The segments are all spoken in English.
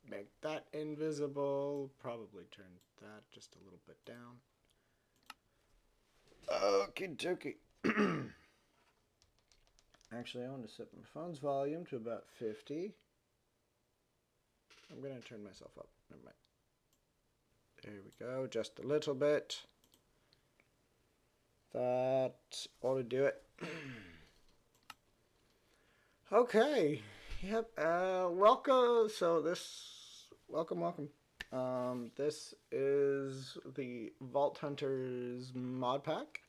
make that invisible. Probably turn that just a little bit down. Okie dokie. Actually, I want to set my phone's volume to about 50. I'm going to turn myself up. Never mind. There we go. Just a little bit. That ought to do it. Okay. Yep. Welcome. Welcome. This is the Vault Hunters mod pack.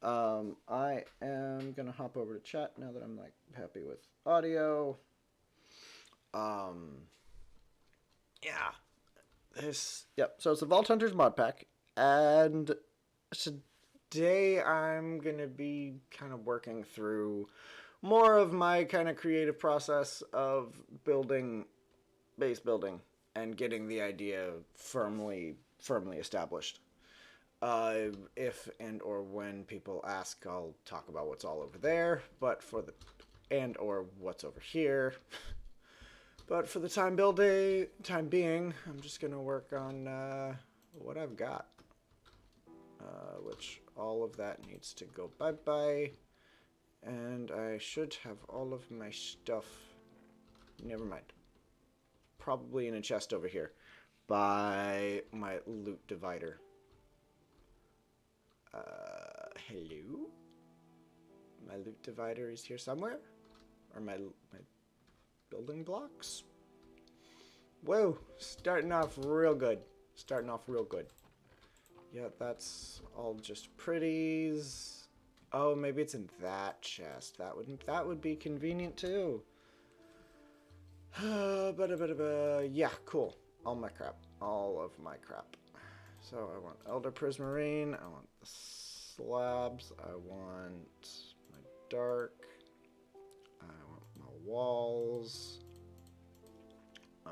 I am gonna hop over to chat now that I'm like happy with audio. Yeah. Yep. So it's the Vault Hunters mod pack, and today I'm gonna be kind of working through more of my kind of creative process of base building and getting the idea firmly established. If and or when people ask, I'll talk about what's all over there, but for the and or what's over here. But for the time being, I'm just gonna work on what I've got, which all of that needs to go bye bye, and I should have all of my stuff. Never mind. Probably in a chest over here by my loot divider. Hello? My loot divider is here somewhere? Or my building blocks? Whoa, starting off real good. Yeah, that's all just pretties. Oh, maybe it's in that chest. That would be convenient too. Yeah, cool. All of my crap. So I want Elder Prismarine, I want the slabs, I want my dark, I want my walls, my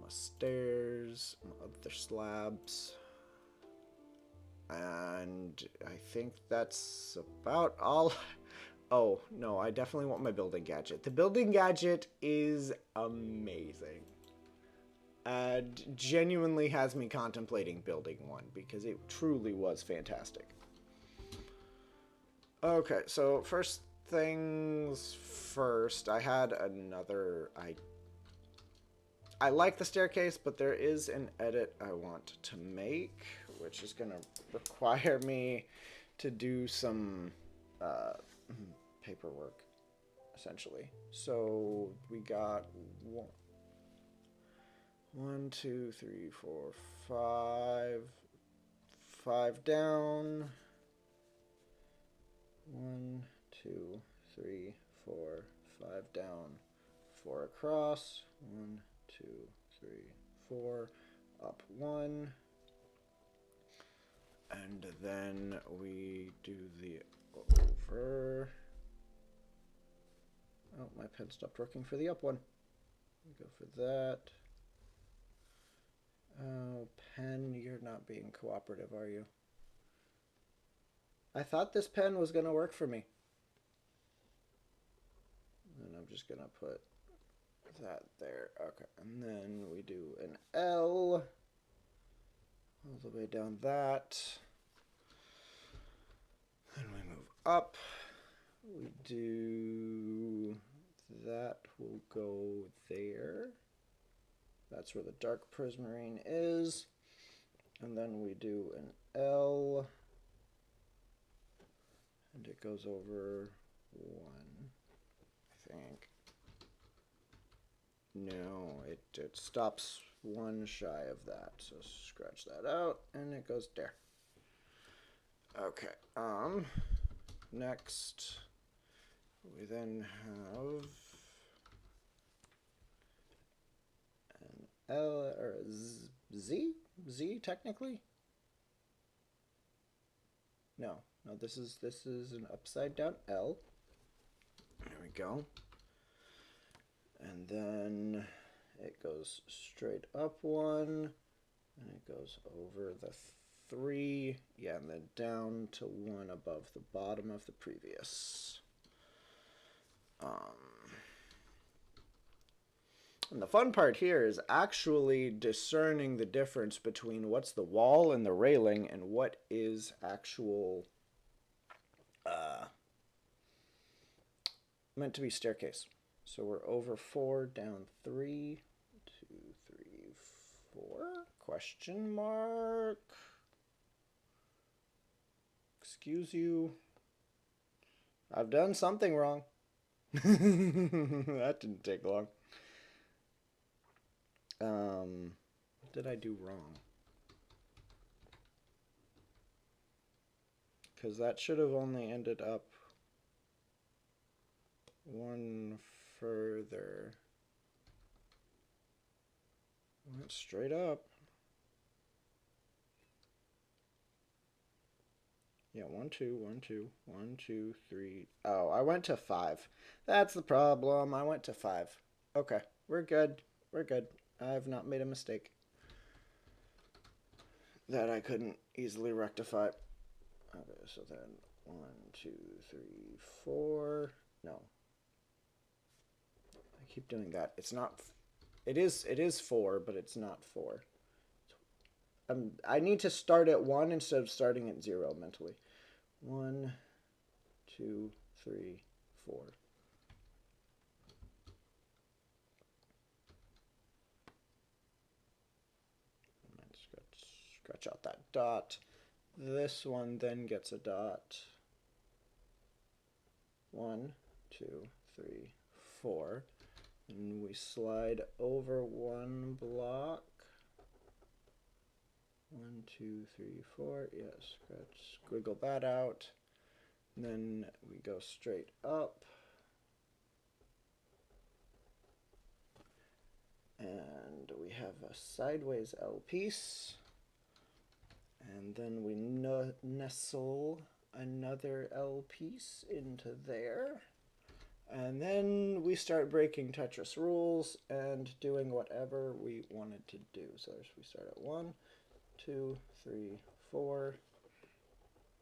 stairs, my other slabs, and I think that's about all. Oh, no, I definitely want my building gadget. The building gadget is amazing. And genuinely has me contemplating building one because it truly was fantastic. Okay, so first things first, I had another I like the staircase, but there is an edit I want to make, which is going to require me to do some paperwork, essentially. So we got one, two, three, four, five. Five down. 1, 2, 3, 4, 5 down. 4 across. 1, 2, 3, 4. Up 1. And then we do the over. Oh, my pen stopped working for the up one. We go for that. Oh, pen, you're not being cooperative, are you? I thought this pen was going to work for me. And I'm just going to put that there. Okay, and then we do an L all the way down that. Then we move up. We do that will go there. That's where the dark prismarine is. And then we do an L. And it goes over 1, I think. No, it stops 1 shy of that. So scratch that out, and it goes there. Okay, next, we then have an L, or a Z? Z, technically? No, this is an upside down L. There we go. And then it goes straight up 1, and it goes over the 3, yeah, and then down to 1 above the bottom of the previous. And the fun part here is actually discerning the difference between what's the wall and the railing and what is actual meant to be staircase. So we're over 4, down 3, 2, 3, 4, question mark. Excuse you. I've done something wrong. That didn't take long. What did I do wrong? Because that should have only ended up one further. Went straight up. Yeah, 1, 2, 1, 2, 1, 2, 3. Oh, I went to 5. That's the problem. I went to 5. Okay, we're good. We're good. I've not made a mistake that I couldn't easily rectify. Okay, so then 1, 2, 3, 4. No. I keep doing that. It's not. It is 4, but it's not 4. I need to start at 1 instead of starting at 0 mentally. 1, 2, 3, 4. Scratch out that dot. This one then gets a dot. 1, 2, 3, 4. And we slide over 1 block. 1, 2, 3, 4. Yes, squiggle that out. And then we go straight up. And we have a sideways L piece. And then we nestle another L piece into there. And then we start breaking Tetris rules and doing whatever we wanted to do. So we start at 1, 2, 3, 4.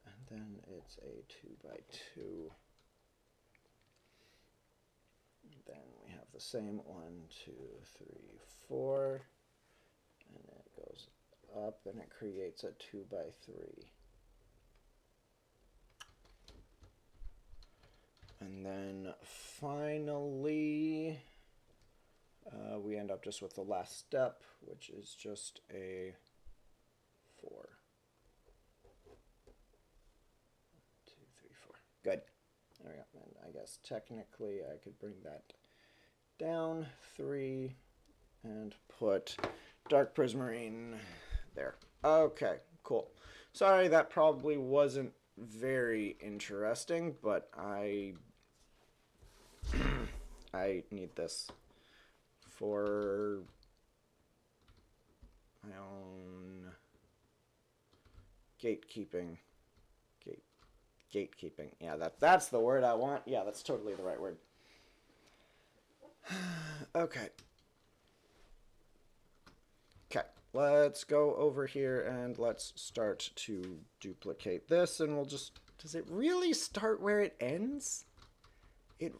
And then it's a 2 by 2. Then we have the same 1, 2, 3, 4. And it goes up and it creates a 2 by 3. And then finally, we end up just with the last step, which is just a 4. 2, 3, 4. Good. There we go. And I guess technically I could bring that down 3 and put dark prismarine there. Okay, cool. Sorry, that probably wasn't very interesting, but I need this for my own gatekeeping. Gatekeeping. Yeah, that's the word I want. Yeah, that's totally the right word. Okay. Okay, let's go over here and let's start to duplicate this, and we'll just... Does it really start where it ends? It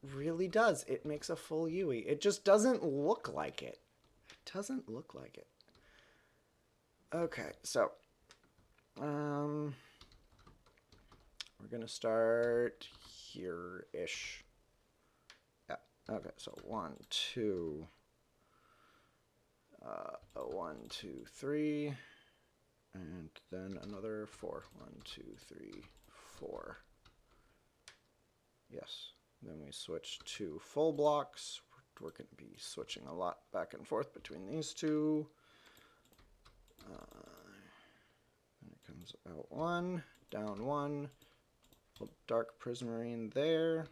really does. It makes a full UE. It just doesn't look like it. It doesn't look like it. Okay, so we're gonna start here-ish. Yeah. Okay, so 1, 2. 1, 2, 3, and then another 4. 1, 2, 3, 4. Yes. Then we switch to full blocks. We're going to be switching a lot back and forth between these two. And it comes out 1, down 1. Dark prismarine there.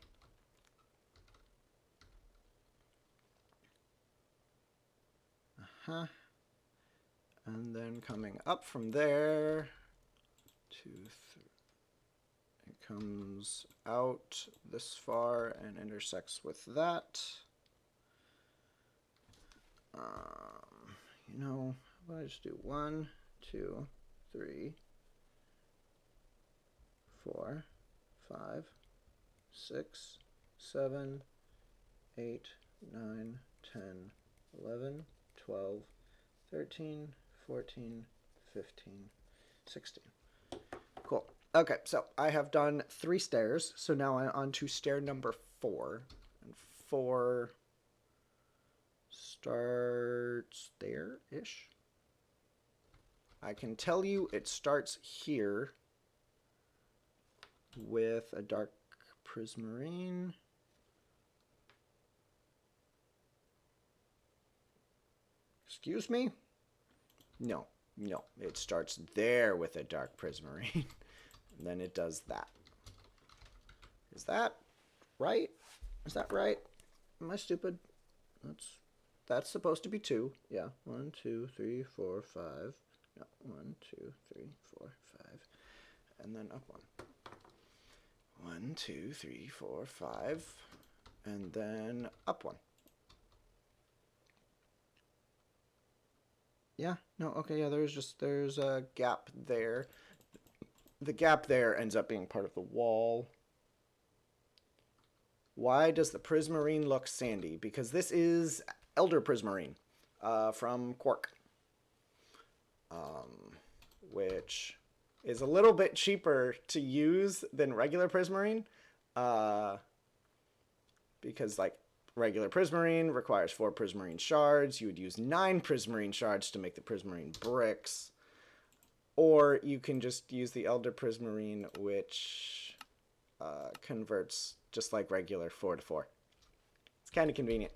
And then coming up from there, 2, 3. It comes out this far and intersects with that. You know, how about I just do 1, 2, 3, 4, 5, 6, 7, 8, 9, 10, 11, 12, 13, 14, 15, 16. Cool. Okay, so I have done 3 stairs, so now I'm on to stair number 4. And 4 starts there-ish. I can tell you it starts here with a dark prismarine. Excuse me? No, it starts there with a dark prismarine. And then it does that. Is that right? Is that right? Am I stupid? That's supposed to be 2. Yeah. 1, 2, 3, 4, 5. No. 1, 2, 3, 4, 5. And then up 1. 1, 2, 3, 4, 5. And then up 1. Yeah. No. Okay. Yeah. There's a gap there. The gap there ends up being part of the wall. Why does the prismarine look sandy? Because this is Elder Prismarine from Quark, which is a little bit cheaper to use than regular prismarine, because like regular prismarine requires 4 prismarine shards. You would use 9 prismarine shards to make the prismarine bricks, or you can just use the Elder Prismarine, which converts just like regular 4 to 4. It's kind of convenient.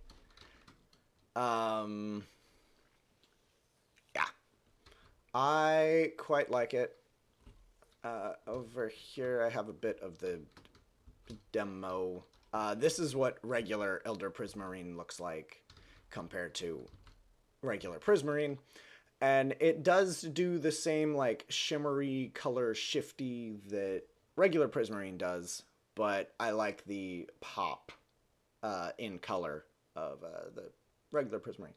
Yeah. I quite like it. Over here I have a bit of the demo. This is what regular Elder Prismarine looks like compared to regular Prismarine. And it does do the same like shimmery color shifty that regular Prismarine does, but I like the pop in color of the regular Prismarine.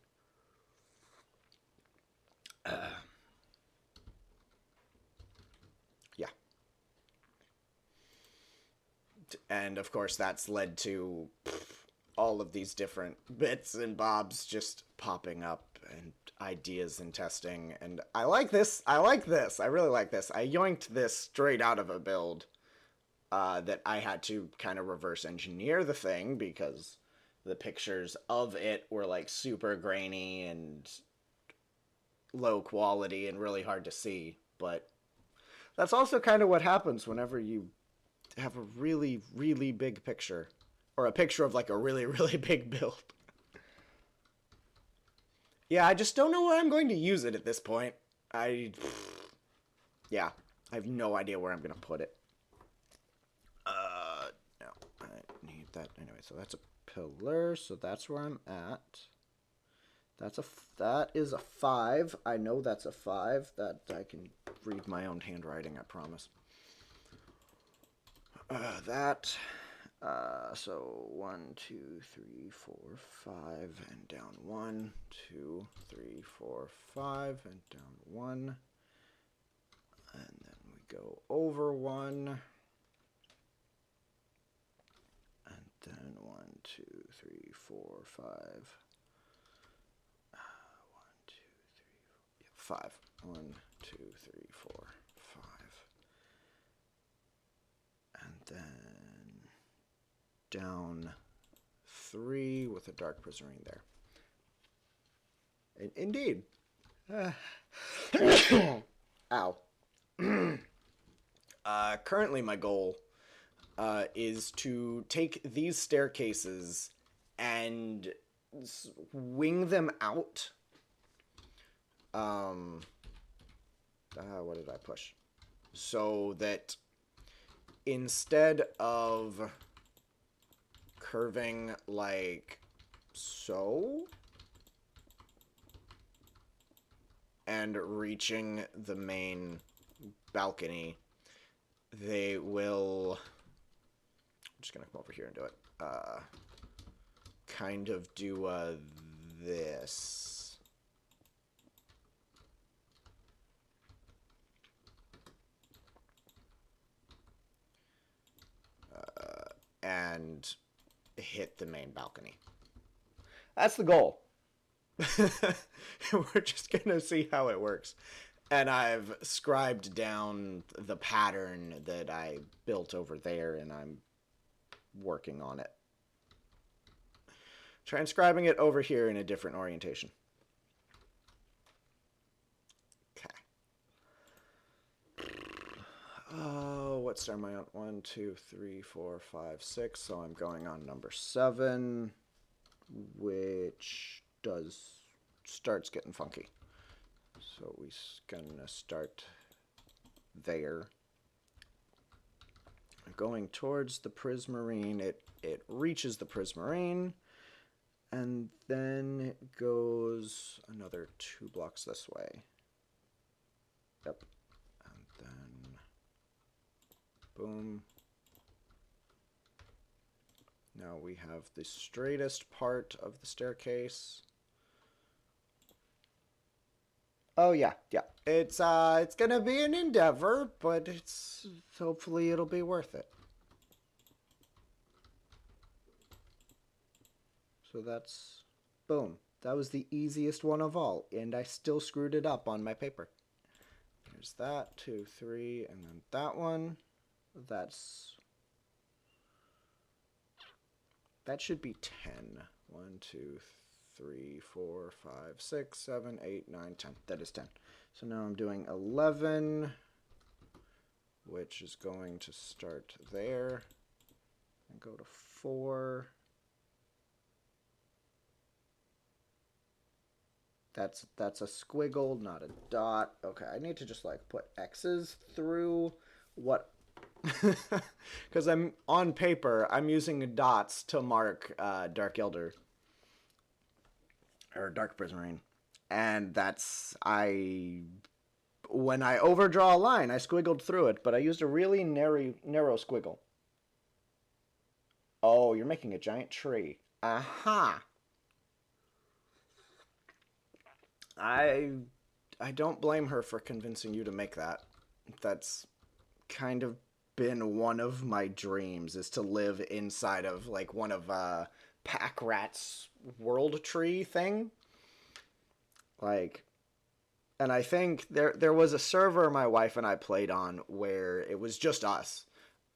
Yeah. And of course that's led to all of these different bits and bobs just popping up and ideas and testing. And I like this. I really like this. I yoinked this straight out of a build that I had to kind of reverse engineer the thing because the pictures of it were like super grainy and low quality and really hard to see. But that's also kind of what happens whenever you have a really, really big picture, or a picture of like a really, really big build. Yeah, I just don't know where I'm going to use it at this point. Yeah, I have no idea where I'm going to put it. No, I need that anyway. So that's a pillar. So that's where I'm at. That is a 5. I know that's a 5. That I can read my own handwriting, I promise. So 1, 2, 3, 4, 5, and down 1, 2, 3, 4, 5, and down 1. And then we go over 1. And then 1, 2, 3, 4, 5. 1, 2, 3, 4, 5. 1, 2, 3, 4, 5. And then down 3 with a dark prismarine there. Indeed. Ow. Currently my goal is to take these staircases and wing them out. What did I push? So that instead of curving like so and reaching the main balcony, they will... I'm just gonna come over here and do it. Kind of do this. And hit the main balcony. That's the goal. We're just gonna see how it works. And I've scribed down the pattern that I built over there, and I'm working on it. Transcribing it over here in a different orientation. Okay. Oh, what star am I on? 1, 2, 3, 4, 5, 6. So I'm going on number 7, which starts getting funky. So we're gonna start there. Going towards the prismarine, it reaches the prismarine, and then it goes another 2 blocks this way. Yep. And then boom. Now we have the straightest part of the staircase. Oh yeah, yeah. It's gonna be an endeavor, but hopefully it'll be worth it. So that's boom. That was the easiest one of all, and I still screwed it up on my paper. There's that, 2, 3, and then that one. That should be 10. 1, 2, 3, 4, 5, 6, 7, 8, 9, 10. That is 10. So now I'm doing 11, which is going to start there and go to 4. That's a squiggle, not a dot. Okay, I need to just like put X's through what, because I'm on paper. I'm using dots to mark Dark Elder or Dark Prismarine, and when I overdraw a line, I squiggled through it, but I used a really narrow squiggle. Oh, you're making a giant tree. Aha. I don't blame her for convincing you to make that. That's kind of been one of my dreams, is to live inside of like one of Pack Rat's world tree thing. Like, and I think there was a server my wife and I played on where it was just us.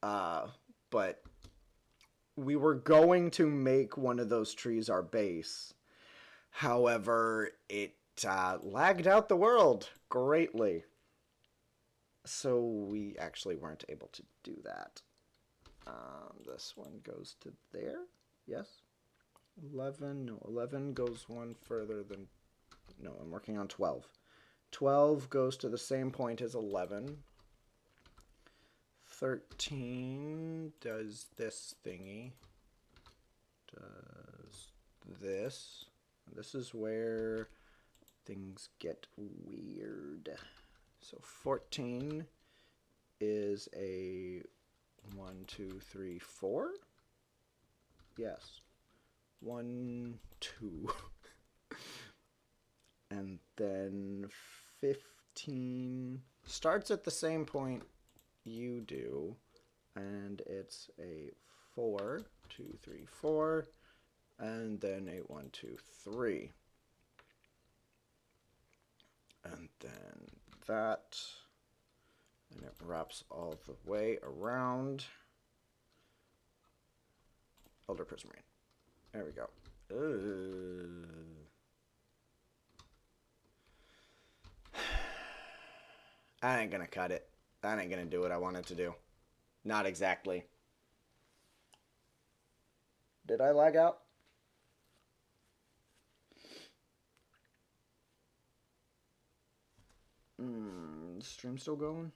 But we were going to make one of those trees our base. However, it lagged out the world greatly. So we actually weren't able to do that. This one goes to there. Yes. 11. No, 11 goes one further than... No, I'm working on 12. 12 goes to the same point as 11. 13 does this thingy. Does this. This is where things get weird. So 14 is a 1, 2, 3, 4. Yes. 1, 2. And then 15 starts at the same point you do, and it's a 4, 2, 3, 4, and then a 1, 2, 3. And then that, and it wraps all the way around Elder Prismarine. There we go. I ain't gonna cut it. That ain't gonna do what I wanted to do. Not exactly. Did I lag out? The stream's still going?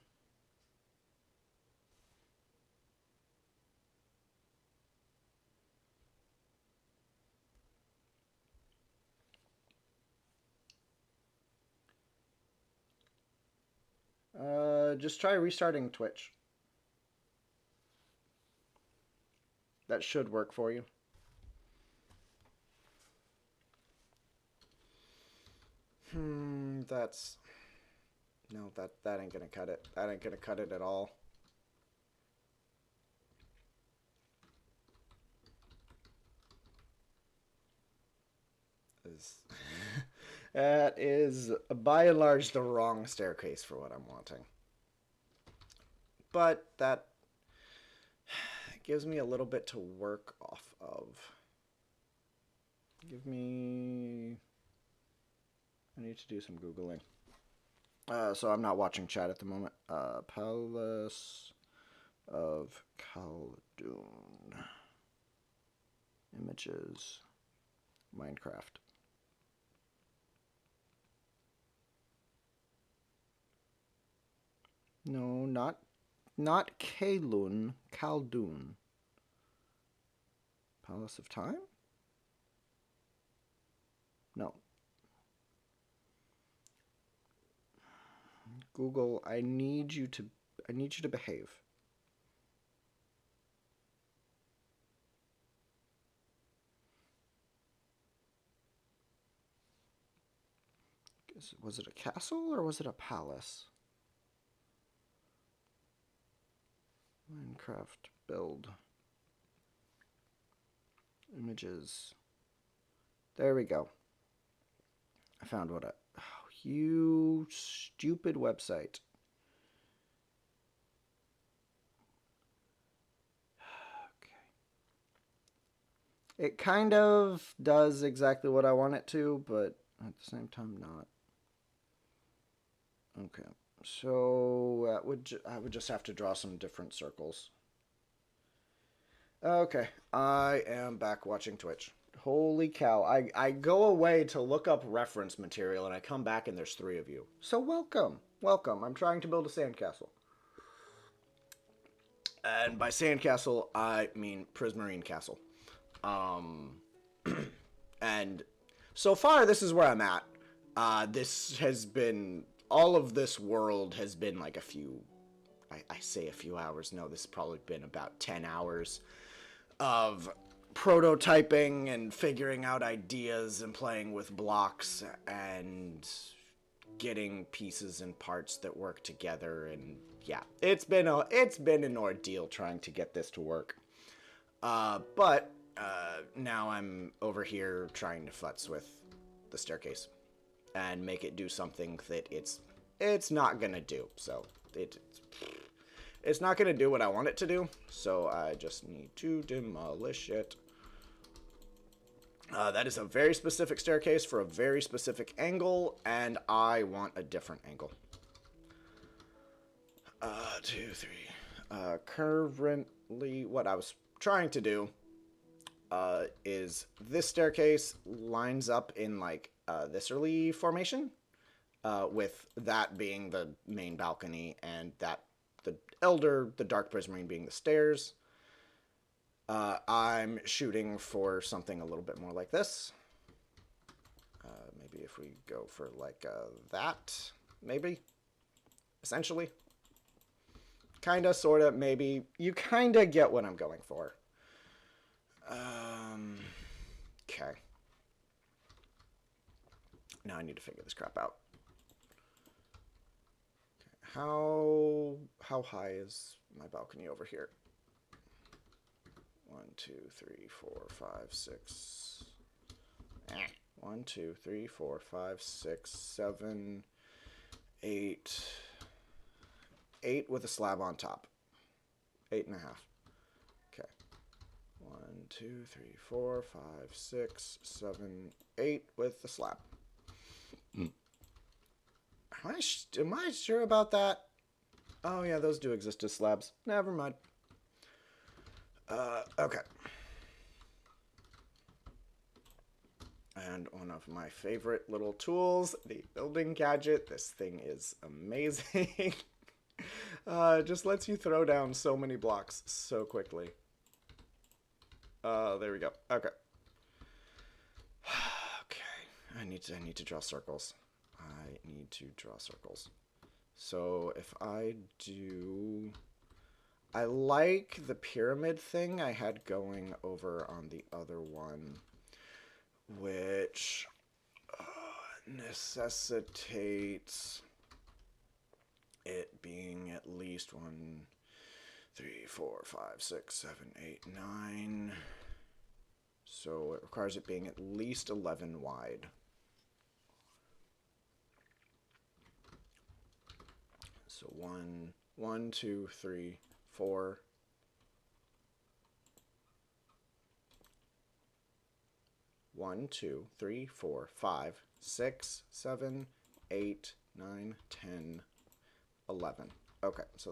Just try restarting Twitch. That should work for you. That's... No, that ain't gonna cut it. That ain't gonna cut it at all. is that is by and large the wrong staircase for what I'm wanting. But that gives me a little bit to work off of. Give me... I need to do some Googling. So I'm not watching chat at the moment. Palace of Khaldun. Images. Minecraft. No, not Kalun. Khaldun. Palace of Time? No. Google, I need you to behave. Was it a castle or was it a palace? Minecraft build. Images. There we go. I found what I... Oh, you stupid website. Okay. It kind of does exactly what I want it to, but at the same time not. Okay. So I would just have to draw some different circles. Okay. I am back watching Twitch. Holy cow. I go away to look up reference material and I come back and there's 3 of you. So welcome. Welcome. I'm trying to build a sandcastle. And by sandcastle, I mean Prismarine Castle. And so far, this is where I'm at. This has been... All of this world has been like a few... I say a few hours. No, this has probably been about 10 hours of prototyping and figuring out ideas and playing with blocks and getting pieces and parts that work together. And yeah, it's been an ordeal trying to get this to work. But now I'm over here trying to futz with the staircase and make it do something that it's not gonna do. So it's not gonna do what I want it to do. So I just need to demolish it. That is a very specific staircase for a very specific angle, and I want a different angle. 2, 3. Currently, what I was trying to do is this staircase lines up in like this early formation, with that being the main balcony and that the dark prismarine being the stairs. I'm shooting for something a little bit more like this. Maybe if we go for like that, maybe, essentially. Kinda, sorta, maybe. You kinda get what I'm going for. Okay. Now I need to figure this crap out. Okay. How high is my balcony over here? 1, 2, 3, 4, 5, 6. 1, 2, 3, 4, 5, 6, 7, 8. 8 with a slab on top. 8.5. Okay. 1, 2, 3, 4, 5, 6, 7, 8 with the slab. Am I sure about that? Oh yeah, those do exist as slabs. Never mind. Okay. And one of my favorite little tools, the building gadget. This thing is amazing. Just lets you throw down so many blocks so quickly. There we go. Okay. Okay. I need to draw circles. I need to draw circles. So if I do... I like the pyramid thing I had going over on the other one, which necessitates it being at least 1, 3, 4, 5, 6, 7, 8, 9. So it requires it being at least 11 wide. So 1, 2, 3, 4. 1, 2, 3, 4, 5, 6, 7, 8, 9, 10, 11. Okay, so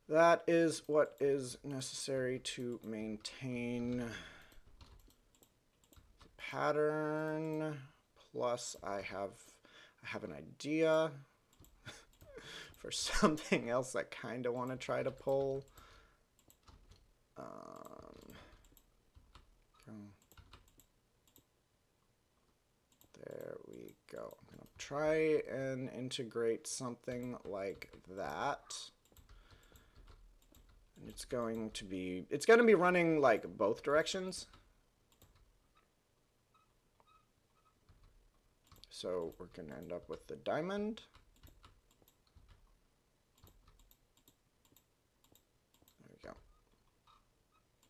that is what is necessary to maintain the pattern. Plus, I have an idea for something else I kind of want to try to pull. There we go. I'm gonna try and integrate something like that. And it's going to be running like both directions. So we're gonna end up with the diamond. There we go.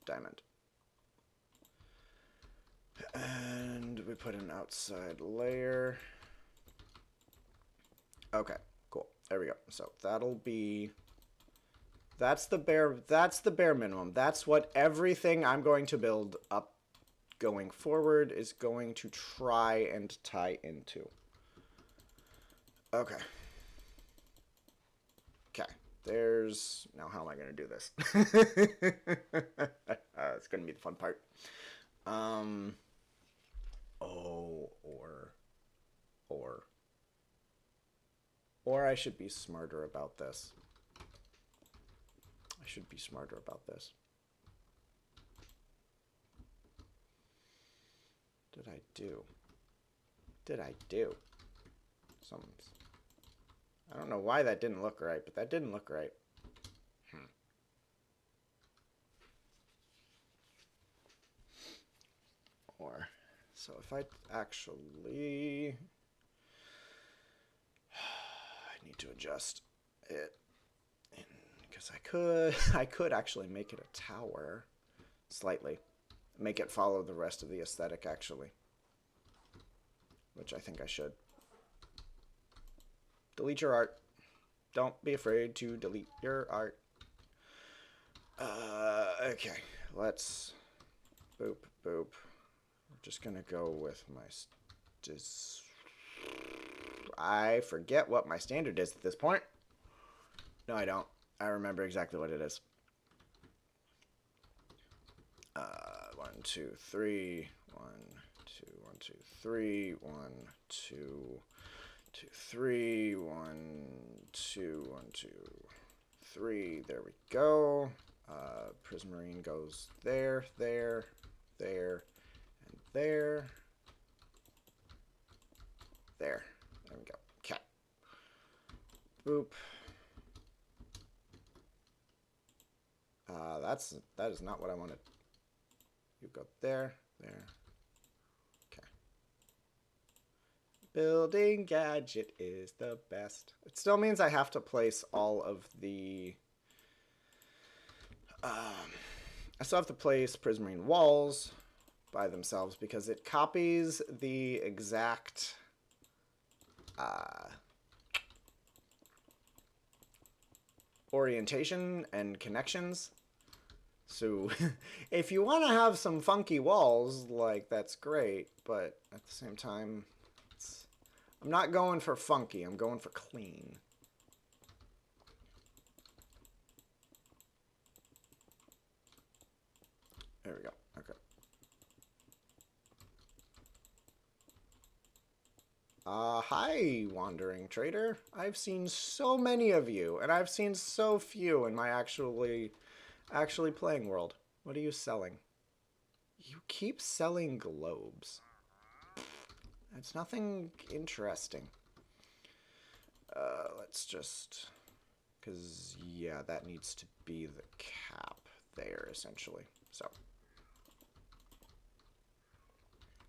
Diamond. And we put an outside layer. Okay, cool. There we go. So that's the bare minimum. That's what everything I'm going to build up going forward is going to try and tie into. Okay. Okay. Now how am I going to do this? It's going to be the fun part. Or I should be smarter about this. I should be smarter about this. Did I do? Something's. I don't know why that didn't look right, but that didn't look right. Or, so if I actually, I need to adjust it, because I could actually make it a tower, slightly, make it follow the rest of the aesthetic actually, which I think I should. Delete your art. Don't be afraid to delete your art. Okay, let's boop. We're just gonna go with my. I forget what my standard is at this point. No, I don't. I remember exactly what it is. 1, 2, 3. 1, 2, 1, 2, 3. 1, 2, 2, 3. 1, 2, 1, 2, 3. There we go. Prismarine goes there, and there. There we go. Okay. Boop. That is not what I wanted. You go there. Okay. Building gadget is the best. It still means I have to place all of the. I still have to place Prismarine walls by themselves because it copies the exact orientation and connections. So if you want to have some funky walls, like, that's great, but at the same time, I'm not going for funky, I'm going for clean. There we go. Okay. Hi, wandering trader. I've seen so many of you, and I've seen so few in my actually playing world. What are you selling? You keep selling globes. It's nothing interesting. Let's just... Because, yeah, that needs to be the cap there, essentially. So...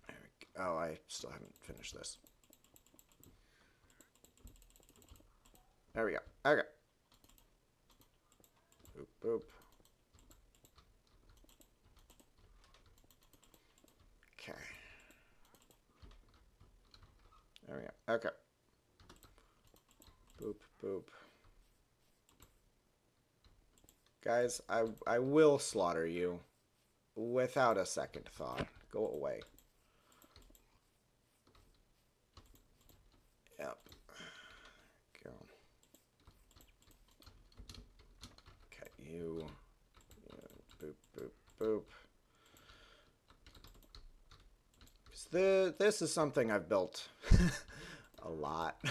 There we go. Oh, I still haven't finished this. There we go. Okay. Boop, boop. There we go. Okay. Boop, boop. Guys, I will slaughter you without a second thought. Go away. Yep. Go. Okay, you. Boop, boop, boop. This is something I've built a lot.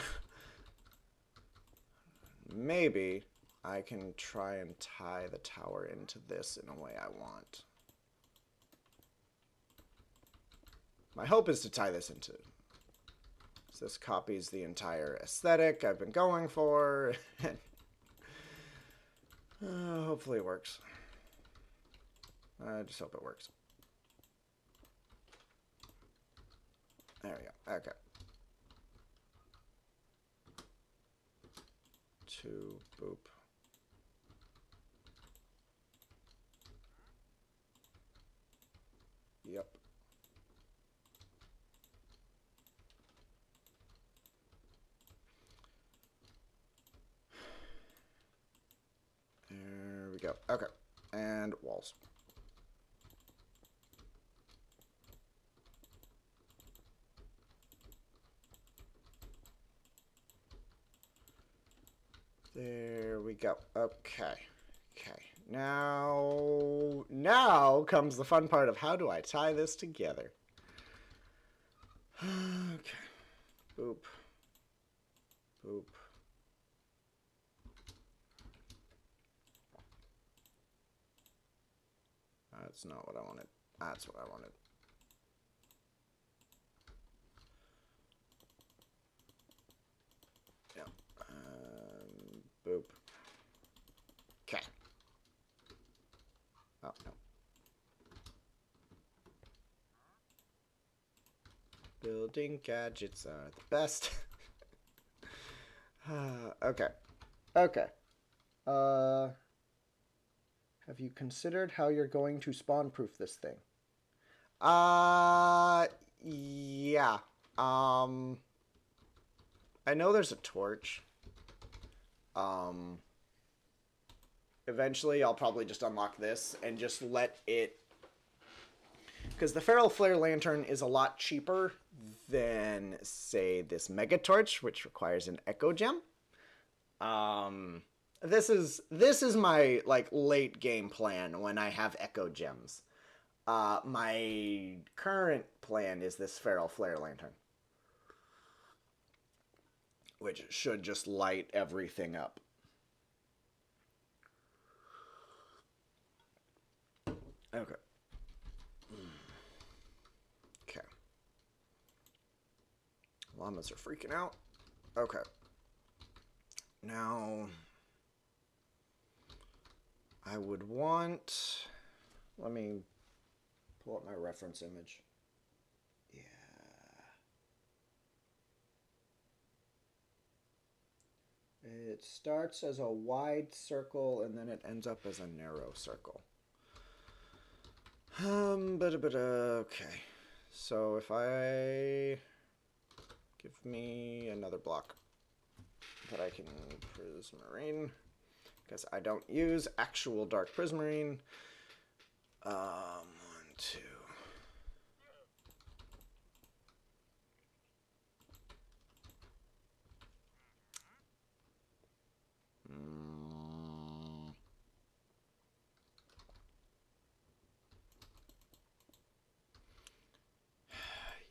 Maybe I can try and tie the tower into this in a way I want. My hope is to tie this into... So this copies the entire aesthetic I've been going for. Hopefully it works. I just hope it works. There we go. Okay. 2, boop. Yep. There we go. Okay. And walls. There we go. Okay. Okay. Now comes the fun part of how do I tie this together. Okay. Boop. Boop. That's not what I wanted. That's what I wanted. Yeah. Boop. Okay. Oh, no. Building gadgets are the best. Okay. Okay. Have you considered how you're going to spawn-proof this thing? Yeah. I know there's a torch. Eventually I'll probably just unlock this and just let it... Because the Feral Flare Lantern is a lot cheaper than, say, this Mega Torch, which requires an Echo Gem. This is my, like, late game plan when I have Echo Gems. My current plan is this Feral Flare Lantern, which should just light everything up. Okay. Okay. Llamas are freaking out. Okay. Now, I would want... Let me pull up my reference image. Yeah. It starts as a wide circle and then it ends up as a narrow circle. Okay. So if I... Give me another block that I can prismarine, because I don't use actual dark prismarine. 1, 2.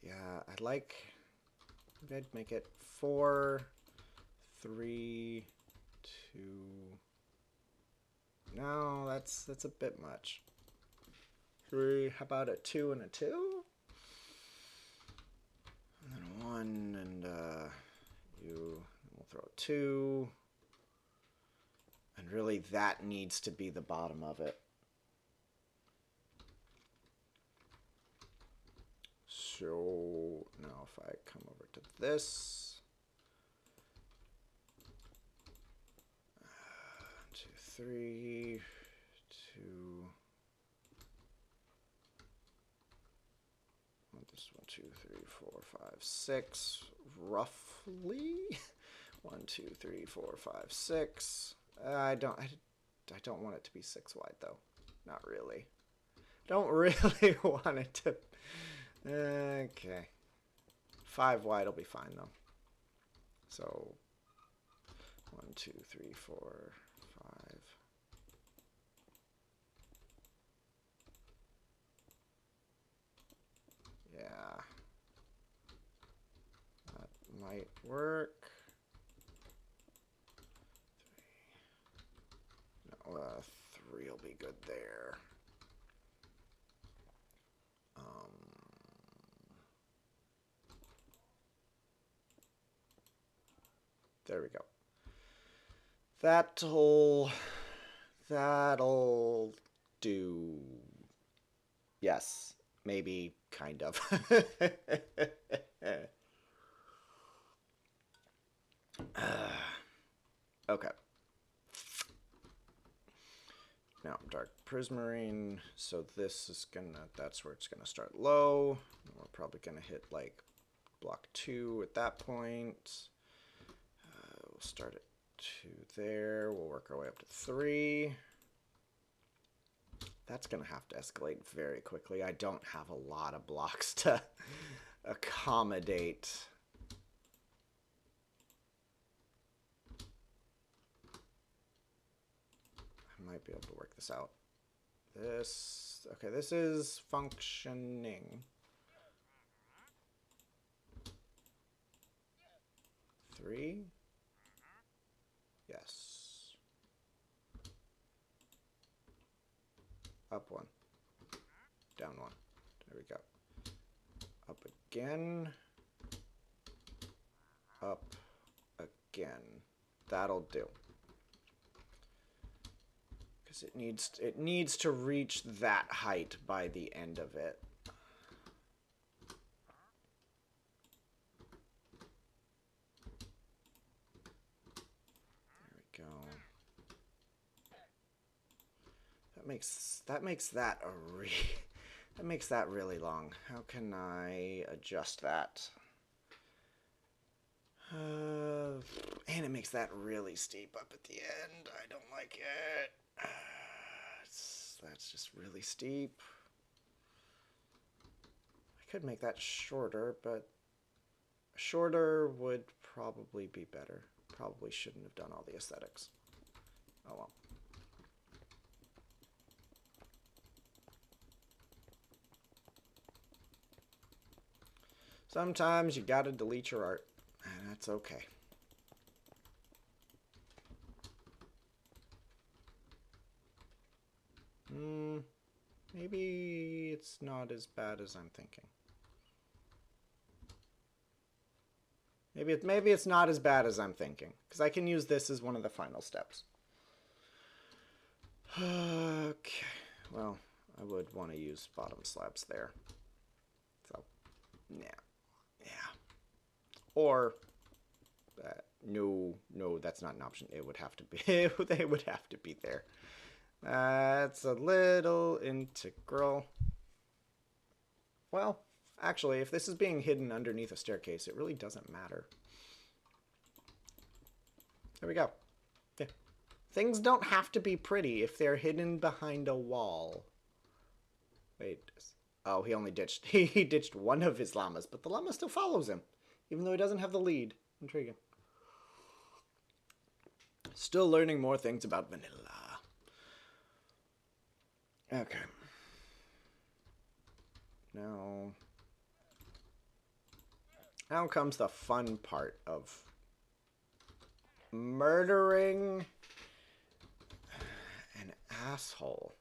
Yeah, I'd like... Maybe I'd make it 4, 3, 2... No, that's a bit much. 3, how about a 2 and a 2? And then 1 and you... We'll throw a 2. And really that needs to be the bottom of it. So now if I come over to this, 2, 3, 2, 1, This is 1, 2, 3, 4, 5, 6, roughly. 1, 2, 3, 4, 5, 6. I don't want it to be 6 wide though. Not really. Don't really want it to. Okay. 5 wide will be fine though. So 1, 2, 3, 4, 5. Yeah. That might work. 3. No, 3 will be good there. There we go. That'll do. Yes, maybe, kind of. Okay. Now, dark prismarine. So this is that's where it's gonna start low. We're probably gonna hit like block 2 at that point. We'll start at 2 there. We'll work our way up to 3. That's going to have to escalate very quickly. I don't have a lot of blocks to accommodate. I might be able to work this out. Okay, this is functioning. 3. Yes. Up 1. Down 1. There we go. Up again. Up again. That'll do. Because it needs to reach that height by the end of it. That makes that really long. How can I adjust that? And it makes that really steep up at the end. I don't like it. That's just really steep. I could make that shorter, but shorter would probably be better. Probably shouldn't have done all the aesthetics. Oh well. Sometimes you gotta delete your art, and that's okay. Maybe it's not as bad as I'm thinking. Maybe it's not as bad as I'm thinking, because I can use this as one of the final steps. Okay, well, I would want to use bottom slabs there. So, yeah. Or, no, that's not an option. It would have to be, they would have to be there. That's a little integral. Well, actually, if this is being hidden underneath a staircase, it really doesn't matter. There we go. Yeah. Things don't have to be pretty if they're hidden behind a wall. Wait. Oh, he only ditched. He ditched one of his llamas, but the llama still follows him, even though he doesn't have the lead. Intriguing. Still learning more things about vanilla. Okay. Now comes the fun part of murdering an asshole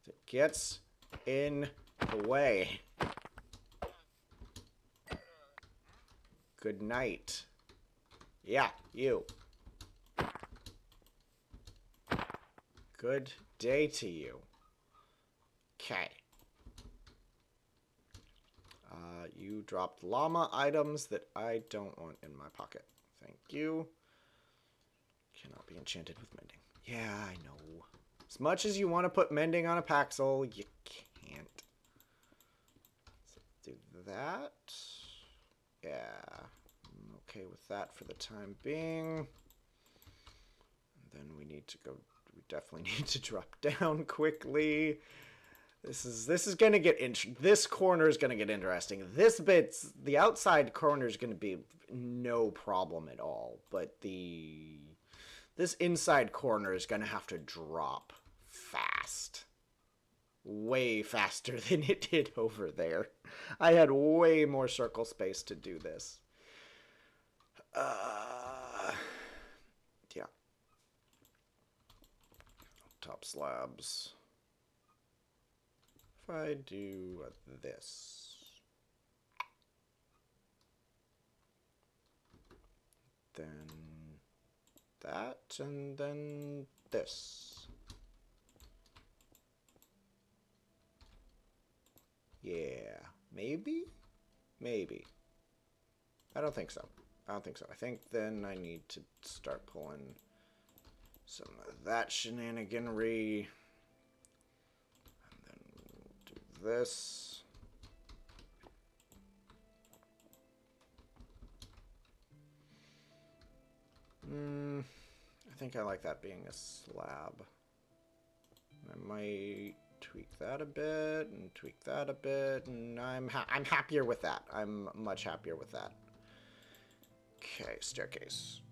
that gets in the way. Good night. Yeah, you. Good day to you. Okay. You dropped llama items that I don't want in my pocket. Thank you. Cannot be enchanted with mending. Yeah, I know. As much as you want to put mending on a Paxel, you can't. do that. Yeah, I'm okay with that for the time being. And then we need to go, we definitely need to drop down quickly. This is going to get, this corner is going to get interesting. The outside corner is going to be no problem at all. But this inside corner is going to have to drop fast. Way faster than it did over there. I had way more circle space to do this. Yeah. Top slabs. If I do this, then that, and then this. Yeah, maybe? Maybe. I don't think so. I don't think so. I think then I need to start pulling some of that shenaniganry. And then do this. I think I like that being a slab. I might tweak that a bit and tweak that a bit, and I'm happier with that. I'm much happier with that. Okay, staircase.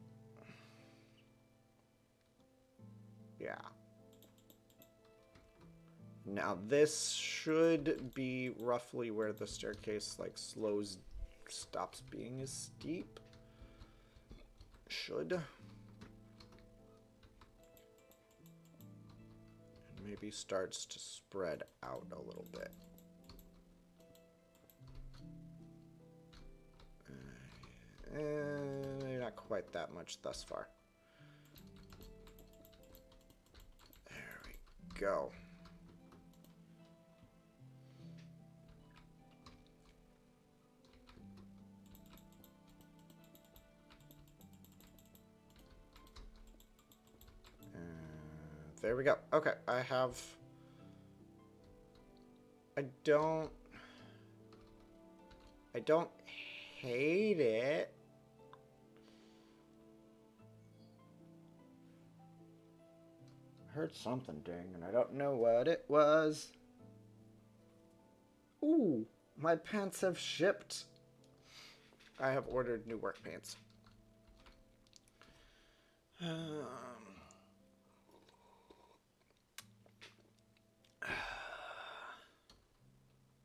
Yeah. Now this should be roughly where the staircase like stops being as steep. Should. And maybe starts to spread out a little bit. Not quite that much thus far. There we go. There we go. Okay, I don't hate it. I heard something ding, and I don't know what it was. Ooh, my pants have shipped. I have ordered new work pants.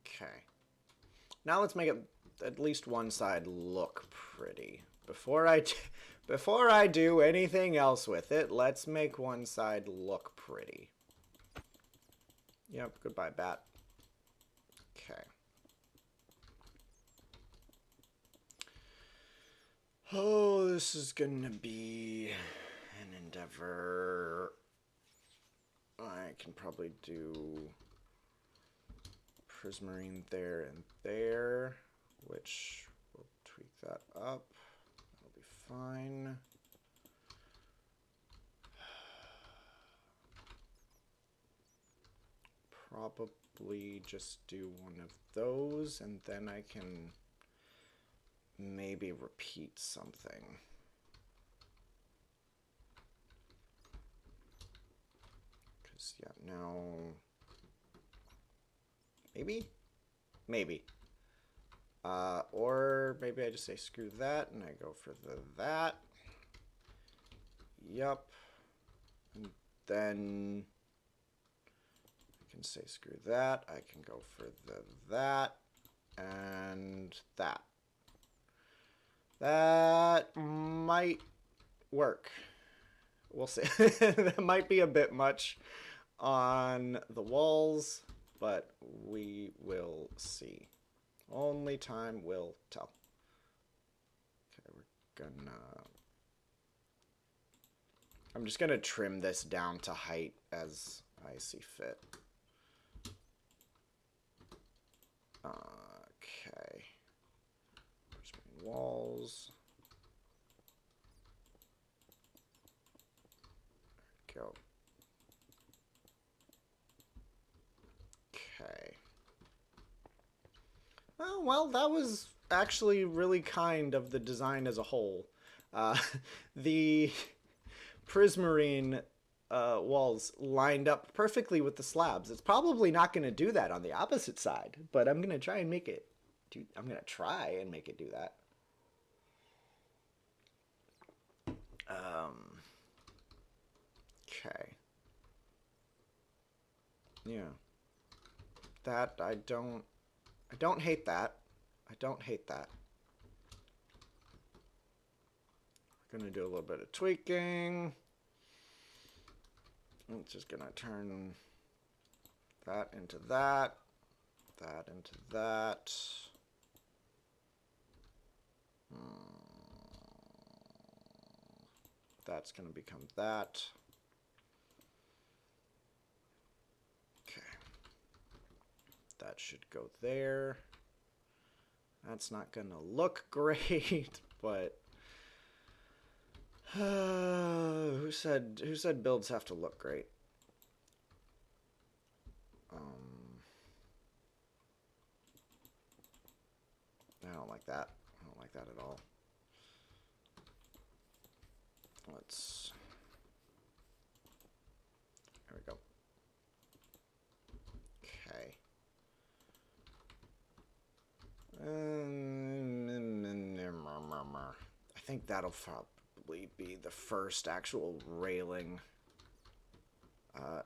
Okay. Now let's make it at least one side look pretty. Before I do anything else with it, let's make one side look pretty. Yep, goodbye, bat. Okay. Oh, this is gonna be an endeavor. I can probably do prismarine there and there, which we'll tweak that up. That'll be fine. Probably just do one of those, and then I can maybe repeat something. Because, yeah, now... Maybe. Or maybe I just say screw that, and I go for that. Yup. And then... I can say screw that. I can go for that. And that. That might work. We'll see. That might be a bit much on the walls, but we will see. Only time will tell. Okay, we're gonna... I'm just gonna trim this down to height as I see fit. Okay. Where's my walls? There we go. Okay. Oh, well, that was actually really kind of the design as a whole. Uh, the prismarine walls lined up perfectly with the slabs. It's probably not going to do that on the opposite side, but I'm going to try and make it do. I'm going to try and make it do that. Okay. Yeah. That I don't. I don't hate that. I don't hate that. We're gonna do a little bit of tweaking. I'm just gonna turn that into that. That into that. That's going to become that. Okay. That should go there. That's not going to look great, but who said builds have to look great? I don't like that. I don't like that at all. Let's. There we go. Okay. I think that'll probably be the first actual railing.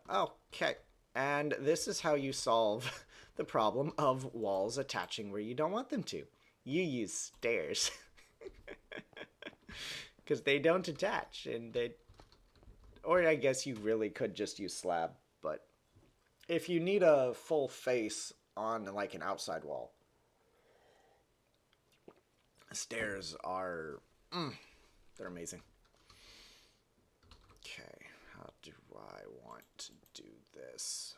Okay. And this is how you solve the problem of walls attaching where you don't want them to. You use stairs. Because they don't attach, and they... Or I guess you really could just use slab, but if you need a full face on like an outside wall, stairs are... they're amazing. Okay, how do I want to do this?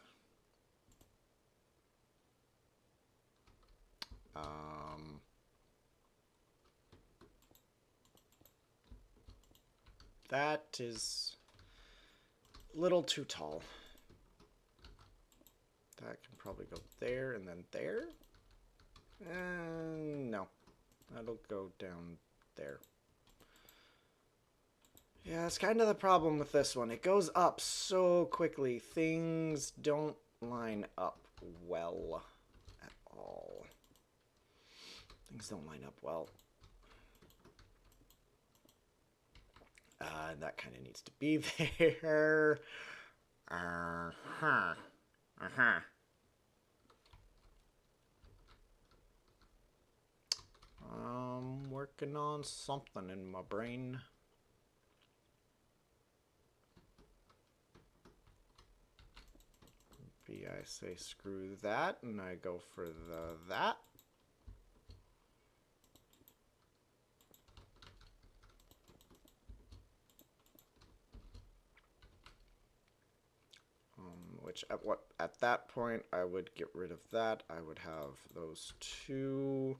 That is a little too tall. That can probably go there and then there. No, that'll go down there. Yeah, that's kind of the problem with this one. It goes up so quickly. Things don't line up well at all. Things don't line up well. That kind of needs to be there. Uh-huh. Uh-huh. I'm working on something in my brain. Maybe I say screw that and I go for that. Which at that point I would get rid of that. I would have those two.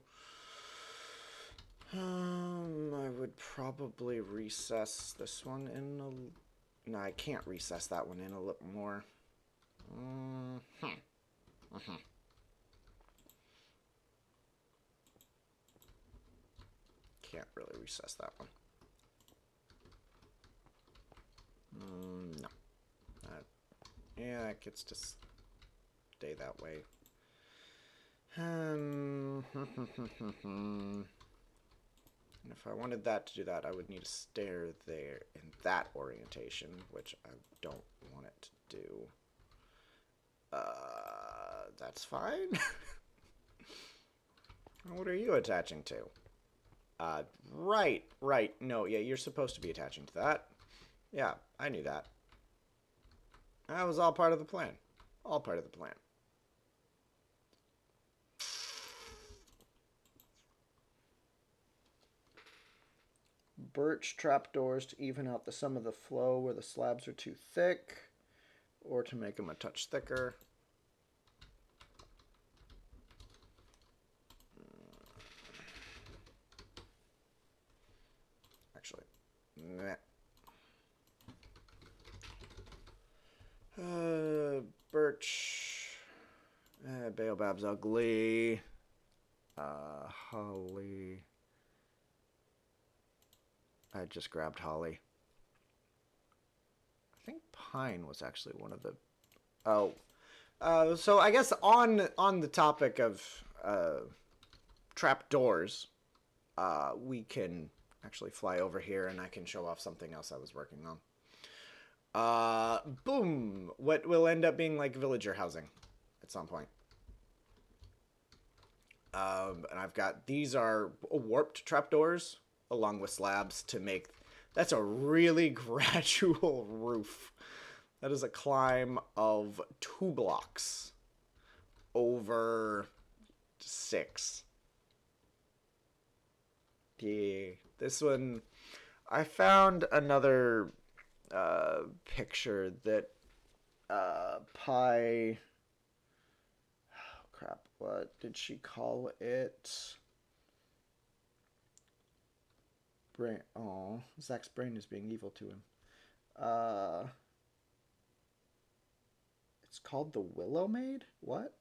I would probably recess this one in a... No, I can't recess that one in a little more. Can't really recess that one. No. Yeah, it gets to stay that way. And if I wanted that to do that, I would need a stair there in that orientation, which I don't want it to do. That's fine. What are you attaching to? Right. No, yeah, you're supposed to be attaching to that. Yeah, I knew that. That was all part of the plan. All part of the plan. Birch trapdoors to even out the sum of the flow where the slabs are too thick, or to make them a touch thicker. Actually, meh. Birch. Baobab's ugly. Holly. I just grabbed holly. I think pine was actually one of the. Oh, so I guess on the topic of trap doors, we can actually fly over here, and I can show off something else I was working on. Boom! What will end up being like villager housing at some point. And I've got these are warped trapdoors along with slabs to make. That's a really gradual roof. That is a climb of 2 blocks over 6. Yeah, this one. I found another picture that Pi. Oh, crap. What did she call it? Brain. Oh, Zach's brain is being evil to him. Uh, it's called the Willow Maid. What?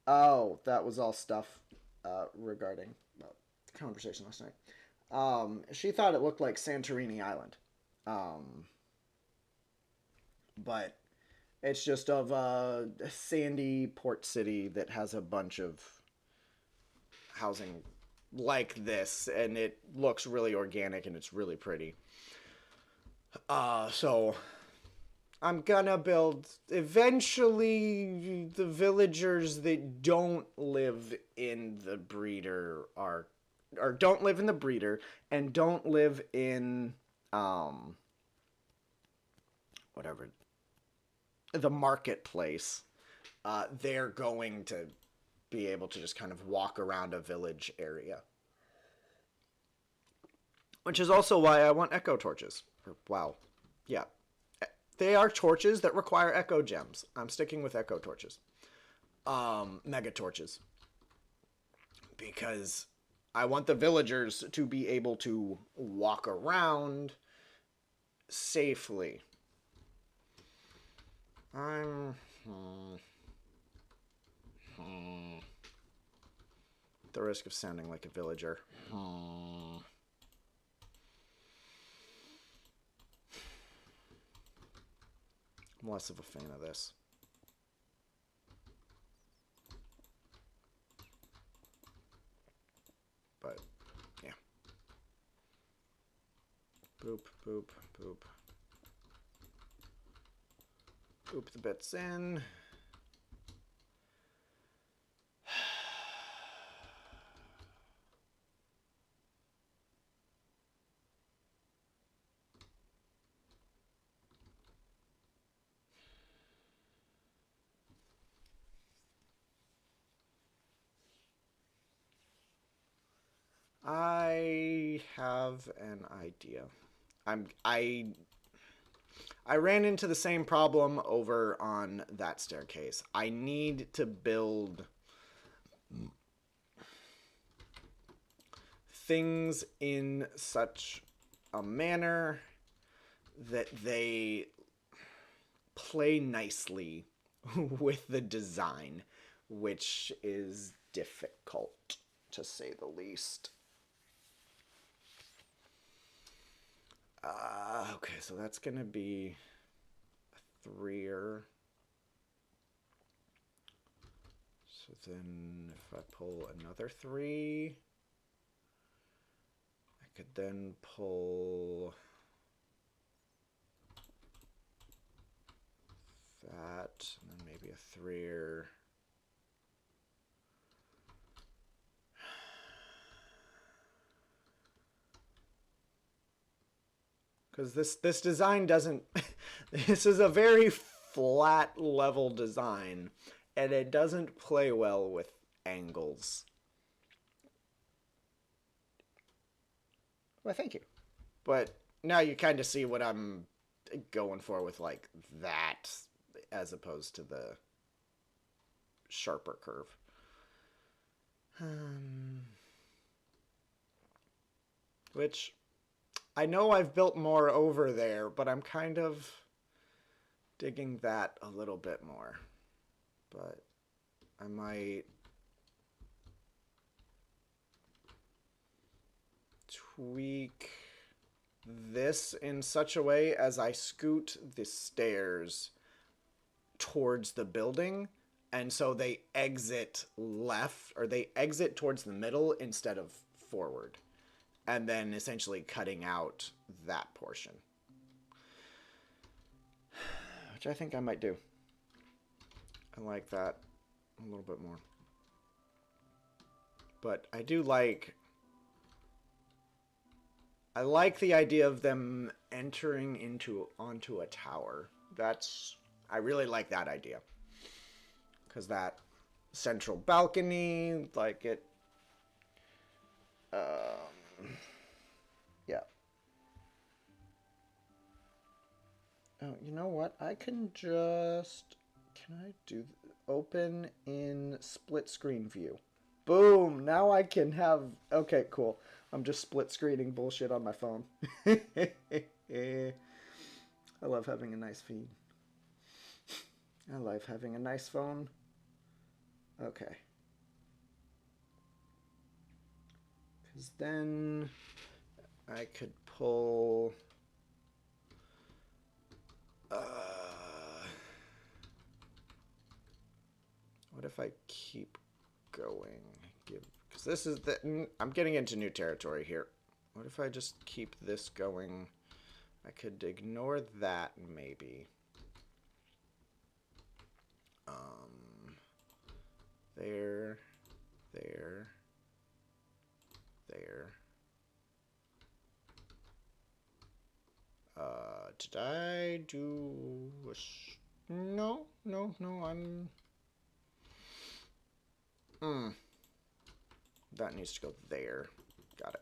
Oh, that was all stuff regarding the conversation last night. She thought it looked like Santorini Island, um, but it's just of a sandy port city that has a bunch of housing like this, and it looks really organic and it's really pretty. So I'm gonna build eventually the villagers that don't live in the breeder are or don't live in the breeder and don't live in whatever the marketplace. They're going to be able to just kind of walk around a village area. Which is also why I want echo torches. Wow. Yeah. They are torches that require echo gems. I'm sticking with echo torches. Mega torches. Because I want the villagers to be able to walk around safely. I'm. The risk of sounding like a villager. I'm less of a fan of this. But, yeah. Boop, boop, boop. Boop the bits in. I have an idea. I ran into the same problem over on that staircase. I need to build things in such a manner that they play nicely with the design, which is difficult to say the least. Okay, so that's gonna be a 3er. So then if I pull another 3, I could then pull that, and then maybe a 3er. Because this design doesn't. This is a very flat level design, and it doesn't play well with angles. Well, thank you. But now you kind of see what I'm going for with like that, as opposed to the sharper curve. Which I know I've built more over there, but I'm kind of digging that a little bit more. but I might tweak this in such a way as I scoot the stairs towards the building, and so they exit left, or they exit towards the middle instead of forward, and then essentially cutting out that portion, which I think I might do. I like that a little bit more, but I like the idea of them entering onto a tower. I really like that idea. Because that central balcony, like it, yeah. Oh, you know what? Can I do, open in split screen view? Boom! Now I can have, okay, cool. I'm just split screening bullshit on my phone. I love having a nice feed. I love having a nice phone. Okay. Because then I could pull... what if I keep going? Because this is I'm getting into new territory here. What if I just keep this going? I could ignore that, maybe. There, there, there. Did I do... No, I'm... That needs to go there. Got it.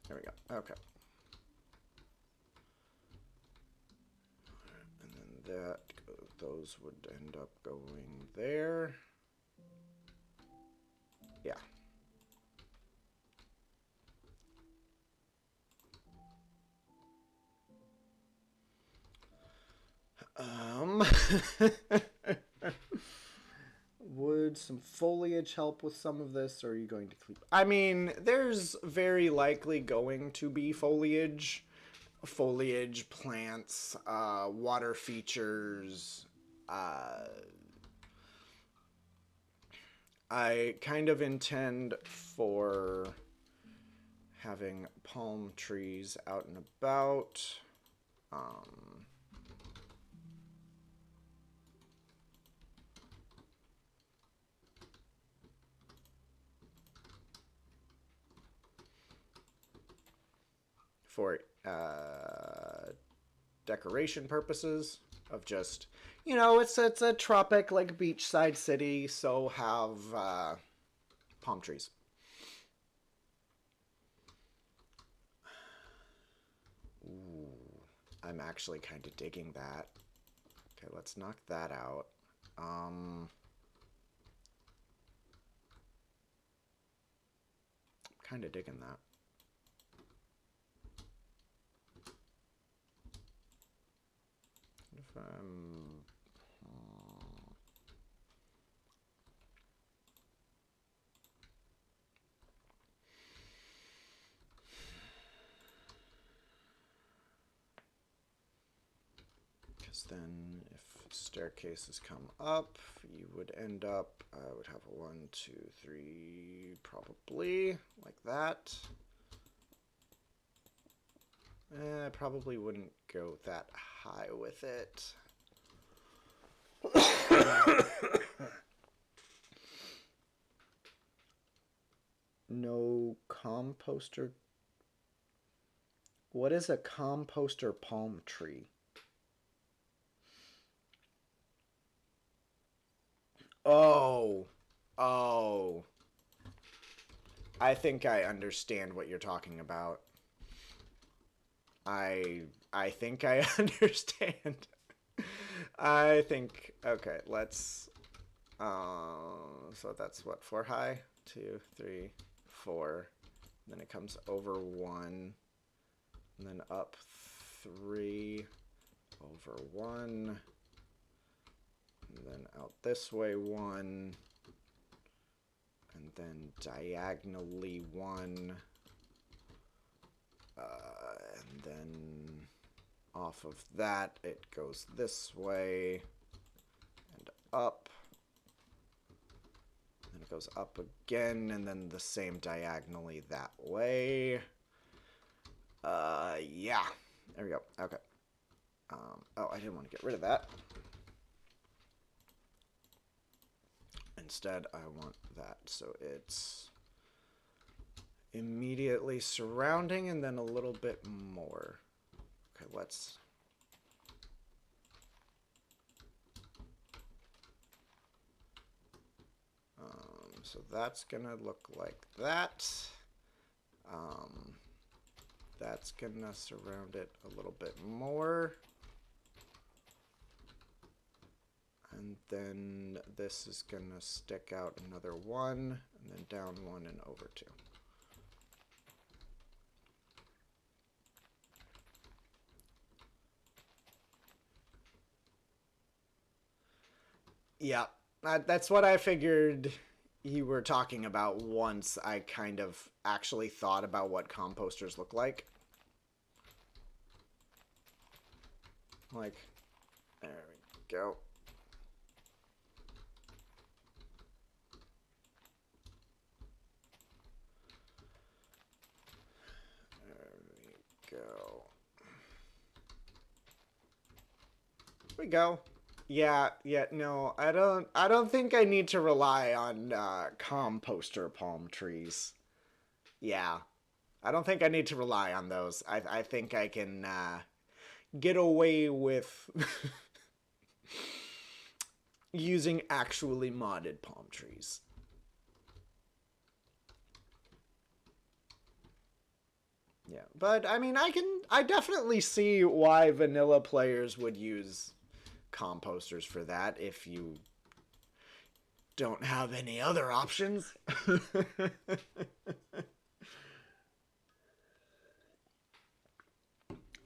There we go. Okay. And then those would end up going there. Yeah. Would some foliage help with some of this, or are you going to keep... I mean, there's very likely going to be foliage, plants, water features. I kind of intend for having palm trees out and about. For decoration purposes of just, it's a tropic, like, beachside city, so have palm trees. Ooh, I'm actually kind of digging that. Okay, let's knock that out. Kind of digging that. If I'm... Because then if staircases come up, you would end up, I would have a 1, 2, 3, probably like that. I probably wouldn't go that high with it. No composter. What is a composter palm tree? Oh. I think I understand what you're talking about. I think I understand. I think, okay, let's, so that's what, 4 high? 2, 3, 4. Then it comes over 1, and then up 3 over 1. And then out this way 1. And then diagonally 1. And then off of that, it goes this way and up. Then it goes up again, and then the same diagonally that way. Yeah. There we go. Okay. Oh, I didn't want to get rid of that. Instead, I want that so it's immediately surrounding and then a little bit more. Okay, let's... so that's gonna look like that. That's gonna surround it a little bit more. And then this is gonna stick out another 1, and then down 1 and over 2. Yeah, that's what I figured you were talking about once I kind of actually thought about what composters look like. Like, there we go. Go. There we go. Yeah, no, I don't think I need to rely on composter palm trees. Yeah. I don't think I need to rely on those. I think I can get away with using actually modded palm trees. Yeah, but I mean, I definitely see why vanilla players would use composters for that if you don't have any other options.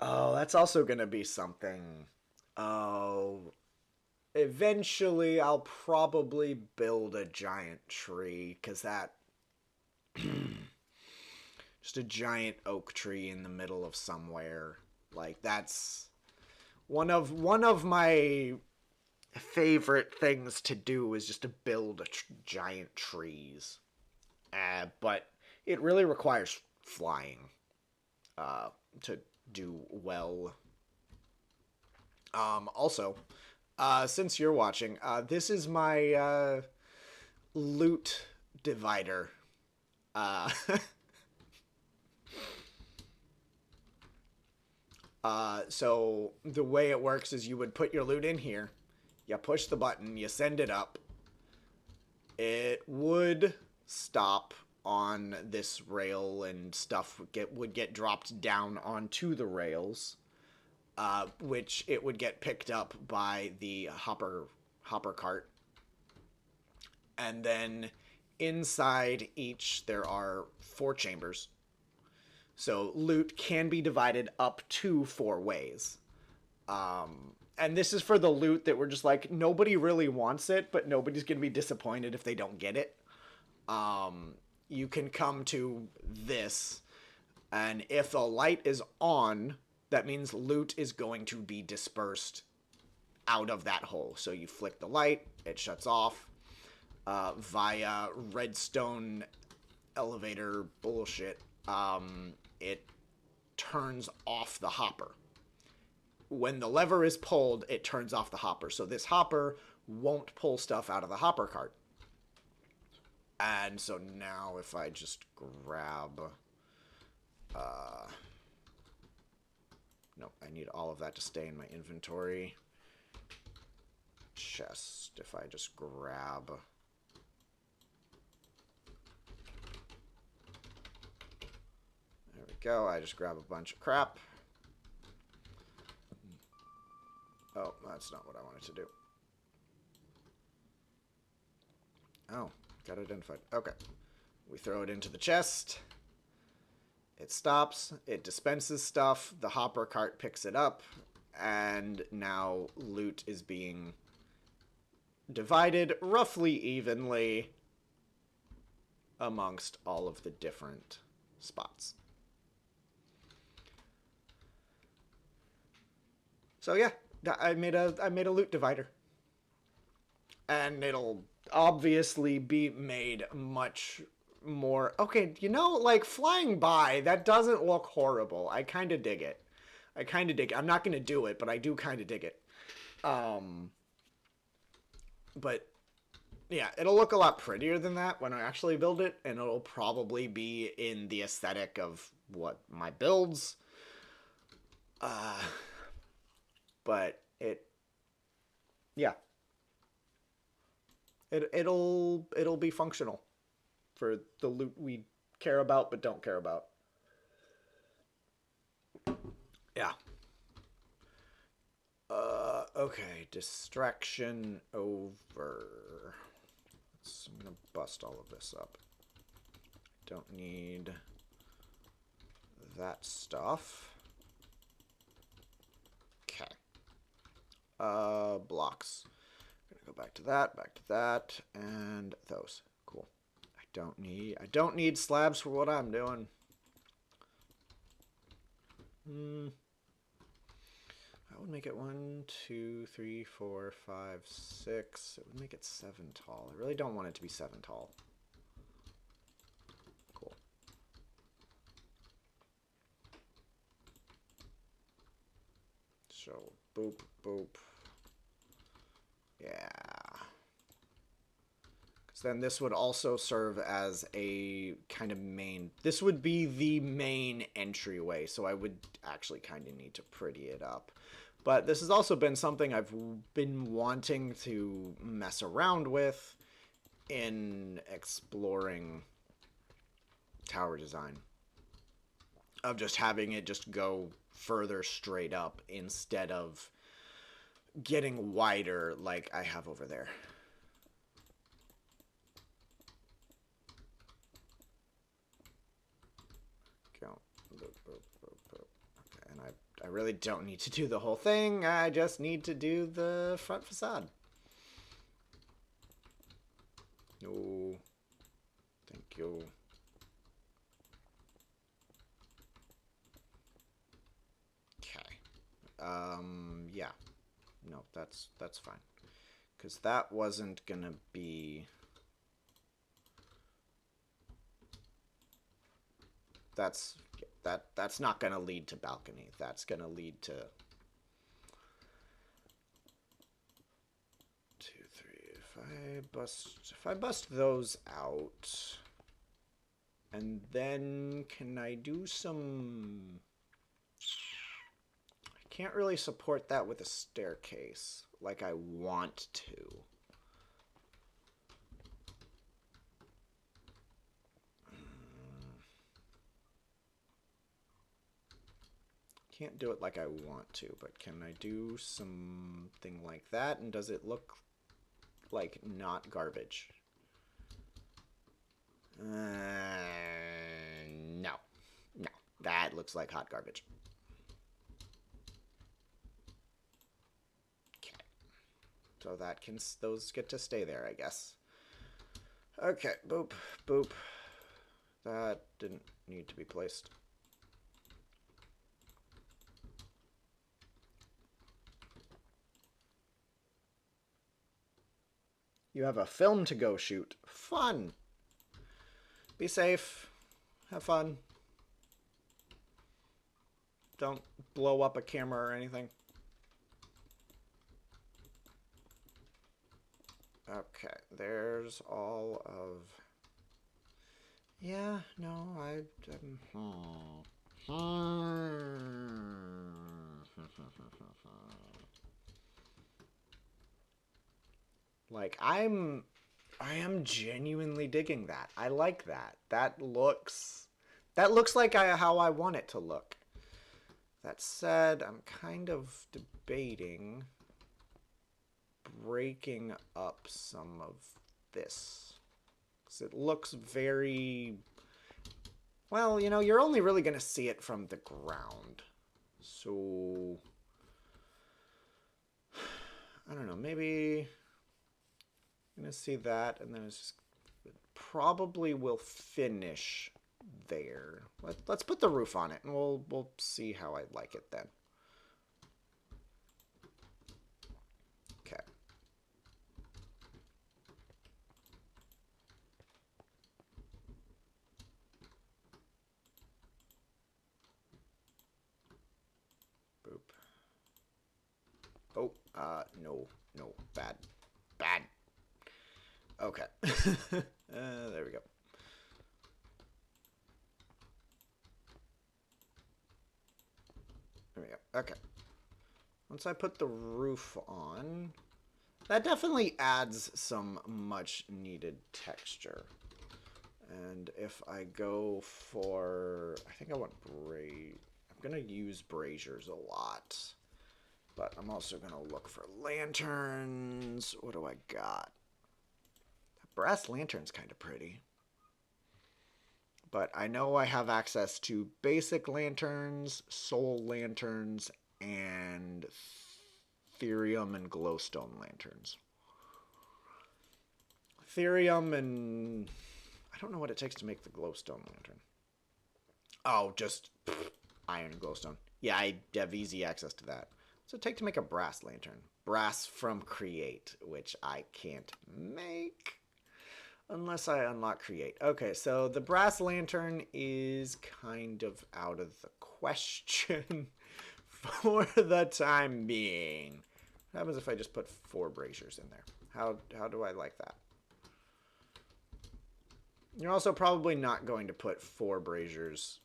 Oh, that's also gonna be something. Oh, eventually I'll probably build a giant tree, because that... just a giant oak tree in the middle of somewhere. Like, that's one of my favorite things to do, is just to build giant trees. But it really requires flying to do well. Also, since you're watching, this is my loot divider. So the way it works is you would put your loot in here, you push the button, you send it up. It would stop on this rail and stuff would get dropped down onto the rails, which it would get picked up by the hopper cart. And then inside each there are 4 chambers. So loot can be divided up to 4 ways. And this is for the loot that we're just like, nobody really wants it, but nobody's going to be disappointed if they don't get it. You can come to this, and if the light is on, that means loot is going to be dispersed out of that hole. So you flick the light, it shuts off via redstone elevator bullshit. It turns off the hopper. When the lever is pulled, it turns off the hopper. So this hopper won't pull stuff out of the hopper cart. And so now if I just grab... no, I need all of that to stay in my inventory. Chest, if I just grab... There we go, I just grab a bunch of crap. Oh, that's not what I wanted to do. Oh, got identified. Okay. We throw it into the chest. It stops, it dispenses stuff, the hopper cart picks it up, and now loot is being divided roughly evenly amongst all of the different spots. So yeah, I made a loot divider. And it'll obviously be made much more okay, like flying by, that doesn't look horrible. I kind of dig it. I'm not gonna do it, but I do kind of dig it. But yeah, it'll look a lot prettier than that when I actually build it, and it'll probably be in the aesthetic of what my builds. But yeah, it'll be functional for the loot we care about but don't care about. Yeah. Okay, distraction over. I'm gonna bust all of this up. Don't need that stuff. Okay. Blocks. Gonna go back to that, and those. Cool. I don't need slabs for what I'm doing. I would make it 1, 2, 3, 4, 5, 6. It would make it 7 tall. I really don't want it to be 7 tall. Cool. So, boop, boop. Yeah. Because then this would also serve as a kind of main... This would be the main entryway, so I would actually kind of need to pretty it up. But this has also been something I've been wanting to mess around with in exploring tower design. Of just having it just go further straight up instead of getting wider like I have over there. Go. Okay, and I really don't need to do the whole thing. I just need to do the front facade. No. Thank you. Okay. Yeah. No, that's fine. Because that wasn't gonna be... That's not gonna lead to balcony. That's gonna lead to 2, 3. If I bust those out, and then can I do some... I can't really support that with a staircase like I want to. Can't do it like I want to, but can I do something like that? And does it look like not garbage? No. No. That looks like hot garbage. Okay. So those get to stay there, I guess. Okay, boop, boop. That didn't need to be placed. You have a film to go shoot. Fun. Be safe. Have fun. Don't blow up a camera or anything. Okay, there's all of... Yeah, no, Like, I am genuinely digging that. I like that. That looks like how I want it to look. That said, I'm kind of debating breaking up some of this. 'Cause it looks very Well, you know, you're only really going to see it from the ground. So, I don't know, maybe I'm going to see that, and then it's just probably will finish there. Let's put the roof on it, and we'll see how I like it then. Okay. Boop. Oh, no, no, bad, bad. Okay. There we go. There we go. Okay. Once I put the roof on, that definitely adds some much needed texture. And if I go for, I think I want I'm gonna use braziers a lot, but I'm also gonna look for lanterns. What do I got? That brass lantern's kind of pretty. But I know I have access to basic lanterns, soul lanterns, and therium and glowstone lanterns. Therium and I don't know what it takes to make the glowstone lantern. Oh, just iron and glowstone. Yeah, I have easy access to that. What's it take to make a brass lantern? Brass from Create, which I can't make unless I unlock Create. Okay, so the brass lantern is kind of out of the question for the time being. What happens if I just put 4 braziers in there? How do I like that? You're also probably not going to put 4 braziers.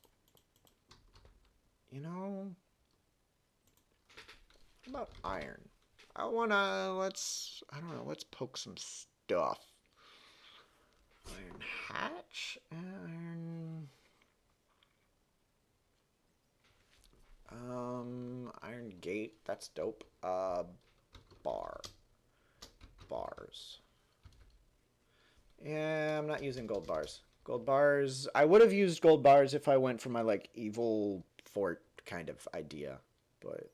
You know, how about iron? I don't know, let's poke some stuff. Iron hatch, iron gate, that's dope. Bars. Yeah, I'm not using gold bars. Gold bars, I would have used gold bars if I went for my, like, evil fort kind of idea, but,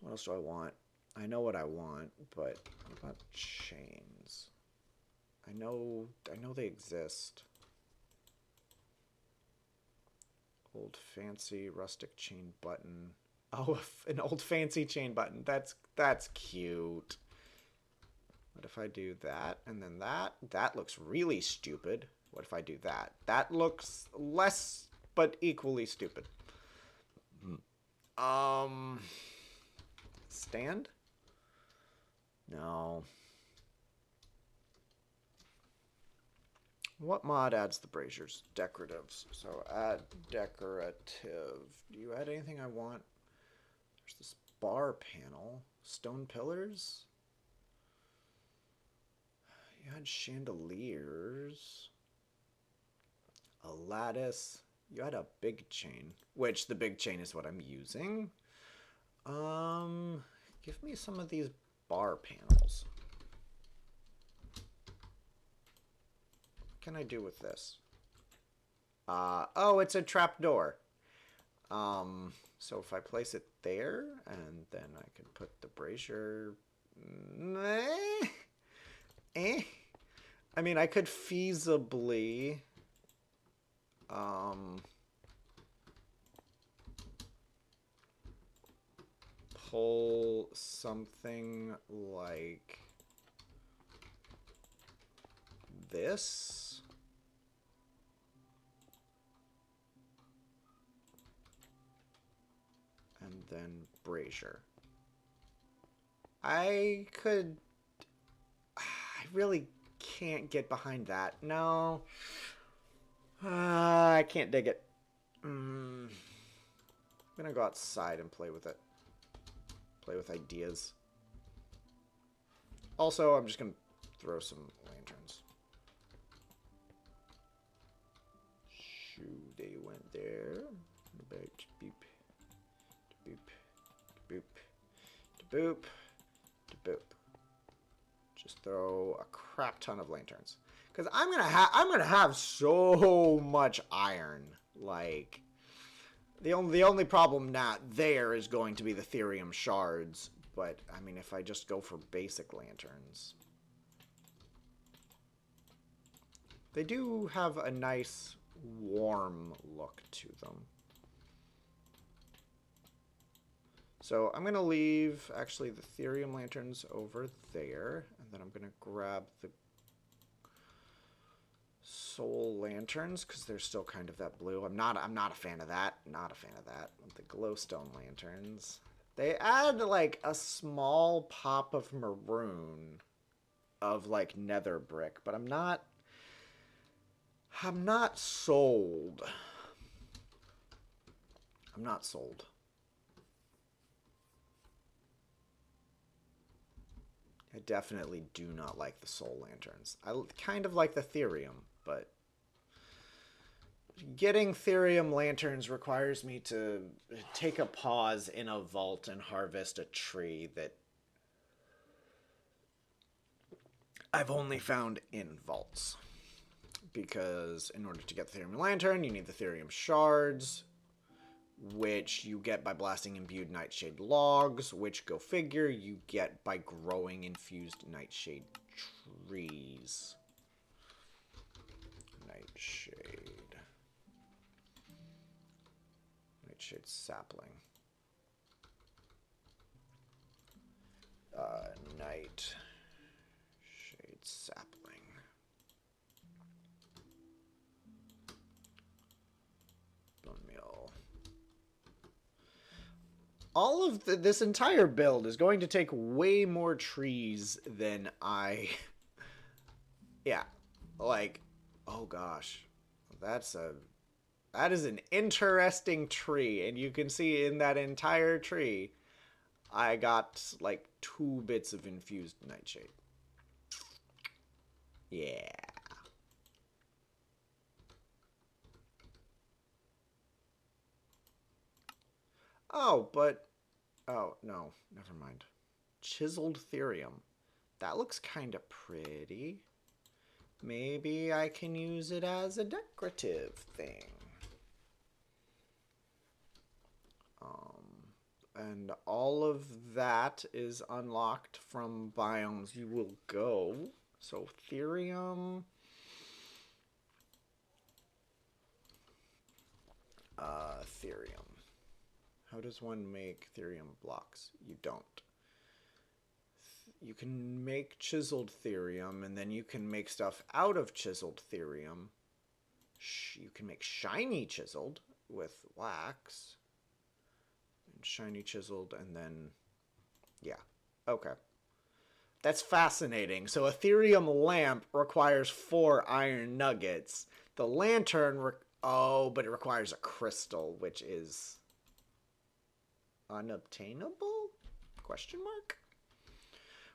what else do I want? I know what I want, but what about chains? I know they exist. Old fancy rustic chain button. Oh, an old fancy chain button. That's cute. What if I do that and then that? That looks really stupid. What if I do that? That looks less but equally stupid. Stand? No. What mod adds the braziers? Decoratives. So add decorative. Do you add anything I want? There's this bar panel. Stone pillars. You had chandeliers. A lattice. You had a big chain. Which the big chain is what I'm using. Give me some of these bar panels. What can I do with this? Oh, it's a trap door. So if I place it there, and then I can put the brazier... I mean, I could feasibly... pull something like this. And then brazier. I really can't get behind that. No. I can't dig it. I'm gonna go outside and play with it. Play with ideas. Also, I'm just gonna throw some lanterns. Shoo, they went there. About boop, boop, boop, boop, boop. Just throw a crap ton of lanterns. Because I'm gonna have so much iron. Like the only problem not there is going to be the therium shards. But I mean, if I just go for basic lanterns, they do have a nice warm look to them. So I'm gonna leave actually the therium lanterns over there, and then I'm gonna grab the soul lanterns because they're still kind of that blue. I'm not a fan of that. Not a fan of that. The glowstone lanterns. They add like a small pop of maroon of like nether brick, but I'm not sold. I'm not sold. I definitely do not like the soul lanterns. I kind of like the therium, but getting therium lanterns requires me to take a pause in a vault and harvest a tree that I've only found in vaults. Because in order to get the therium lantern, you need the therium shards, which you get by blasting imbued nightshade logs, which, go figure, you get by growing infused nightshade trees. Nightshade sapling. Nightshade sapling. Bone meal. All of this entire build is going to take way more trees than I... Yeah. Like, oh gosh. That is an interesting tree. And you can see in that entire tree, I got like 2 bits of infused nightshade. Yeah. Oh, but... Oh, no. Never mind. Chiseled therium. That looks kind of pretty. Maybe I can use it as a decorative thing. And all of that is unlocked from biomes you will go. So therium... therium. How does one make therium blocks? You don't. You can make chiseled therium, and then you can make stuff out of chiseled therium. You can make shiny chiseled with wax. And shiny chiseled, and then... Yeah. Okay. That's fascinating. So a therium lamp requires 4 iron nuggets. The lantern... Oh, but it requires a crystal, which is... unobtainable? Question mark?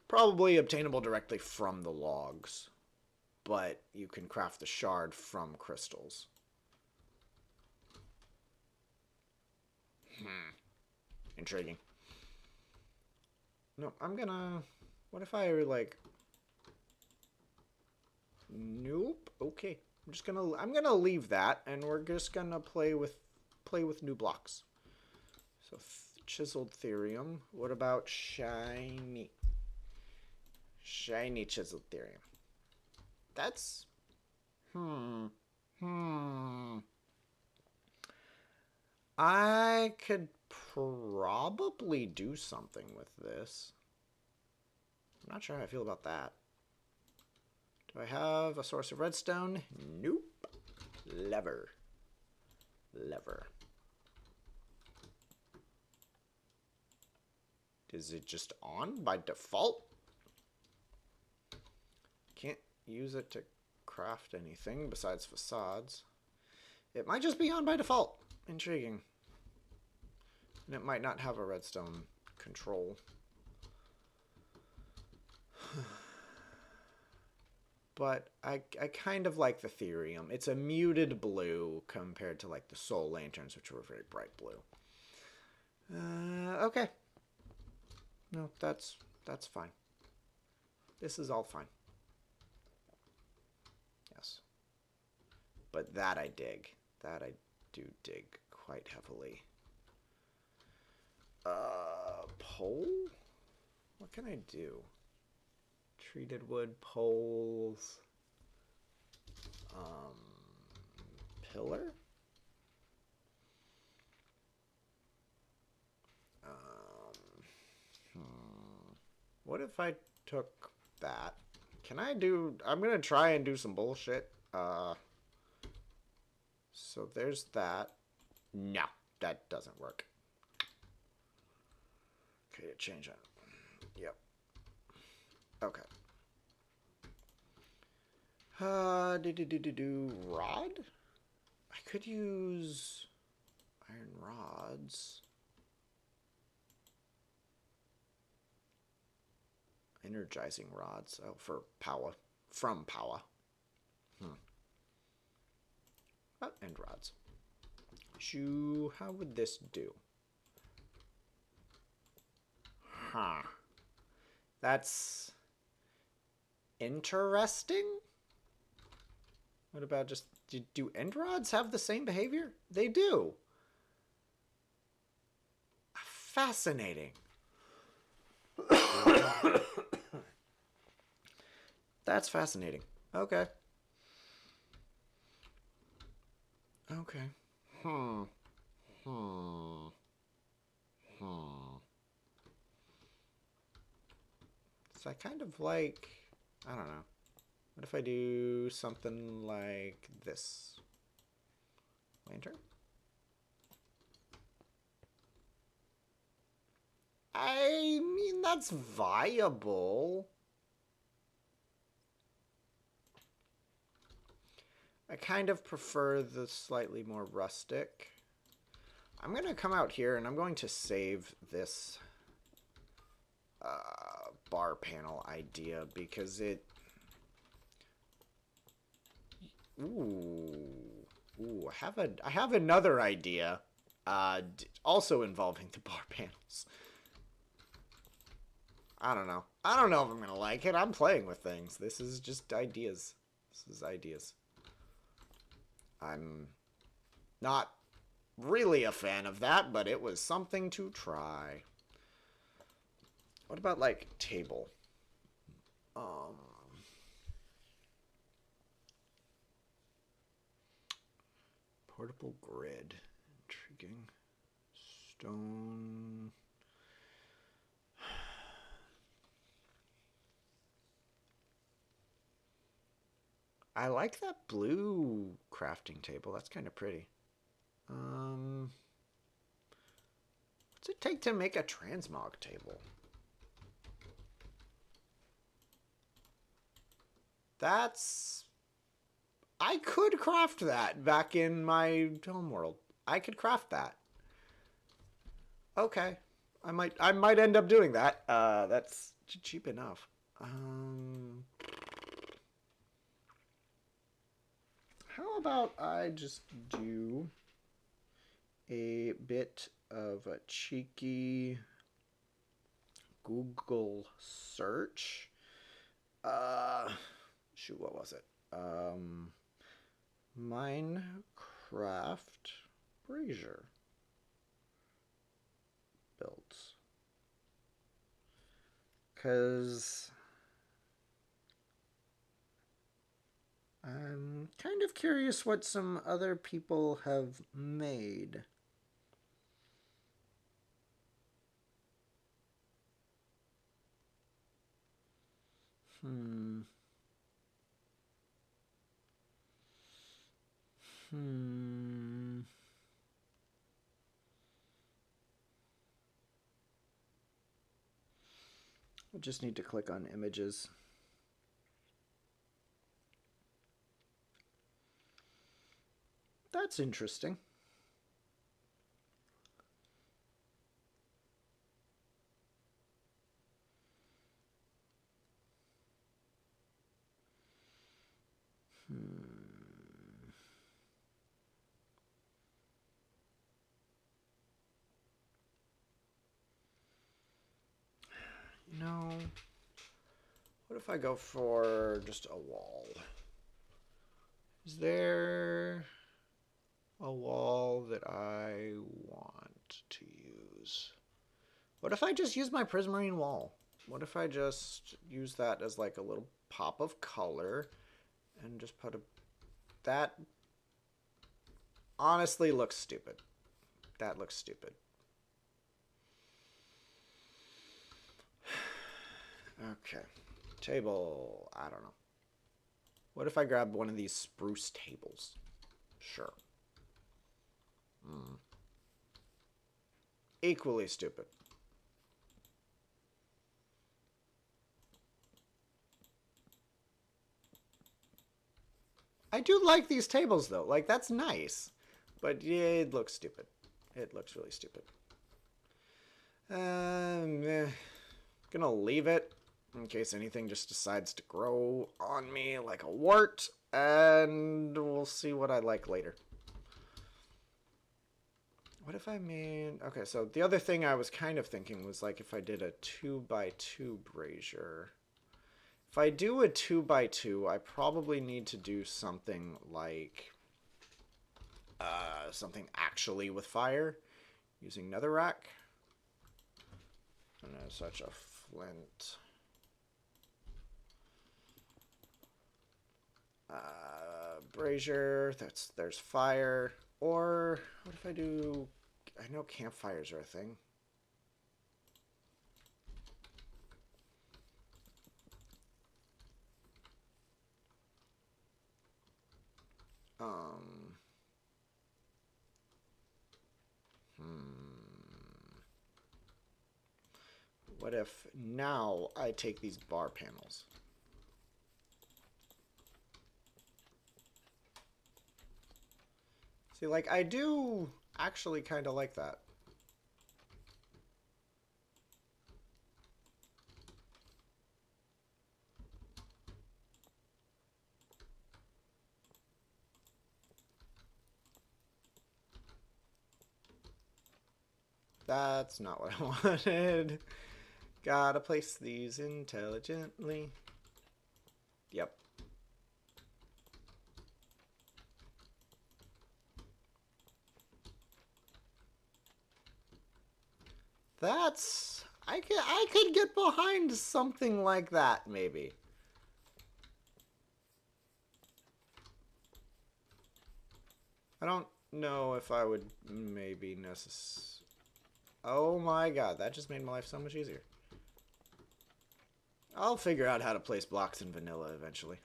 Probably obtainable directly from the logs, but you can craft the shard from crystals. Intriguing. No, I'm gonna... What if I, like... Nope. Okay. I'm gonna leave that, and we're just gonna play with new blocks. So, chiseled therium. What about shiny? Shiny chiseled therium. That's... I could probably do something with this. I'm not sure how I feel about that. Do I have a source of redstone? Nope. Lever. Is it just on by default? Can't use it to craft anything besides facades. It might just be on by default. Intriguing. And it might not have a redstone control. But I kind of like the therium. It's a muted blue compared to like the soul lanterns, which were very bright blue. Okay. No, that's fine. This is all fine. But that I dig. That I do dig quite heavily. Pole? What can I do? Treated wood, poles. Pillar? What if I took that? Can I do... I'm gonna try and do some bullshit. So there's that. No, that doesn't work. Okay, change that. Yep. Okay. Rod? I could use iron rods. Energizing rods. Oh, for power. From power. Oh, and rods. Shoo, how would this do? Huh. That's interesting. What about just... Do end rods have the same behavior? They do. Fascinating. That's fascinating. Okay. Okay. So I kind of like... I don't know. What if I do something like this? Lantern? I mean, that's viable. I kind of prefer the slightly more rustic. I'm going to come out here and I'm going to save this bar panel idea because it... Ooh, I have another idea, also involving the bar panels. I don't know. I don't know if I'm gonna like it. I'm playing with things. This is just ideas. This is ideas. I'm not really a fan of that, but it was something to try. What about like table? Portable grid. Intriguing. Stone. I like that blue crafting table. That's kind of pretty. What's it take to make a transmog table? That's... I could craft that back in my homeworld. I could craft that. Okay. I might end up doing that. That's cheap enough. How about I just do a bit of a cheeky Google search? Shoot, what was it? Minecraft brazier builds. Because I'm kind of curious what some other people have made. I just need to click on images. That's interesting. You know, what if I go for just a wall? Is there a wall that I want to use? What if I just use my prismarine wall? What if I just use that as like a little pop of color and just put a... That honestly looks stupid. That looks stupid. Okay. Table. I don't know. What if I grab one of these spruce tables? Sure. Equally stupid. I do like these tables, though. Like, that's nice. But yeah, it looks stupid. It looks really stupid. Gonna leave it in case anything just decides to grow on me like a wart. And we'll see what I like later. What if I made... Okay, so the other thing I was kind of thinking was like if I did a 2x2 brazier. If I do a 2x2, I probably need to do something like something actually with fire using netherrack. And as such a flint. Brazier, there's fire. Or what if I do... I know campfires are a thing. What if now I take these bar panels? See, like, I do actually kind of like that. That's not what I wanted. Gotta place these intelligently. Yep. That's... I could get behind something like that, maybe. I don't know if I would maybe necessarily... Oh my god, that just made my life so much easier. I'll figure out how to place blocks in vanilla eventually.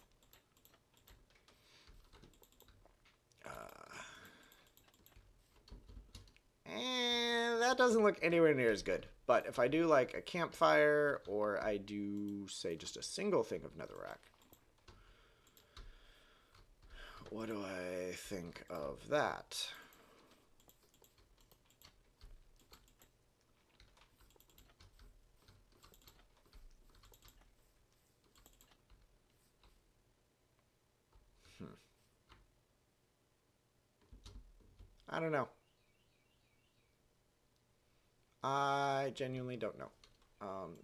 And that doesn't look anywhere near as good. But if I do like a campfire, or I do, say, just a single thing of netherrack. What do I think of that? I don't know. I genuinely don't know.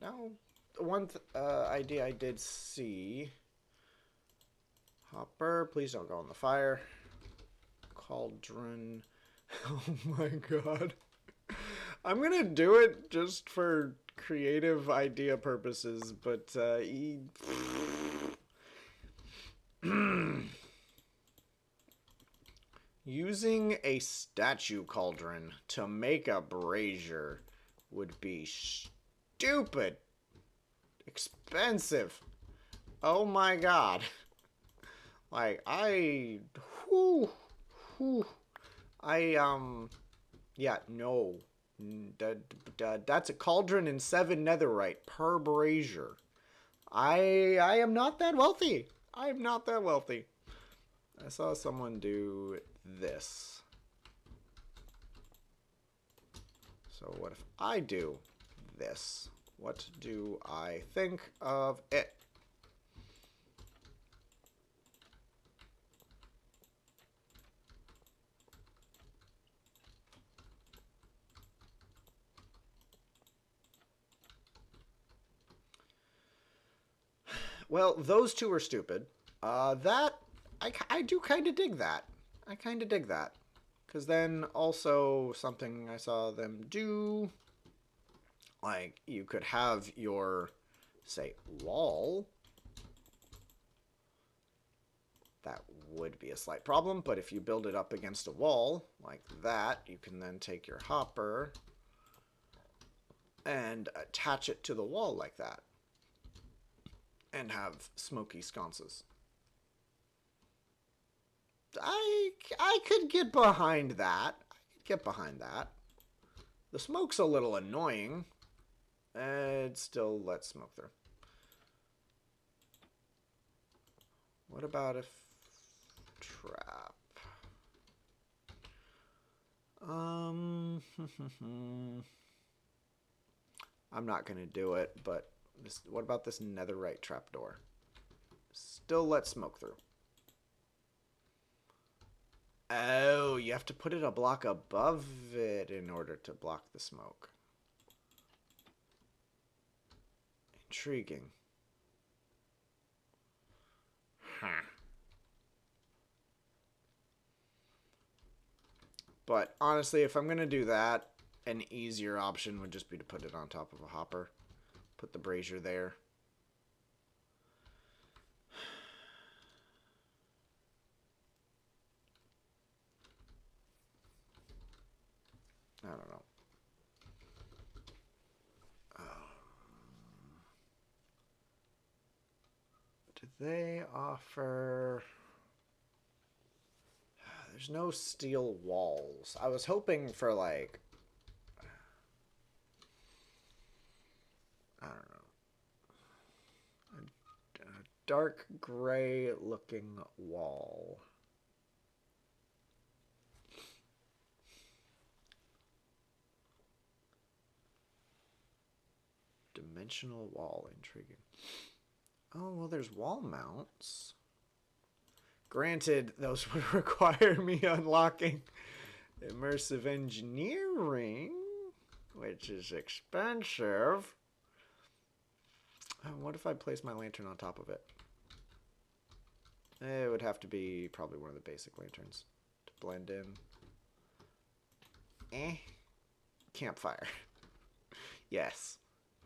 Now, one idea I did see. Hopper, please don't go in the fire. Cauldron. Oh my god. I'm gonna do it just for creative idea purposes, but using a statue cauldron to make a brazier would be stupid expensive. Oh my god. Like, yeah, no. That's a cauldron and 7 netherite per brazier. I am not that wealthy. I am not that wealthy. I saw someone do this. So what if I do this? What do I think of it? Well, those two are stupid. That I do kind of dig that. I kind of dig that. Because then also something I saw them do, like you could have your, say, wall. That would be a slight problem, but if you build it up against a wall like that, you can then take your hopper and attach it to the wall like that and have smoky sconces. I could get behind that. I could get behind that. The smoke's a little annoying. It still lets smoke through. What about if trap? I'm not gonna do it, but what about this netherite trapdoor? Still let smoke through. Oh, you have to put it a block above it in order to block the smoke. Intriguing. Huh. But honestly, if I'm going to do that, an easier option would just be to put it on top of a hopper. Put the brazier there. I don't know. Do they offer... There's no steel walls. I was hoping for, like... I don't know. A dark gray looking wall. Dimensional wall. Intriguing. Oh, well, there's wall mounts. Granted, those would require me unlocking immersive engineering, which is expensive. What if I place my lantern on top of it? It would have to be probably one of the basic lanterns to blend in. Campfire. Yes,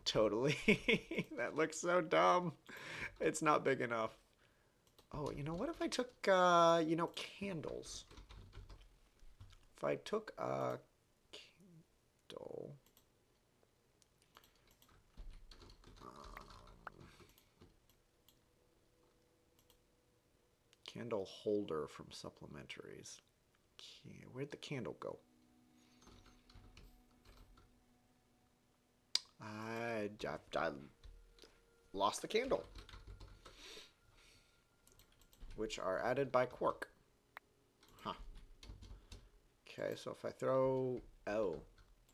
totally. That looks so dumb. It's not big enough. Oh, you know, what if I took, candles? If I took a candle... candle holder from supplementaries. Where'd the candle go? I lost the candle. Which are added by Quark. Huh. Okay, so if I throw... Oh.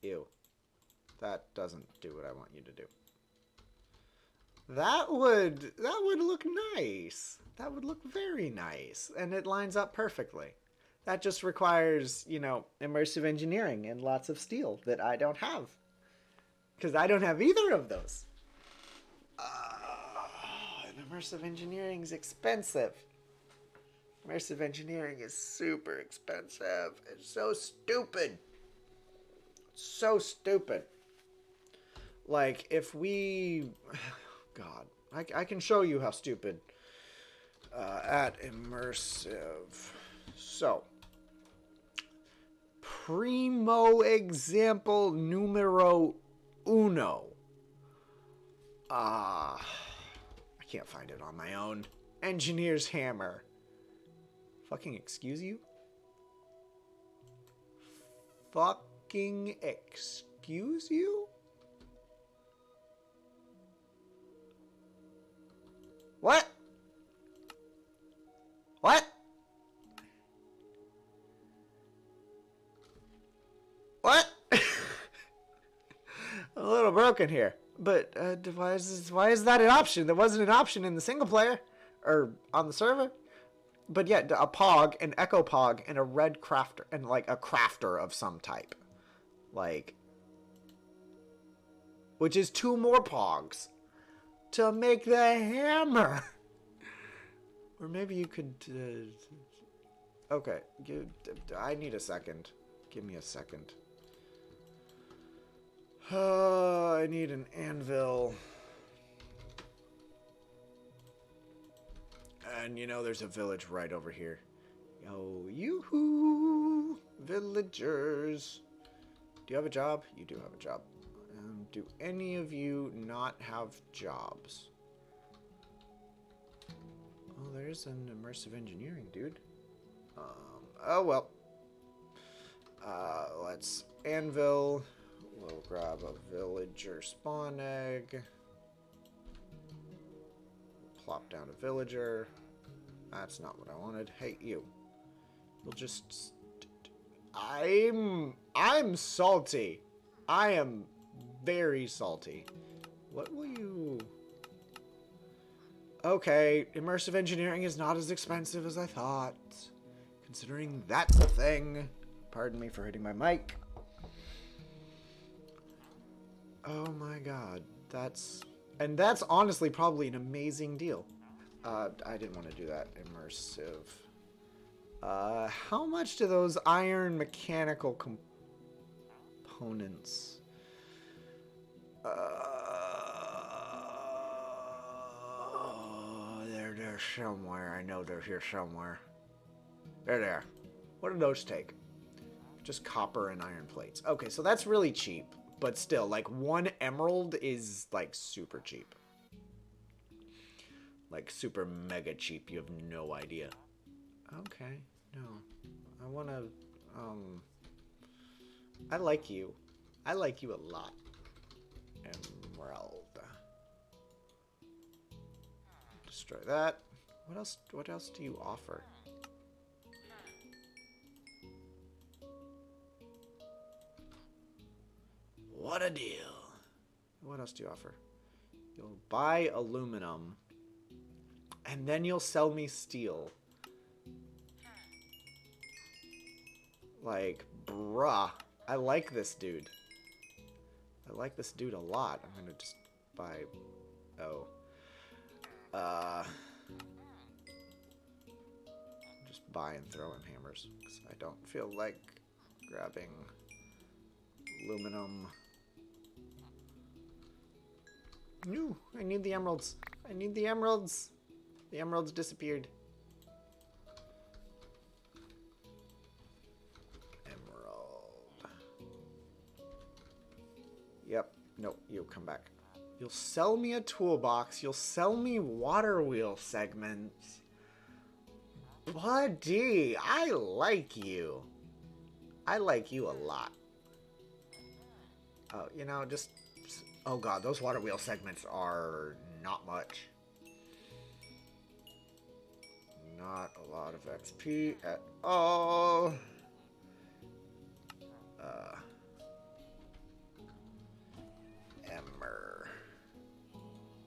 Ew. That doesn't do what I want you to do. That would look nice. That would look very nice. And it lines up perfectly. That just requires, immersive engineering and lots of steel that I don't have. Because I don't have either of those. And immersive engineering is expensive. Immersive engineering is super expensive. It's so stupid. So stupid. Like, if we... God. I can show you how stupid. At immersive. So. Primo example numero uno. I can't find it on my own. Engineer's hammer. Fucking excuse you? Fucking excuse you? What? What? What? I'm a little broken here. But why is that an option? That wasn't an option in the single player or on the server. But yeah, a Pog, an Echo Pog, and a red crafter, and like a crafter of some type. Like, which is 2 more Pogs to make the hammer. Or maybe you could... okay, I need a second. Give me a second. I need an anvil. And you know there's a village right over here. Yo, yoo-hoo! Villagers! Do you have a job? You do have a job. Do any of you not have jobs? Oh, there's an immersive engineering, dude. Oh well. Let's anvil. We'll grab a villager spawn egg. Plop down a villager. That's not what I wanted. Hey, you. We'll just... I'm salty. I am very salty. What will you... Okay, immersive engineering is not as expensive as I thought. Considering that's a thing. Pardon me for hitting my mic. Oh my god. And that's honestly probably an amazing deal. I didn't want to do that. Immersive. How much do those iron mechanical components... they're somewhere. I know they're here somewhere. They're there. What do those take? Just copper and iron plates. Okay, so that's really cheap. But still, like, 1 emerald is, like, super cheap. Like, super mega cheap. You have no idea. Okay, no. I want to, I like you. I like you a lot. Emerald. Destroy that. What else do you offer? What a deal. What else do you offer? You'll buy aluminum. And then you'll sell me steel. Like, bruh. I like this dude. I like this dude a lot. I'm gonna just buy... Oh. Just buy and throw in hammers. Because I don't feel like grabbing aluminum. No, I need the emeralds. I need the emeralds. The emeralds disappeared. Emerald. Yep. No, you come back. You'll sell me a toolbox. You'll sell me water wheel segments. Buddy, I like you. I like you a lot. Oh, you know, just... Oh god, those water wheel segments are not much. Not a lot of XP at all.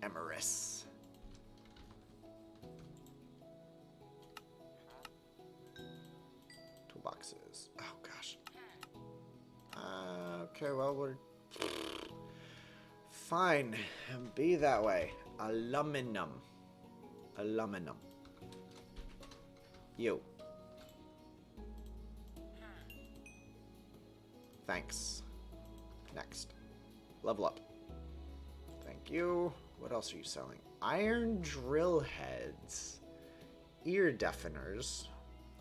Emerus. Toolboxes. Oh gosh. Okay, well, we're... Fine. Be that way. Aluminum. Aluminum. You. Thanks. Next. Level up. Thank you. What else are you selling? Iron drill heads. Ear deafeners.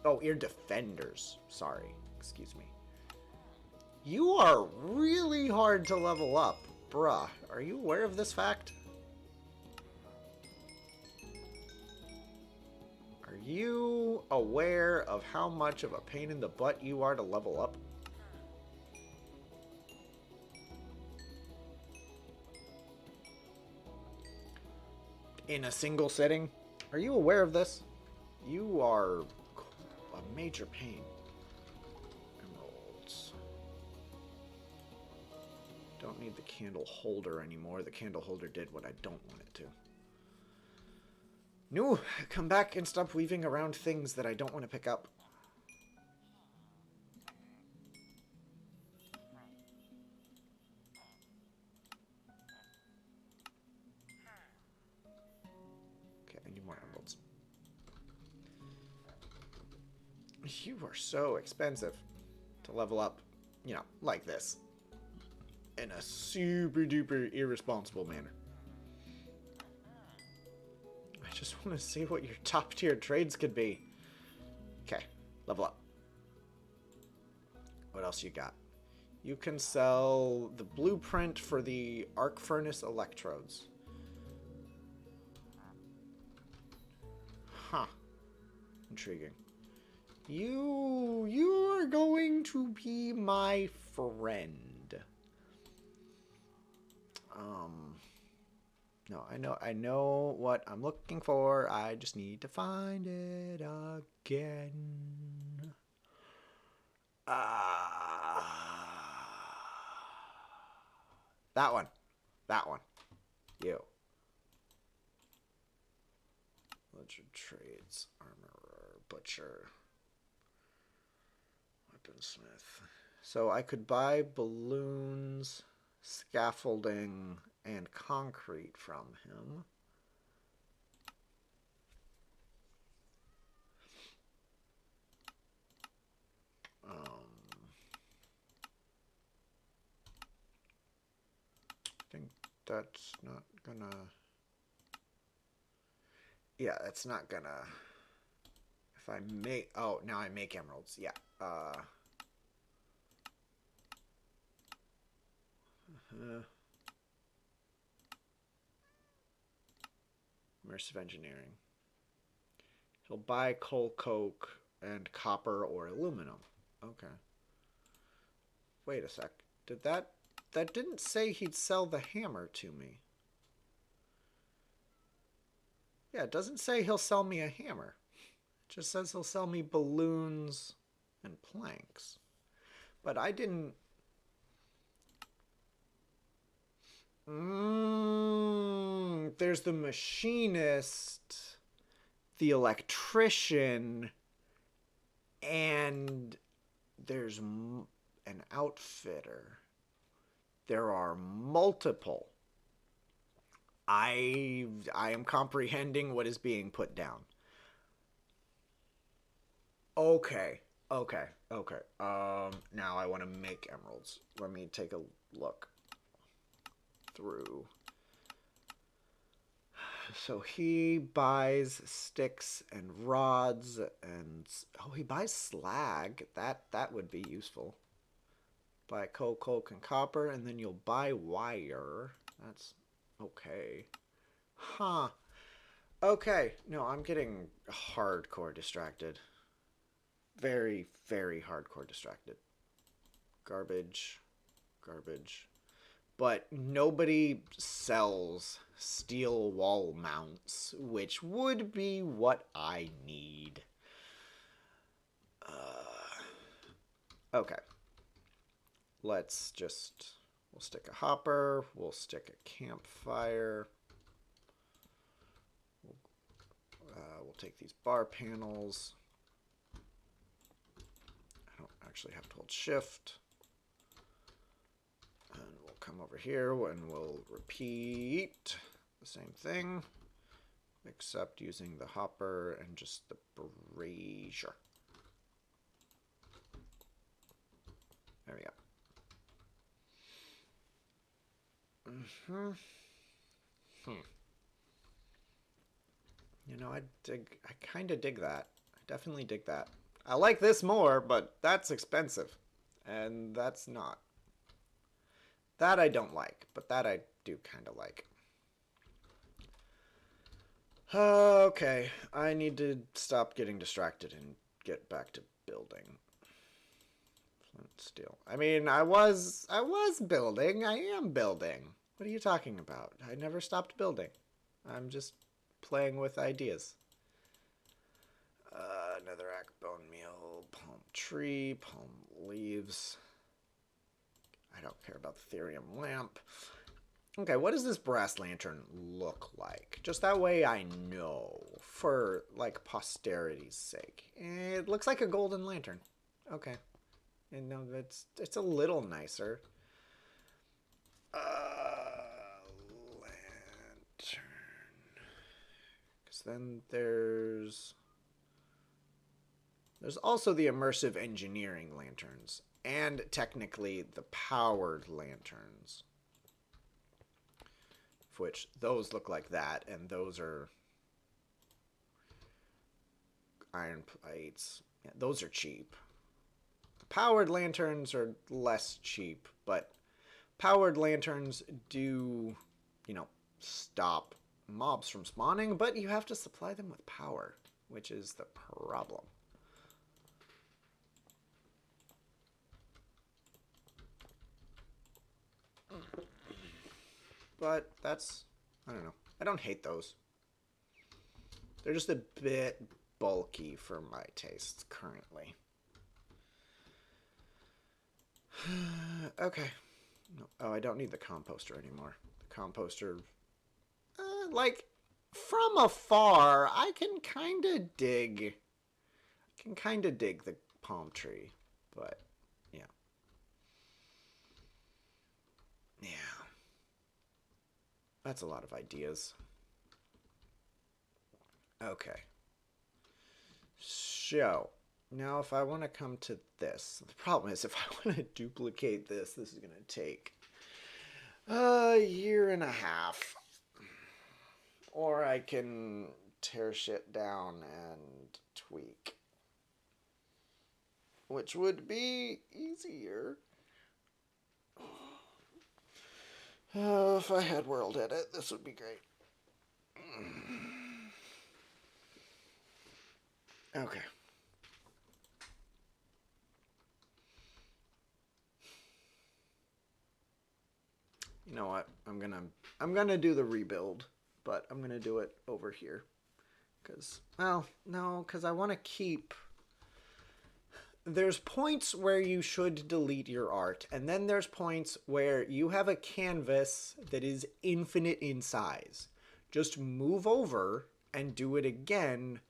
Oh, ear defenders. Sorry. Excuse me. You are really hard to level up. Bruh, are you aware of this fact? Are you aware of how much of a pain in the butt you are to level up? In a single sitting? Are you aware of this? You are a major pain. Emeralds. Don't need the candle holder anymore. The candle holder did what I don't want it to. No, come back and stop weaving around things that I don't want to pick up. Okay, I need more emeralds. You are so expensive to level up, you know, like this. In a super duper irresponsible manner. I just want to see what your top tier trades could be. Okay, level up. What else you got? You can sell the blueprint for the arc furnace electrodes. Huh. Intriguing. You are going to be my friend. No, I know what I'm looking for. I just need to find it again. That one. That one. You. Ledger trades. Armorer. Butcher. Weaponsmith. So I could buy balloons, scaffolding, and concrete from him. I think that's not gonna... Yeah, that's not gonna... If I make... Oh, now I make emeralds. Yeah. Immersive engineering. He'll buy coal, coke, and copper or aluminum. Okay. Wait a sec. Did that... That didn't say he'd sell the hammer to me. Yeah, it doesn't say he'll sell me a hammer. It just says he'll sell me balloons and planks. But I didn't... There's the machinist, the electrician, and there's an outfitter. There are multiple. I am comprehending what is being put down. Okay. Now I want to make emeralds. Let me take a look through. So he buys sticks and rods and... Oh, he buys slag. That would be useful. Buy coal, coke, and copper, and then you'll buy wire. That's okay. Huh. Okay. No, I'm getting hardcore distracted. Very, very hardcore distracted. Garbage. Garbage. But nobody sells steel wall mounts, which would be what I need. Okay. Let's just... We'll stick a hopper. We'll stick a campfire. We'll take these bar panels. I don't actually have to hold shift. And we'll come over here and we'll repeat the same thing, except using the hopper and just the brazier. There we go. You know, I kind of dig that. I definitely dig that. I like this more, but that's expensive. And that's not. That I don't like, but that I do kind of like. Okay, I need to stop getting distracted and get back to building. Flint steel. I mean, I was building. I am building. What are you talking about? I never stopped building. I'm just playing with ideas. Netherrack, bone meal, palm tree, palm leaves. I don't care about the therium lamp. Okay, what does this brass lantern look like? Just that way I know, for, like, posterity's sake. It looks like a golden lantern. Okay. And no, it's a little nicer. Lantern. Because then there's... There's also the immersive engineering lanterns, and technically the powered lanterns, which those look like that, and those are iron plates. Yeah, those are cheap. The powered lanterns are less cheap, but powered lanterns do, stop mobs from spawning, but you have to supply them with power, which is the problem. But that's, I don't know. I don't hate those. They're just a bit bulky for my tastes currently. Okay. No. Oh, I don't need the composter anymore. The composter, like, from afar, I can kind of dig. I can kind of dig the palm tree, but yeah. Yeah. That's a lot of ideas. Okay. So, now if I want to come to this, the problem is if I want to duplicate this, this is going to take a year and a half. Or I can tear shit down and tweak, which would be easier. Oh, if I had world edit, this would be great. Okay. You know what? I'm gonna do the rebuild, but I'm gonna do it over here. Cause, well, no, cause I want to keep. There's points where you should delete your art, and then there's points where you have a canvas that is infinite in size. Just move over and do it again,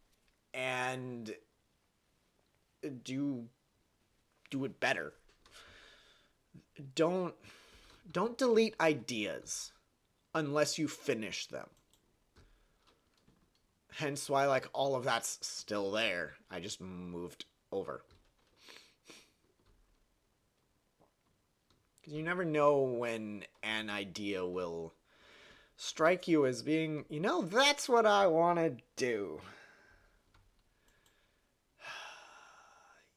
and do it better. Don't delete ideas unless you finish them. Hence why, like, all of that's still there. I just moved over. Because you never know when an idea will strike you as being, that's what I want to do.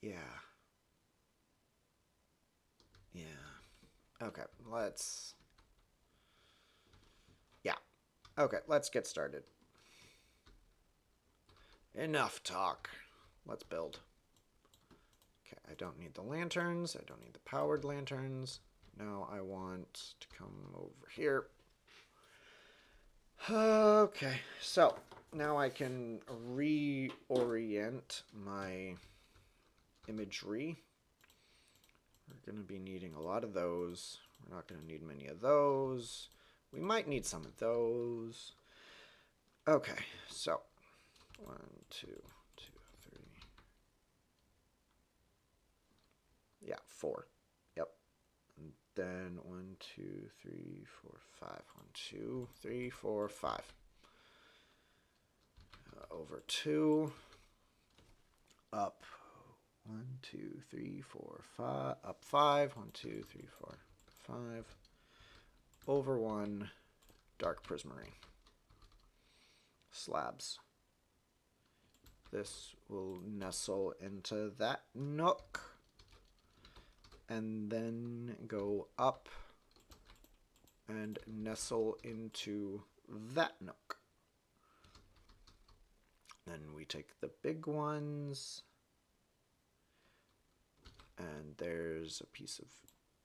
Yeah. Yeah. Okay, let's... Yeah. Okay, let's get started. Enough talk. Let's build. Okay, I don't need the lanterns. I don't need the powered lanterns. Now I want to come over here. Okay, so now I can reorient my imagery. We're going to be needing a lot of those. We're not going to need many of those. We might need some of those. Okay, so 1, 2, 2, 3. Yeah, 4. Yep. And then 1, 2, 3, 4, 5. 1, 2, 3, 4, 5. Over 2. Up 1, 2, 3, 4, 5. Up 5. 1, 2, 3, 4, 5. Over 1. Dark prismarine. Slabs. This will nestle into that nook. And then go up and nestle into that nook. Then we take the big ones. And there's a piece of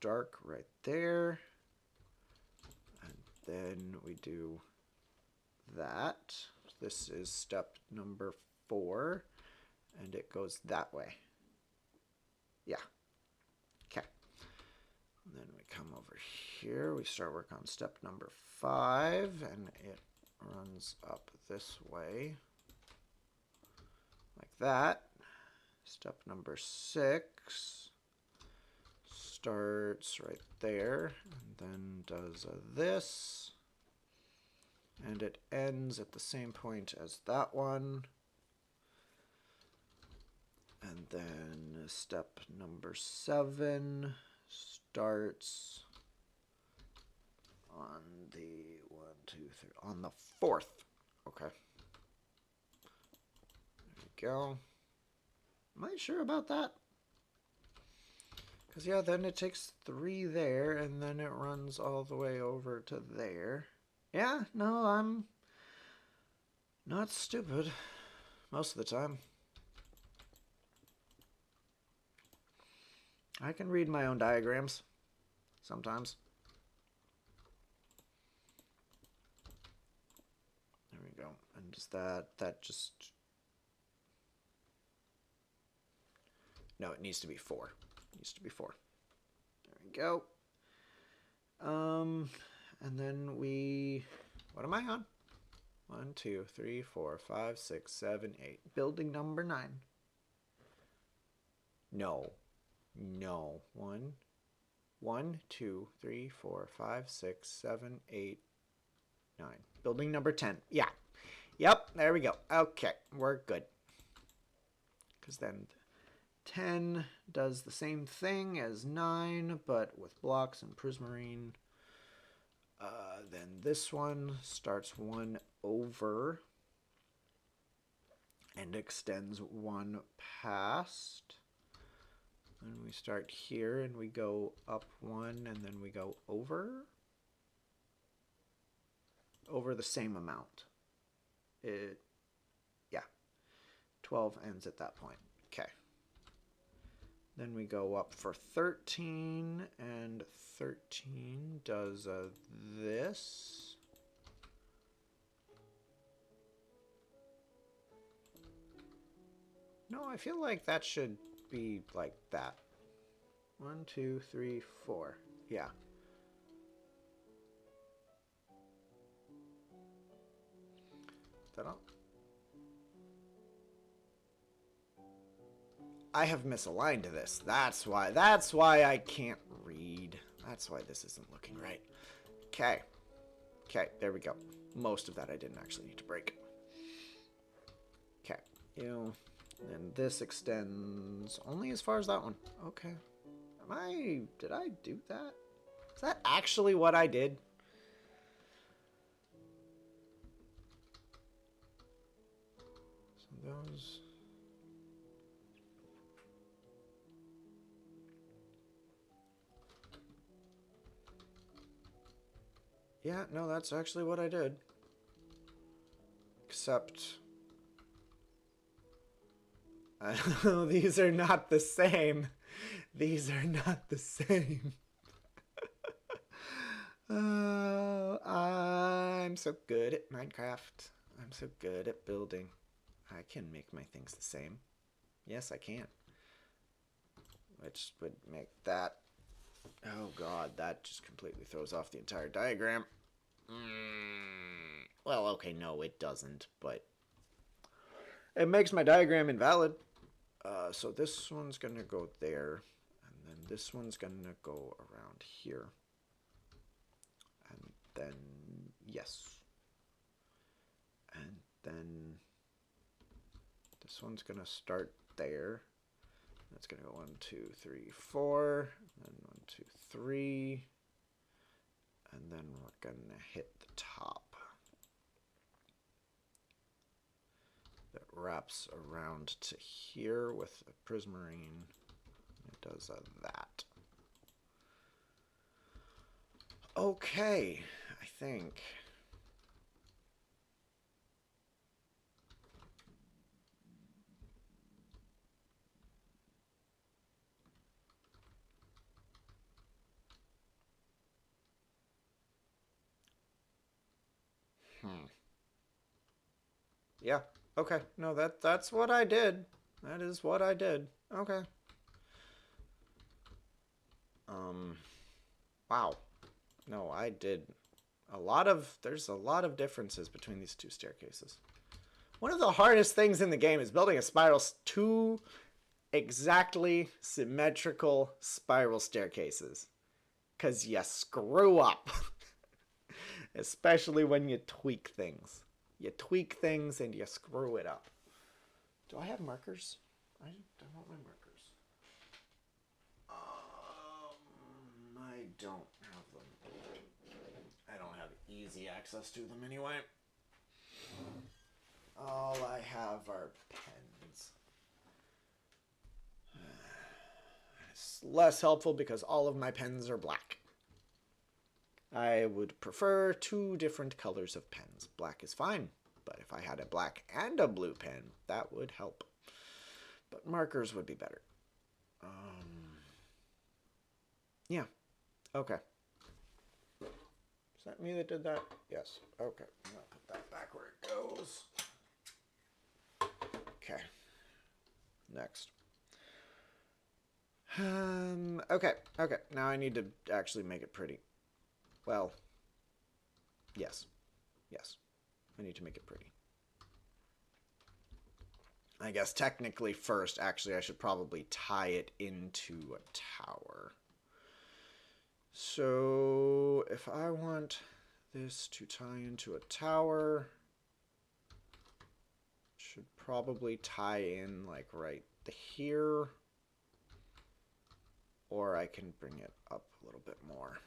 dark right there. And then we do that. This is step number 4. And it goes that way. Yeah. Okay. And then we come over here. We start work on step number 5. And it runs up this way. Like that. Step number 6 starts right there and then does this, and it ends at the same point as that one, And then step number 7 starts on the 1, 2, 3, on the 4th. Okay. There we go. Am I sure about that? Because, yeah, then it takes 3 there, and then it runs all the way over to there. Yeah, no, I'm not stupid most of the time. I can read my own diagrams sometimes. There we go. And does that just... No, it needs to be 4. It needs to be 4. There we go. And then we... What am I on? 1, 2, 3, 4, 5, 6, 7, 8. Building number 9. No. 1, 2, 3, 4, 5, 6, 7, 8, 9. Building number 10. Yeah. Yep, there we go. Okay, we're good. Because then 10 does the same thing as 9, but with blocks and prismarine. Then this one starts 1 over and extends 1 past. And we start here and we go up 1 and then we go over the same amount. Yeah, 12 ends at that point. Okay. Then we go up for 13, and 13 does this. No, I feel like that should be like that. 1, 2, 3, 4. Yeah. Ta-da. I have misaligned this. That's why I can't read. That's why this isn't looking right. Okay. Okay, there we go. Most of that I didn't actually need to break. Okay. And this extends only as far as that one. Okay. Did I do that? Is that actually what I did? So those... Yeah, no, that's actually what I did. Except... these are not the same. These are not the same. I'm so good at Minecraft. I'm so good at building. I can make my things the same. Yes, I can. Which would make that... Oh god, that just completely throws off the entire diagram. Well, okay, no, it doesn't, but... It makes my diagram invalid. So this one's gonna go there, and then this one's gonna go around here. And then, yes. And then this one's gonna start there. That's gonna go 1, 2, 3, 4, and then 1, 2, 3, and then we're gonna hit the top. That wraps around to here with a prismarine. It does that. Okay, I think. Yeah. Okay. No, that's what I did. That is what I did. Okay. Wow. No, I did there's a lot of differences between these two staircases. One of the hardest things in the game is building a spiral, 2 exactly symmetrical spiral staircases. 'Cause you screw up. Especially when you tweak things. You tweak things and you screw it up. Do I have markers? I want my markers. I don't have them. I don't have easy access to them anyway. All I have are pens. It's less helpful because all of my pens are black. I would prefer 2 different colors of pens. Black is fine, but if I had a black and a blue pen, that would help. But markers would be better. Yeah. Okay. Is that me that did that? Yes. Okay. I'm going to put that back where it goes. Okay. Next. Okay. Okay. Now I need to actually make it pretty. Well, yes. Yes. I need to make it pretty. I guess technically first, actually, I should probably tie it into a tower. So if I want this to tie into a tower, should probably tie in like right here, or I can bring it up a little bit more.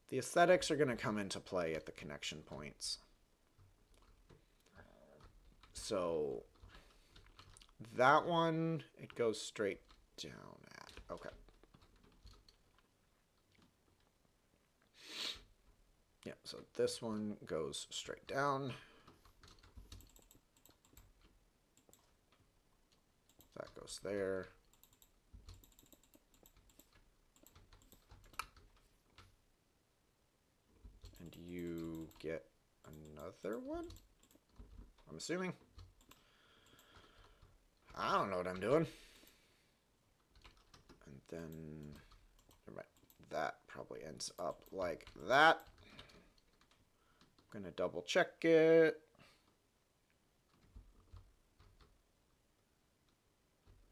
The aesthetics are going to come into play at the connection points. So that one, it goes straight down at. Okay. Yeah, so this one goes straight down. That goes there. And you get another one? I'm assuming. I don't know what I'm doing. And then, never mind. That probably ends up like that. I'm gonna double check it.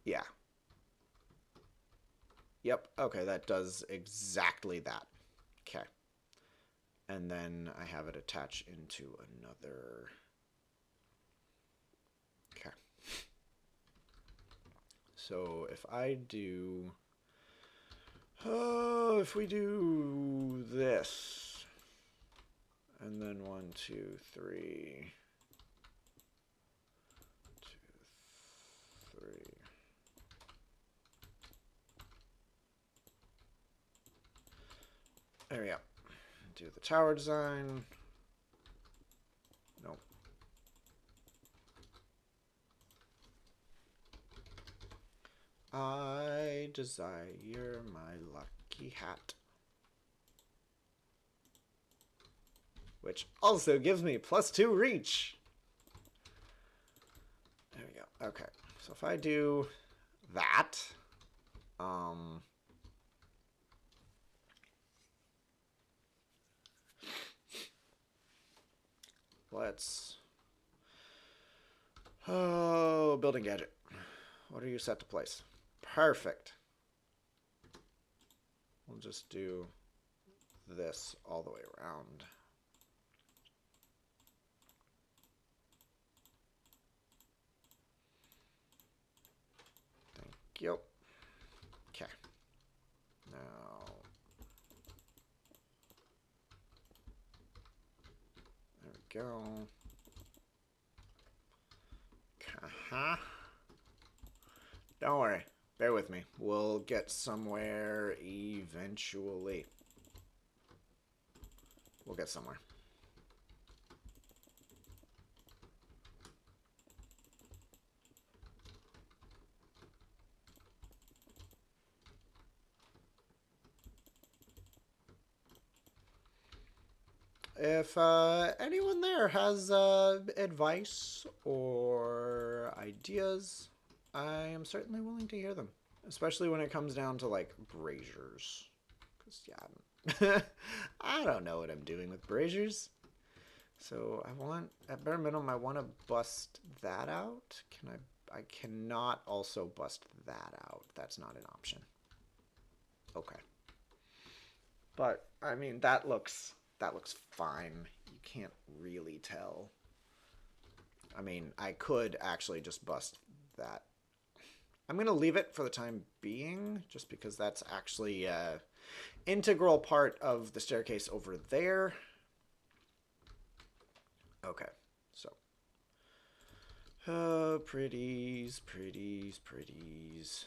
Yeah. Yep, okay, that does exactly that. Okay. And then I have it attached into another. Okay. So if I do, if we do this, and then 1, 2, 3, 2, 3. There we go. Do the tower design. Nope. I desire my lucky hat. Which also gives me +2 reach. There we go. Okay. So if I do that, let's... Oh, building gadget. What are you set to place? Perfect. We'll just do this all the way around. Thank you. Okay. Now, there we go. Don't worry. Bear with me. We'll get somewhere eventually. We'll get somewhere. If anyone there has advice or ideas, I am certainly willing to hear them. Especially when it comes down to, like, braziers. Because, yeah, I don't know what I'm doing with braziers. So I want, at bare minimum, I want to bust that out. I cannot also bust that out. That's not an option. Okay. But, I mean, that looks that looks fine. You can't really tell. I mean, I could actually just bust that. I'm going to leave it for the time being, just because that's actually an integral part of the staircase over there. Okay, so. Pretties, pretties, pretties.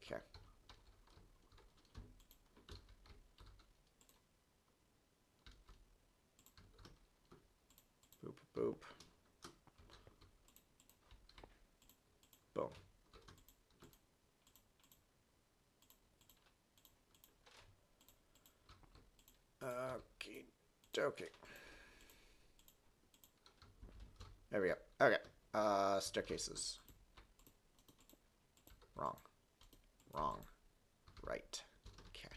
Okay. Boop, boop. Boom. Okay, okay. There we go. Okay. Staircases. Wrong. Wrong. Right. Okay.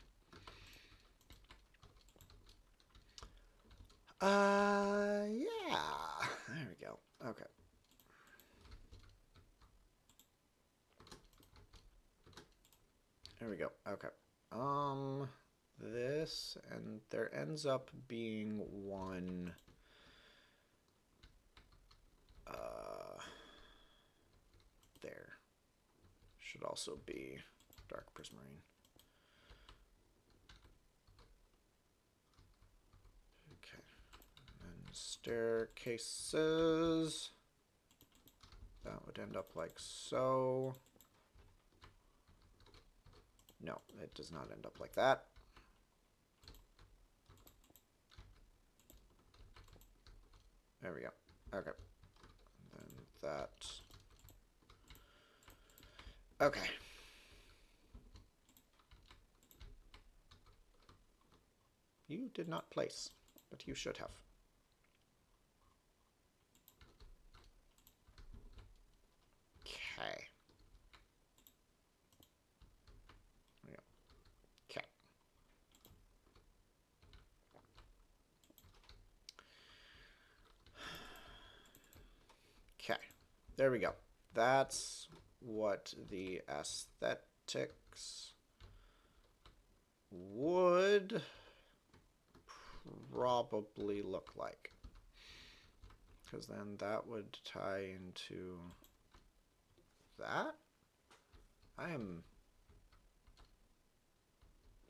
Yeah. There we go. Okay. There we go. Okay. This, and there ends up being one, there. Should also be dark prismarine. Okay. And staircases. That would end up like so. No, it does not end up like that. There we go. Okay. And then that. Okay. You did not place, but you should have. Okay. There we go. Okay. Okay. There we go. That's what the aesthetics would probably look like. Because then that would tie into that.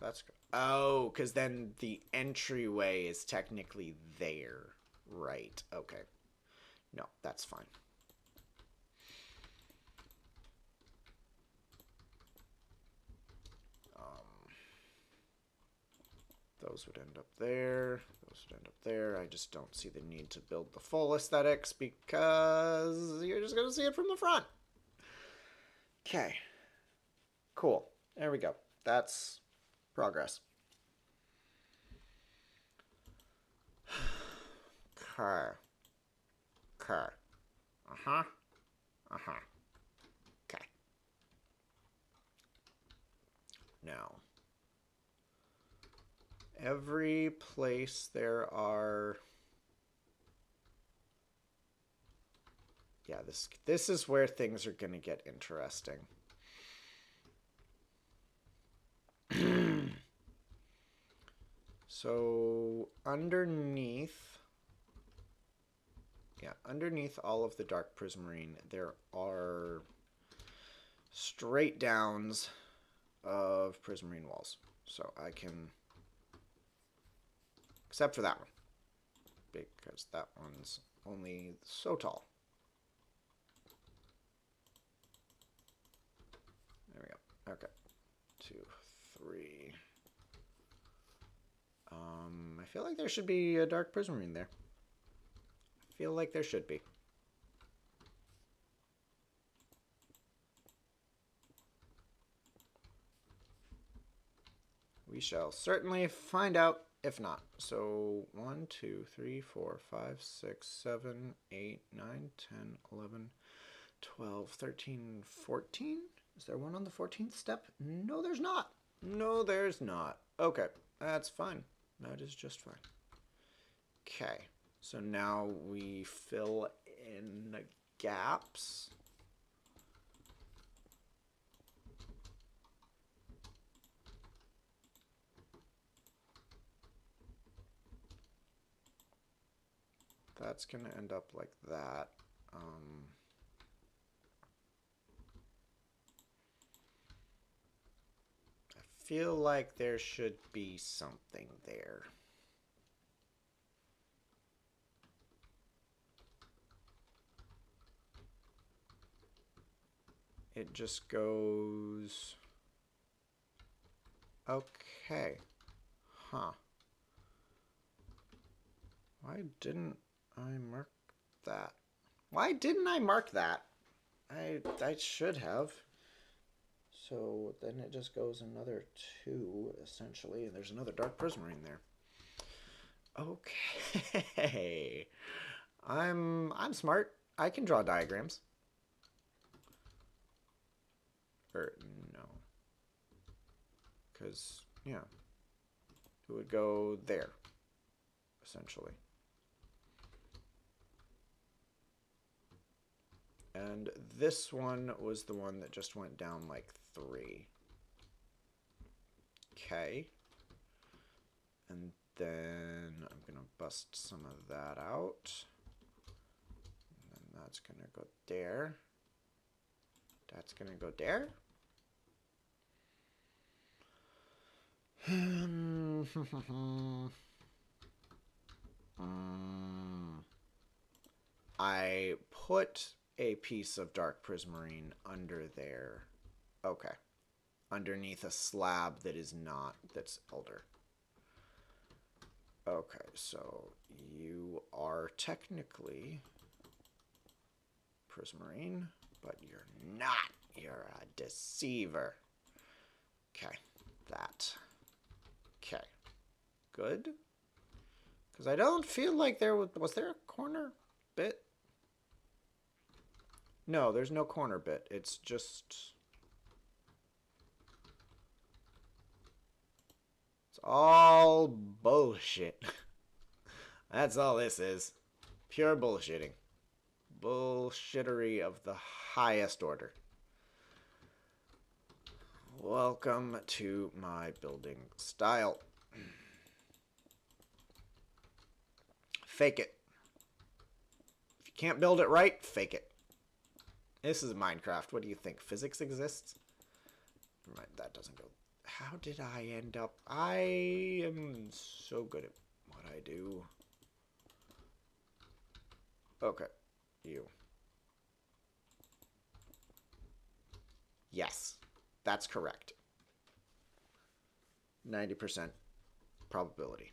That's... Oh, because then the entryway is technically there. Right. Okay. No, that's fine. Those would end up there. Those would end up there. I just don't see the need to build the full aesthetics because you're just going to see it from the front. Okay. Cool. There we go. That's progress. Okay. Okay. Uh-huh. Uh-huh. Okay. Now, every place there are... Yeah, this is where things are going to get interesting. So, underneath all of the dark prismarine, there are straight downs of prismarine walls. So I can, except for that one, because that one's only so tall. There we go. Okay. 2, 3. I feel like there should be a dark prismarine there. I feel like there should be. We shall certainly find out if not. So 1, 2, 3, 4, 5, 6, 7, 8, 9, 10, 11, 12, 13, 14. Is there one on the 14th step? No, there's not. No, there's not. Okay, that's fine. That is just fine. Okay, so now we fill in the gaps. that's going to end up like that. I feel like there should be something there. It just goes... Okay. Huh. Why didn't I mark that? Why didn't I mark that? I should have. So then it just goes another 2, essentially, and there's another dark prismarine there. Okay. I'm smart. I can draw diagrams. Or no. Because, yeah. It would go there, essentially. And this one was the one that just went down like 3. Okay. And then I'm going to bust some of that out. And then that's going to go there. That's going to go there. I put a piece of dark prismarine under there. Okay. Underneath a slab that is not, that's elder. Okay, so you are technically prismarine, but you're not. You're a deceiver. Okay, that. Okay, good. Because I don't feel like there was there a corner bit? No, there's no corner bit. It's just... It's all bullshit. That's all this is. Pure bullshitting. Bullshittery of the highest order. Welcome to my building style. Fake it. If you can't build it right, fake it. This is Minecraft. What do you think? Physics exists? That doesn't go... How did I end up... I am so good at what I do. Okay. You. Yes. That's correct. 90% probability.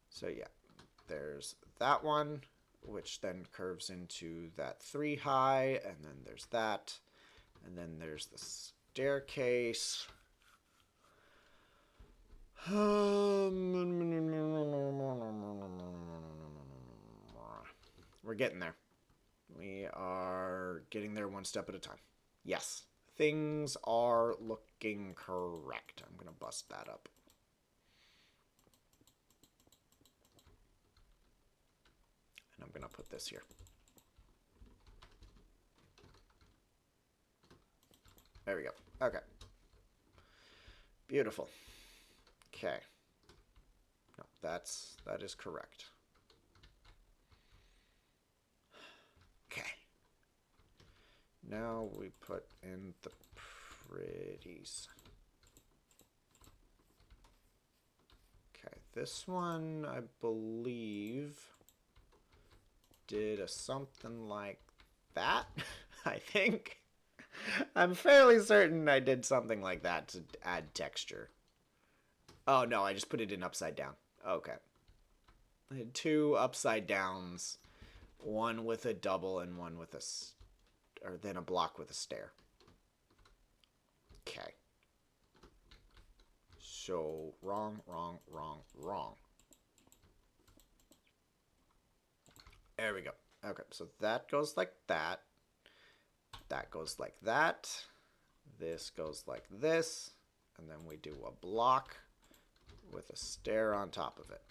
So yeah. There's that one, which then curves into that 3 high, and then there's that. And then there's the staircase. We're getting there. We are getting there one step at a time. Yes, things are looking correct. I'm going to bust that up. And I'm going to put this here. There we go. Okay. Beautiful. Okay. No, that is correct. Okay. Now we put in the pretties. Okay, this one I believe did a something like that, I think. I'm fairly certain I did something like that to add texture. Oh, no, I just put it in upside down. Okay. I had 2 upside downs, one with a double and one with or then a block with a stair. Okay. So, wrong. There we go. Okay, so that goes like that. That goes like that. This goes like this. And then we do a block with a stair on top of it.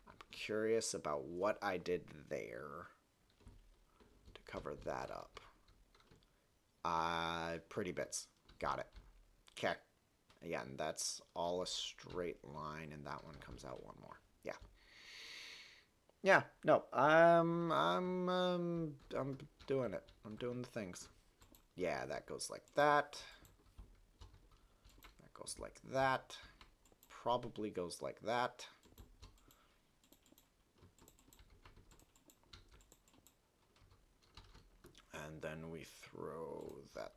I'm curious about what I did there to cover that up. Pretty bits. Got it. Okay. Again, that's all a straight line, and that one comes out one more. Yeah. Yeah, no, I'm doing it. I'm doing the things. Yeah, that goes like that. That goes like that. Probably goes like that. And then we throw that,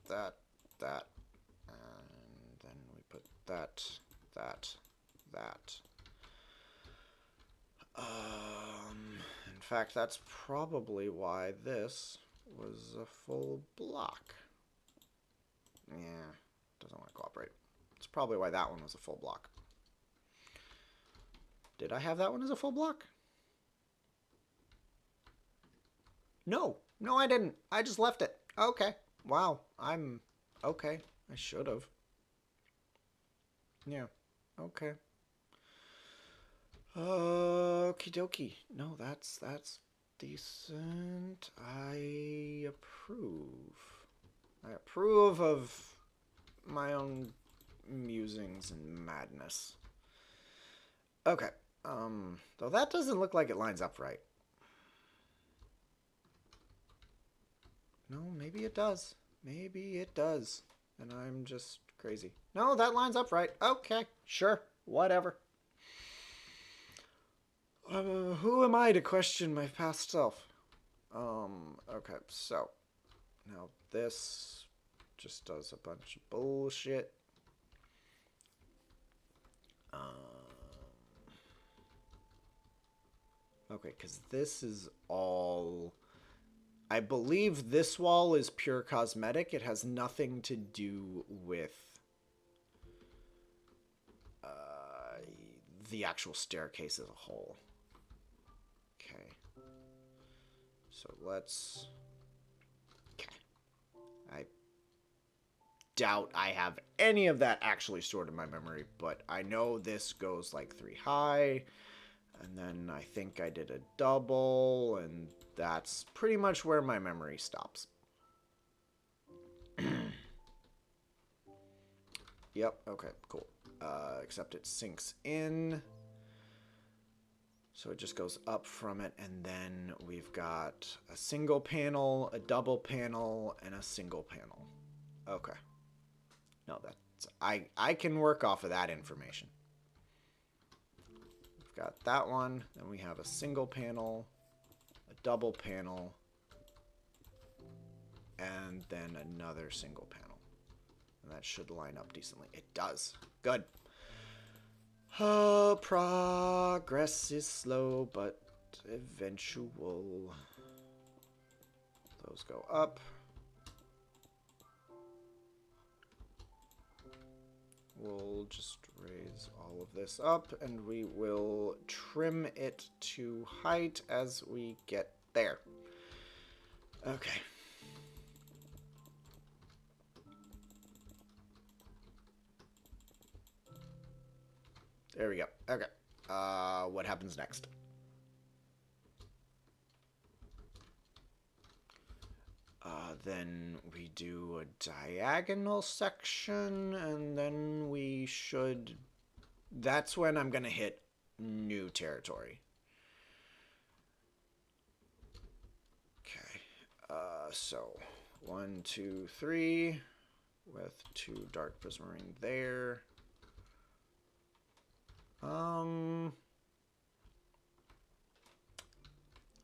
that, and then we put that, that, that. In fact, that's probably why this was a full block. Yeah, doesn't want to cooperate. It's probably why that one was a full block. Did I have that one as a full block? No. No, I didn't. I just left it. Okay. Wow. I'm... Okay. I should have. Yeah. Okay. Okie dokie. No, that's decent. I approve. I approve of my own musings and madness. Okay. Though that doesn't look like it lines up right. No, maybe it does. Maybe it does. And I'm just crazy. No, that lines up right. Okay, sure, whatever. Who am I to question my past self? Okay, so now this just does a bunch of bullshit. Okay, because this is all... I believe this wall is pure cosmetic. It has nothing to do with the actual staircase as a whole. Okay. So let's... Okay. I doubt I have any of that actually stored in my memory, but I know this goes like 3 high, and then I think I did a double, and that's pretty much where my memory stops. Yep, okay, cool. Except it sinks in. So it just goes up from it, and then we've got a single panel, a double panel, and a single panel. Okay. No, that's... I can work off of that information. We've got that one, then we have a single panel, a double panel, and then another single panel. And that should line up decently. It does. Good. Oh, progress is slow, but eventual. Those go up. We'll just raise all of this up, and we will trim it to height as we get there. Okay. There we go. Okay. What happens next? Then we do a diagonal section, and then we should... That's when I'm going to hit new territory. Okay. So 1, 2, 3 with 2 dark prismarine there.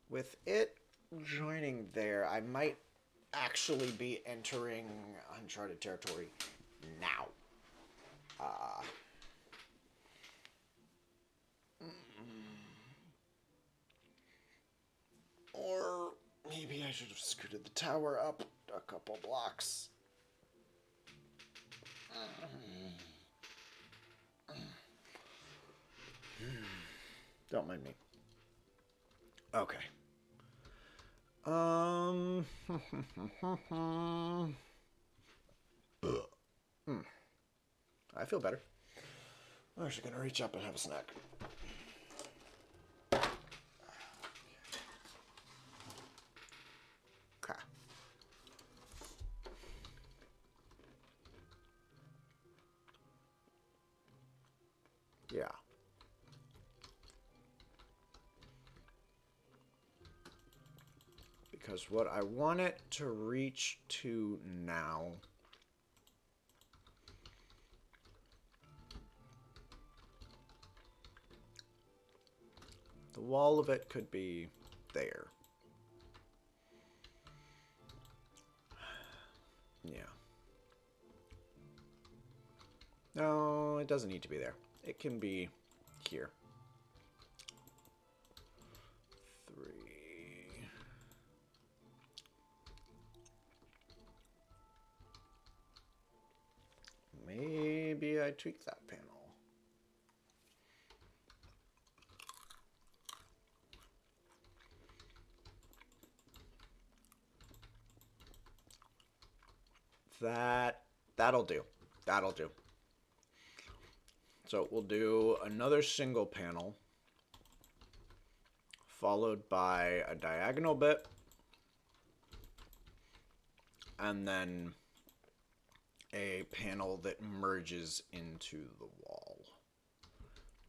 With it joining there, I might actually be entering uncharted territory now. Or maybe I should have scooted the tower up a couple blocks. Don't mind me. Okay. I feel better. I'm actually gonna reach up and have a snack. Okay. Yeah. because what I want it to reach to now the wall of it could be there. Yeah. No, it doesn't need to be there. It can be here. 3. Maybe I tweak that panel. That'll do. That'll do. So we'll do another single panel, followed by a diagonal bit, and then a panel that merges into the wall.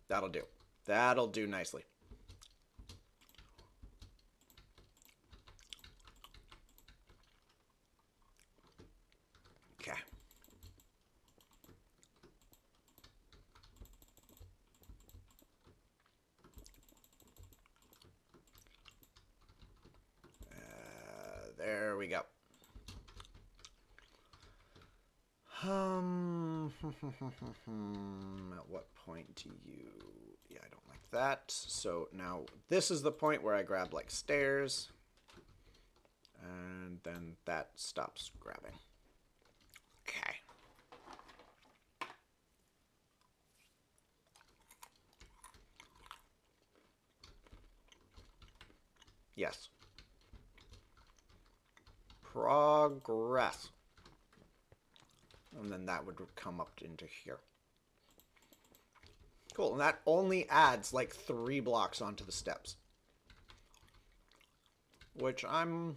That'll do. That'll do nicely. Okay. There we go. At what point do you... Yeah, I don't like that. So now this is the point where I grab like stairs. And then that stops grabbing. Okay. Yes. Progress. And then that would come up into here. Cool, and that only adds like 3 blocks onto the steps. Which I'm...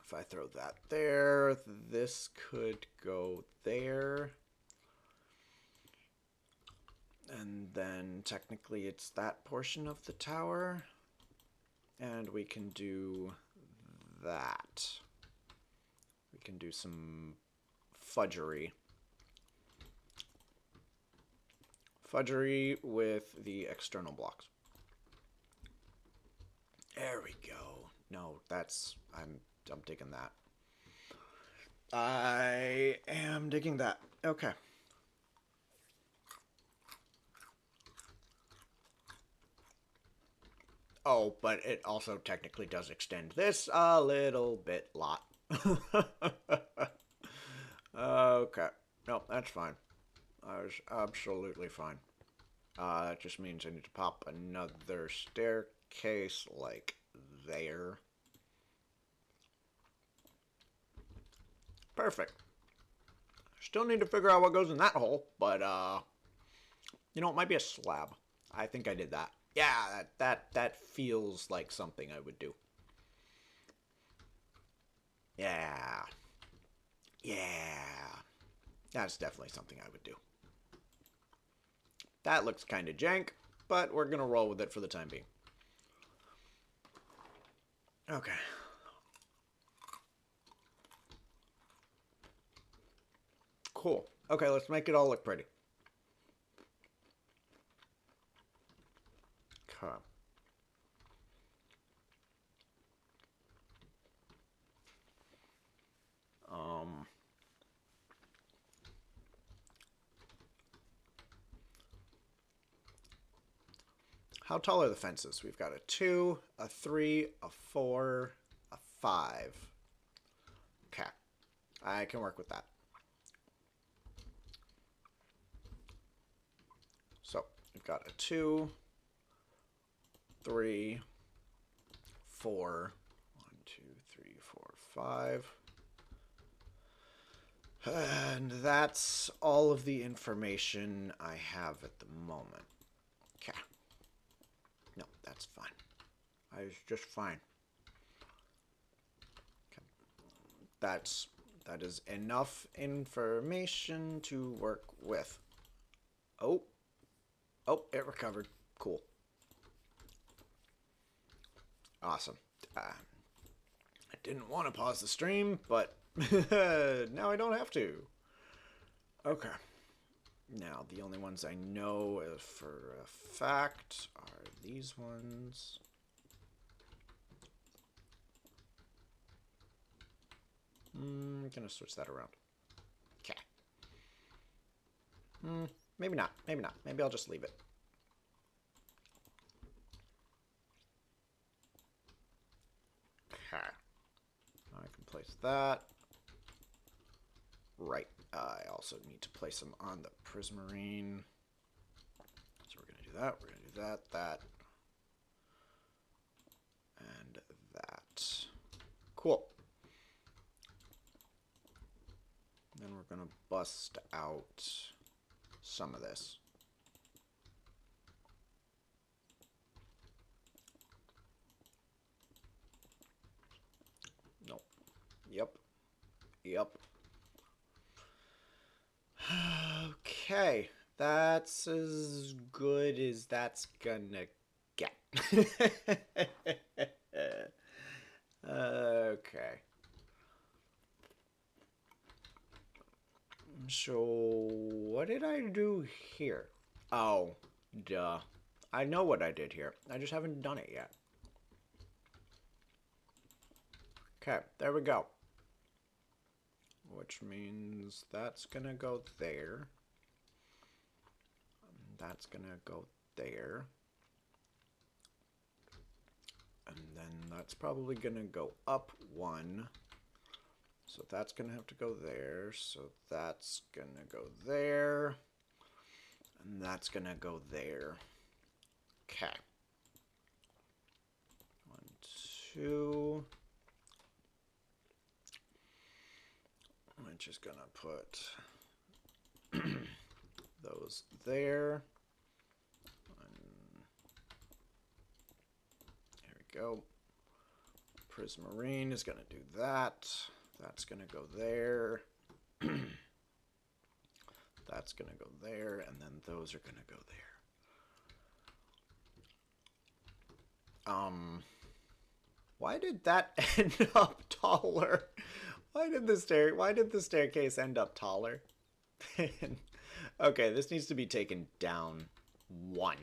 If I throw that there, this could go there. And then technically it's that portion of the tower. And we can do that. We can do some fudgery. Fudgery with the external blocks. There we go. No, that's... I'm digging that. I am digging that. Okay. Oh, but it also technically does extend this a little bit lot. Okay. No, that's fine. That was absolutely fine. That just means I need to pop another staircase like there. Perfect. Still need to figure out what goes in that hole, but you know, it might be a slab. I think I did that. Yeah, that feels like something I would do. Yeah. Yeah. That's definitely something I would do. That looks kind of jank, but we're going to roll with it for the time being. Okay. Cool. Okay, let's make it all look pretty. Okay. How tall are the fences? We've got a 2, a 3, a 4, a 5. Okay. I can work with that. So, we've got a 2, 3, 4, 1, 2, 3, 4, 5. And that's all of the information I have at the moment. Okay. No, that's fine. I was just fine. Okay. That is enough information to work with. Oh. Oh, it recovered. Cool. Awesome. I didn't want to pause the stream, but now I don't have to. Okay. Now, the only ones I know for a fact are these ones. I'm gonna switch that around. Okay. Maybe not. Maybe not. Maybe I'll just leave it. Okay. I can place that. Right. I also need to place them on the prismarine. So we're going to do that. We're going to do that, that, and that. Cool. Then we're going to bust out some of this. Nope. Yep. Yep. Okay. That's as good as that's gonna get. Okay. So, what did I do here? Oh, duh. I know what I did here. I just haven't done it yet. Okay, there we go. Which means that's gonna go there. That's gonna go there. And then that's probably gonna go up one. So that's gonna have to go there. So that's gonna go there. And that's gonna go there. Okay. 1, 2. I'm just gonna put those there. There we go. Prismarine is gonna do that. That's gonna go there. That's gonna go there, and then those are gonna go there. Why did that end up taller? Why did the staircase end up taller? Okay, this needs to be taken down 1.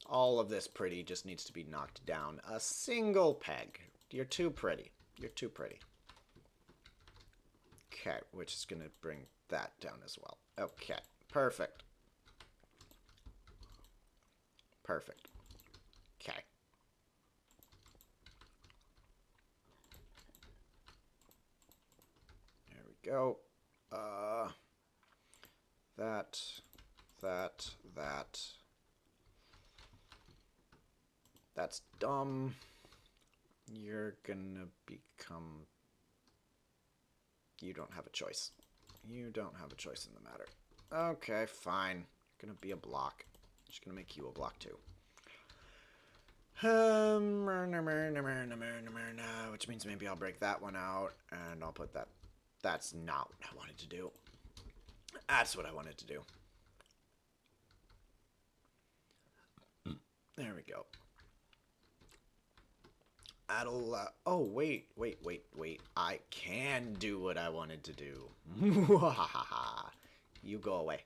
All of this pretty just needs to be knocked down a single peg. You're too pretty. You're too pretty. Okay, which is going to bring that down as well. Okay, perfect. Perfect. Okay. There we go. That. That's dumb. You're gonna become... You don't have a choice. You don't have a choice in the matter. Okay, fine. Gonna be a block. Just gonna make you a block too. Which means maybe I'll break that one out and I'll put that. That's not what I wanted to do. That's what I wanted to do. There we go. That'll, oh, wait. I can do what I wanted to do. You go away.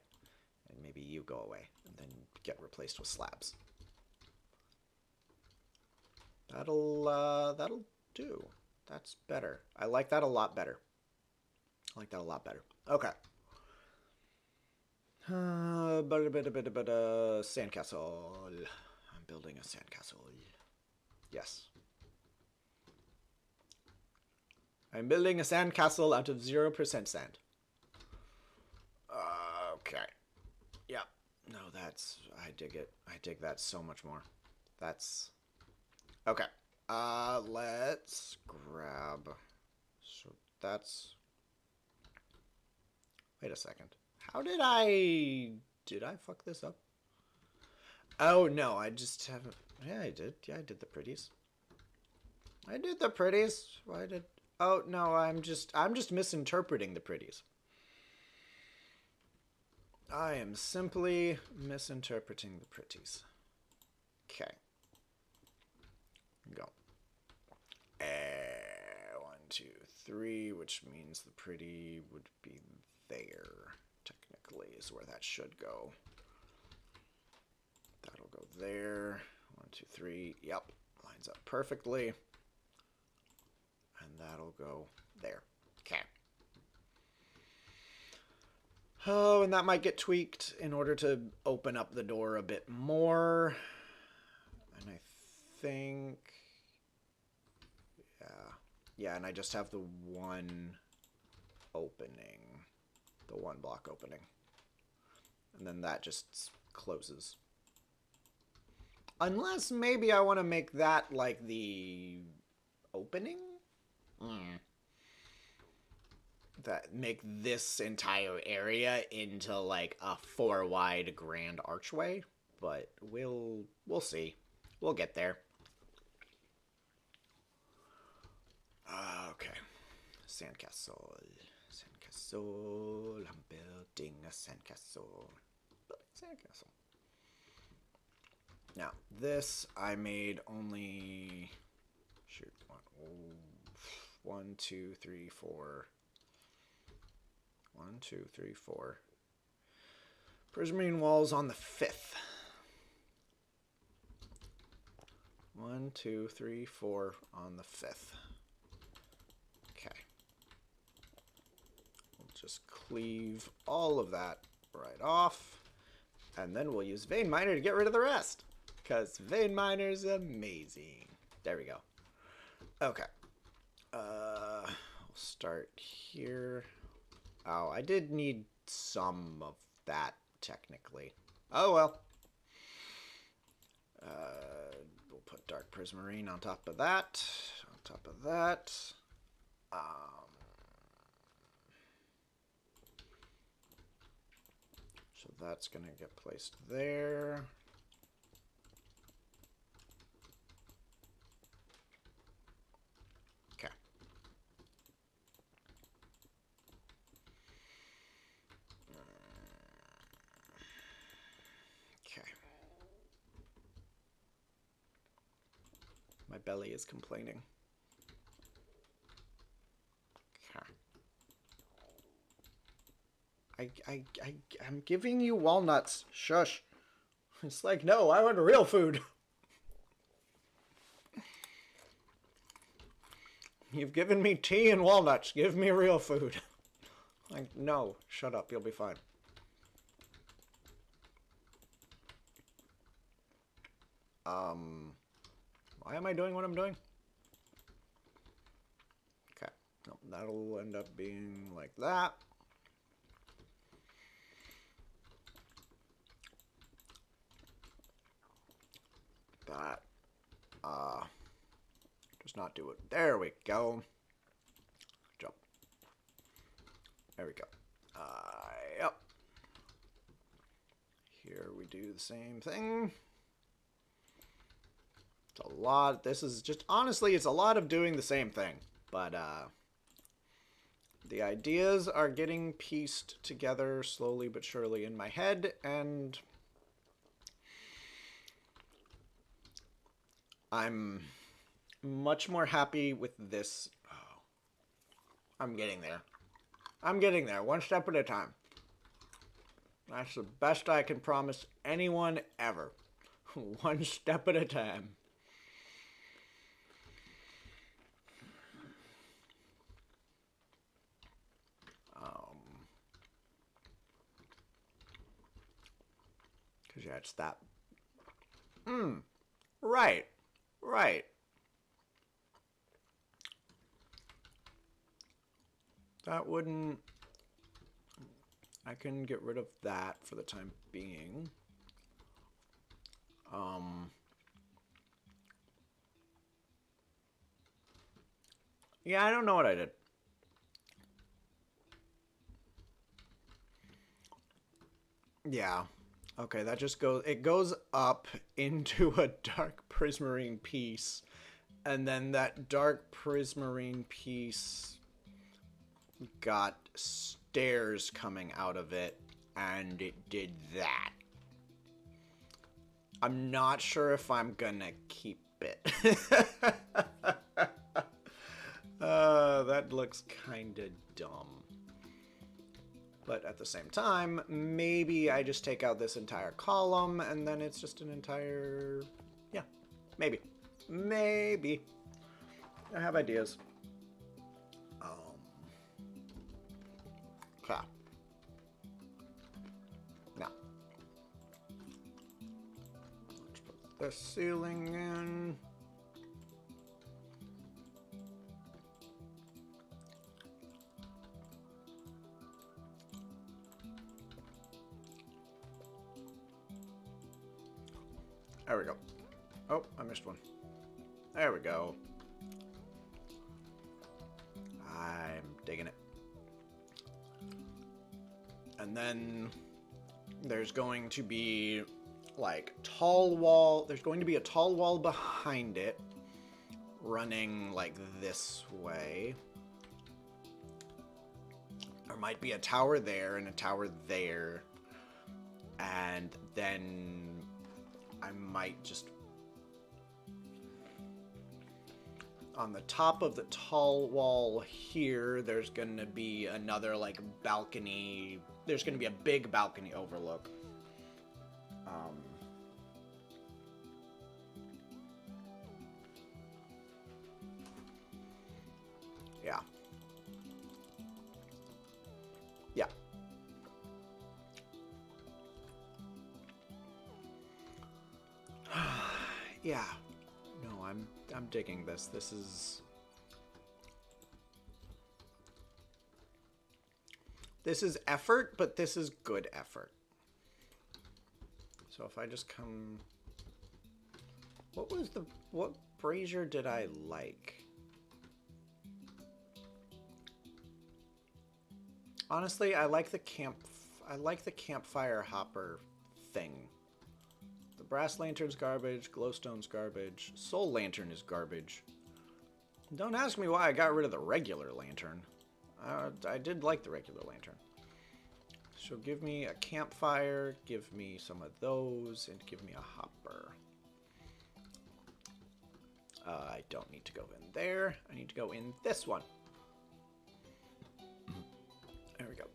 And maybe you go away. And then get replaced with slabs. That'll do. That's better. I like that a lot better. Okay. Sandcastle. I'm building a sandcastle. Yes. I'm building a sandcastle out of 0% sand. Okay. Yeah. No, that's... I dig it. I dig that so much more. That's... Okay. Let's grab... So that's... Wait a second. How did I... Did I fuck this up? Oh, no. I just haven't... Yeah, I did. Yeah, I did the pretties. I did the pretties. Why did... Oh no, I'm just misinterpreting the pretties. I am simply misinterpreting the pretties. Okay. Go. One, two, three, which means the pretty would be there. Technically, is where that should go. That'll go there. One, two, three. Yep. Lines up perfectly. And that'll go there. Okay. Oh, and that might get tweaked in order to open up the door a bit more. And I think... Yeah. Yeah, and I just have the one opening. The one block opening. And then that just closes. Unless maybe I want to make that like the opening? That make this entire area into like a 4 wide grand archway, but we'll see. We'll get there. Okay. Sandcastle. Sandcastle. I'm building a sandcastle. Sandcastle. Now, this I made only... Shoot. 1, 2, 3, 4. 1, 2, 3, 4. Prismarine walls on the 5th. 1, 2, 3, 4 on the 5th. Okay. We'll just cleave all of that right off. And then we'll use Vein Miner to get rid of the rest. Because Vein Miner's amazing. There we go. Okay. We'll start here. Oh, I did need some of that, technically. Oh, well. We'll put Dark Prismarine on top of that. On top of that. So that's going to get placed there. Okay. Okay. My belly is complaining. I'm giving you walnuts. Shush. It's like, no, I want real food. You've given me tea and walnuts. Give me real food. Like, no, shut up. You'll be fine. Why am I doing what I'm doing? Okay. No, that'll end up being like that. That does not do it. There we go. Jump. There we go. Yep. Here we do the same thing. It's a lot. This is just, honestly, it's a lot of doing the same thing. But the ideas are getting pieced together slowly but surely in my head, and I'm much more happy with this. Oh, I'm getting there. I'm getting there, one step at a time. That's the best I can promise anyone ever. One step at a time. Because, yeah, it's that. Right. Right. That wouldn't... I can get rid of that for the time being. Yeah, I don't know what I did. Yeah. Okay, that just goes... It goes up into a dark prismarine piece And then that dark prismarine piece got stairs coming out of it, and it did that. I'm not sure if I'm gonna keep it. That looks kinda dumb. But at the same time, maybe I just take out this entire column and then it's just an entire... Yeah, maybe. Maybe. I have ideas. Okay. Now. Let's put the ceiling in. There we go. Oh, I missed one. There we go. I'm digging it. And then there's going to be like tall wall. There's going to be a tall wall behind it running like this way. There might be a tower there and a tower there. And then I might just... On the top of the tall wall here, there's going to be another, like, balcony. There's going to be a big balcony overlook. Yeah. Yeah. Yeah. No, I'm digging this. This is effort, but this is good effort. So if I just come... What brazier did I like? Honestly, I like the campfire hopper thing. The brass lantern's garbage, glowstone's garbage, soul lantern is garbage. Don't ask me why I got rid of the regular lantern. I did like the regular lantern. So give me a campfire, give me some of those, and give me a hopper. I don't need to go in there. I need to go in this one. There we go.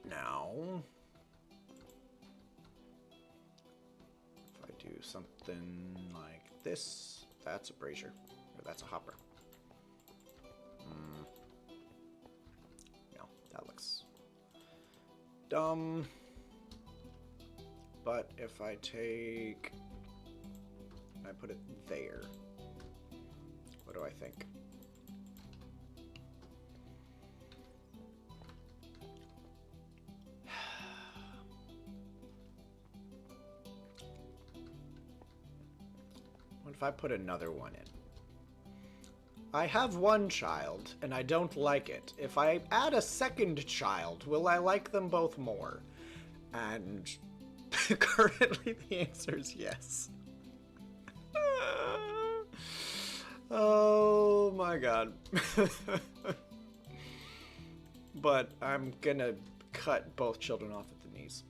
Now, if I do something like this, that's a brazier, or that's a hopper. No, that looks dumb. But if I take, I put it there, what do I think? What if I put another one in? I have one child, and I don't like it. If I add a second child, will I like them both more? And currently the answer is yes. Oh my god. But I'm gonna cut both children off at the knees.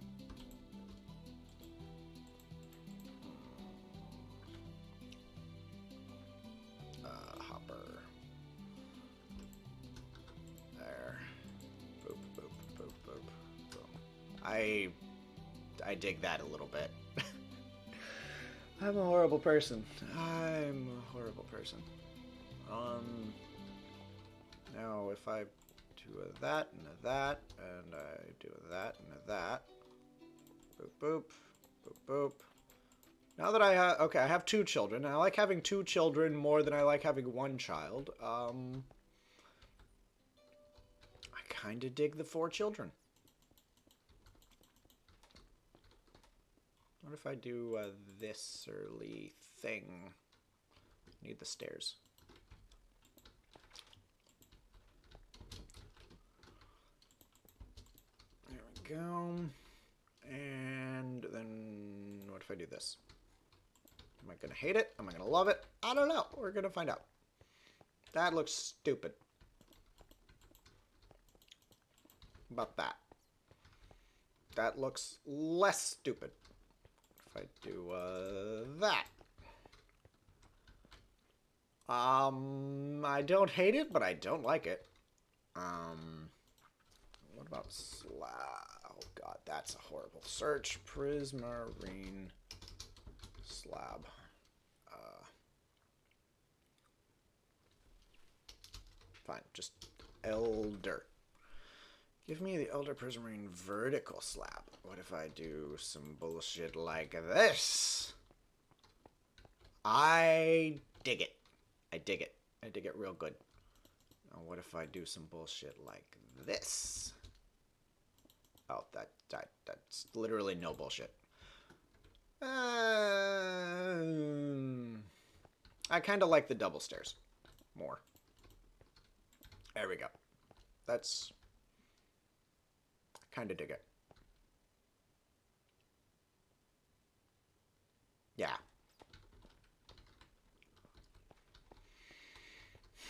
Hopper. There. Boop, boop, boop, boop, boom. I dig that a little bit. I'm a horrible person. I'm a horrible person. Now if I do a that and a that, and I do a that and a that. Boop, boop, boop, boop. Now that I have, okay, I have two children, and I like having two children more than I like having one child. I kind of dig the 4 children. What if I do this early thing? Need the stairs. There we go. And then what if I do this? Am I going to hate it? Am I going to love it? I don't know. We're going to find out. That looks stupid. About that. That looks less stupid. If I do that. I don't hate it, but I don't like it. What about slab? Oh god, that's a horrible search. Prismarine slab. Fine, just elder. Give me the elder prismarine vertical slab. What if I do some bullshit like this? I dig it. I dig it. I dig it real good. Now, what if I do some bullshit like this? Oh, that's literally no bullshit. I kind of like the double stairs more. There we go. That's... I kind of dig it. Yeah.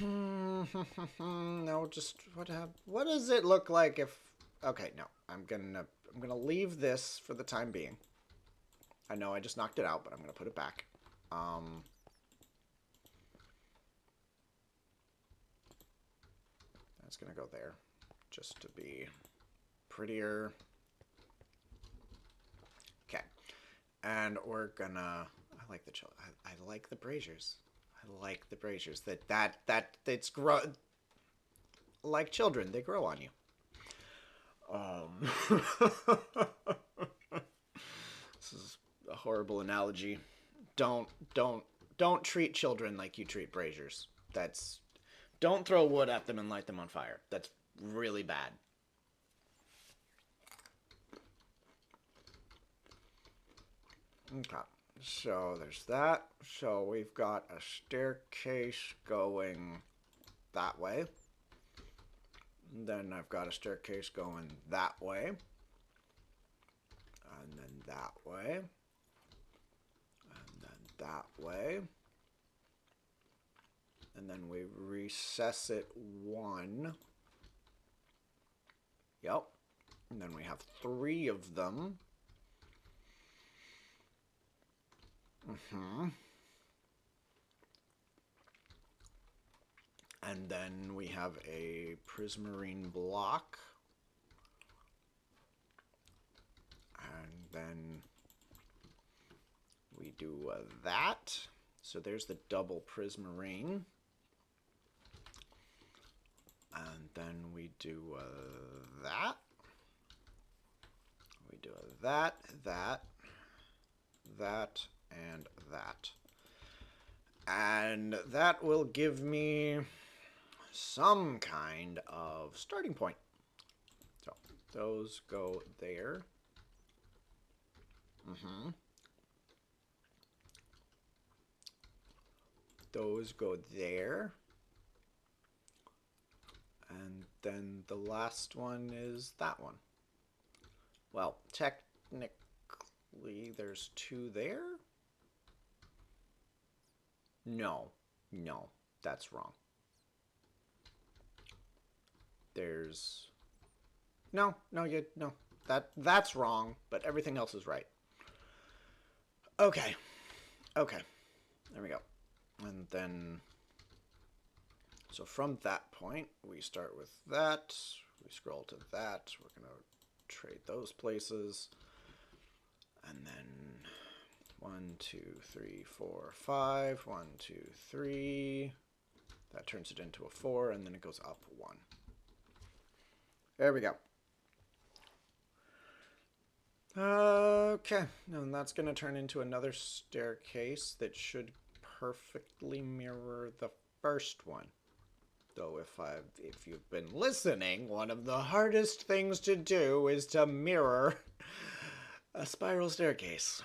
No, just what does it look like if... Okay, no. I'm gonna leave this for the time being. I know I just knocked it out, but I'm gonna put it back. That's gonna go there, just to be prettier. Okay, and we're gonna. I like the I like the braziers. I like the braziers. It's grow. Like children, they grow on you. This is a horrible analogy. Don't treat children like you treat braziers. Don't throw wood at them and light them on fire. That's really bad. Okay, so there's that. So we've got a staircase going that way. And then I've got a staircase going that way. And then that way. And then that way. And then we recess it 1. Yep. And then we have 3 of them. And then we have a prismarine block. And then we do that. So there's the double prismarine. And then we do that. We do that, that, and that. And that will give me some kind of starting point. So those go there. Those go there. And then the last one is that one. Well, technically there's 2 there? No, that's wrong. There's... No, that's wrong, but everything else is right. Okay, there we go. And then... So from that point, we start with that, we scroll to that, we're going to trade those places, and then 1, 2, 3, 4, 5, 1, 2, 3, that turns it into a 4, and then it goes up 1. There we go. Okay, and that's going to turn into another staircase that should perfectly mirror the first one. Though if you've been listening, one of the hardest things to do is to mirror a spiral staircase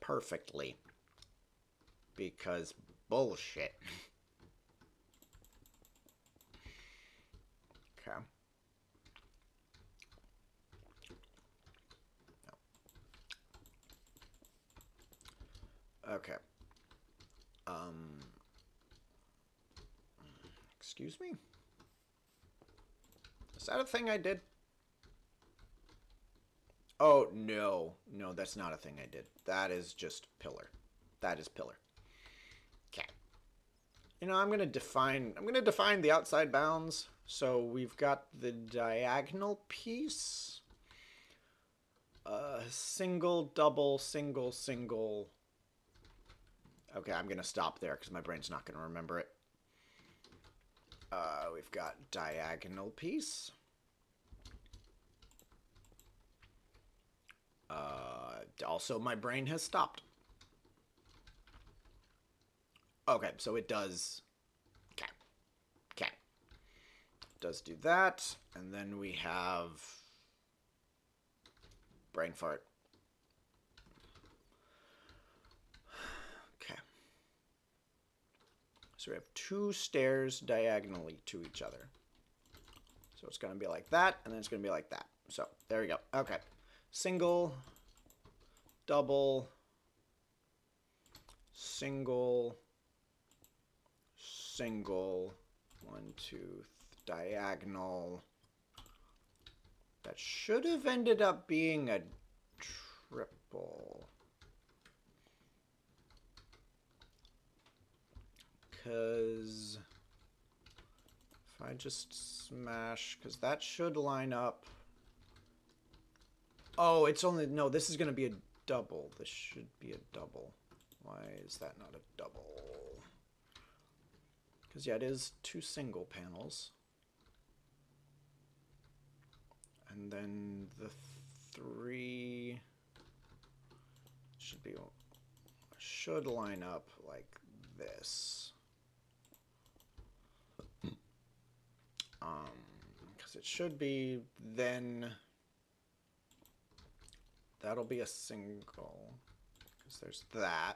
perfectly. Because bullshit. Okay. Okay. Excuse me? Is that a thing I did? Oh, no. No, that's not a thing I did. That is just pillar. That is pillar. Okay. You know, I'm gonna define the outside bounds. So we've got the diagonal piece. Single, double, single, single. Okay, I'm gonna stop there because my brain's not gonna remember it. We've got diagonal piece. Also, my brain has stopped. Okay, so it does. Okay. Okay. It does do that. And then we have brain fart. Okay. So we have two stairs diagonally to each other. So it's going to be like that, and then it's going to be like that. So there we go. Okay. Single, double, single, single, 1, 2, diagonal. That should have ended up being a triple. Because if I just smash, because that should line up. Oh, it's only, no, this is going to be a double. This should be a double. Why is that not a double? Because, yeah, it is two single panels. And then the three should line up like this. Because it should be, then that'll be a single. Because there's that.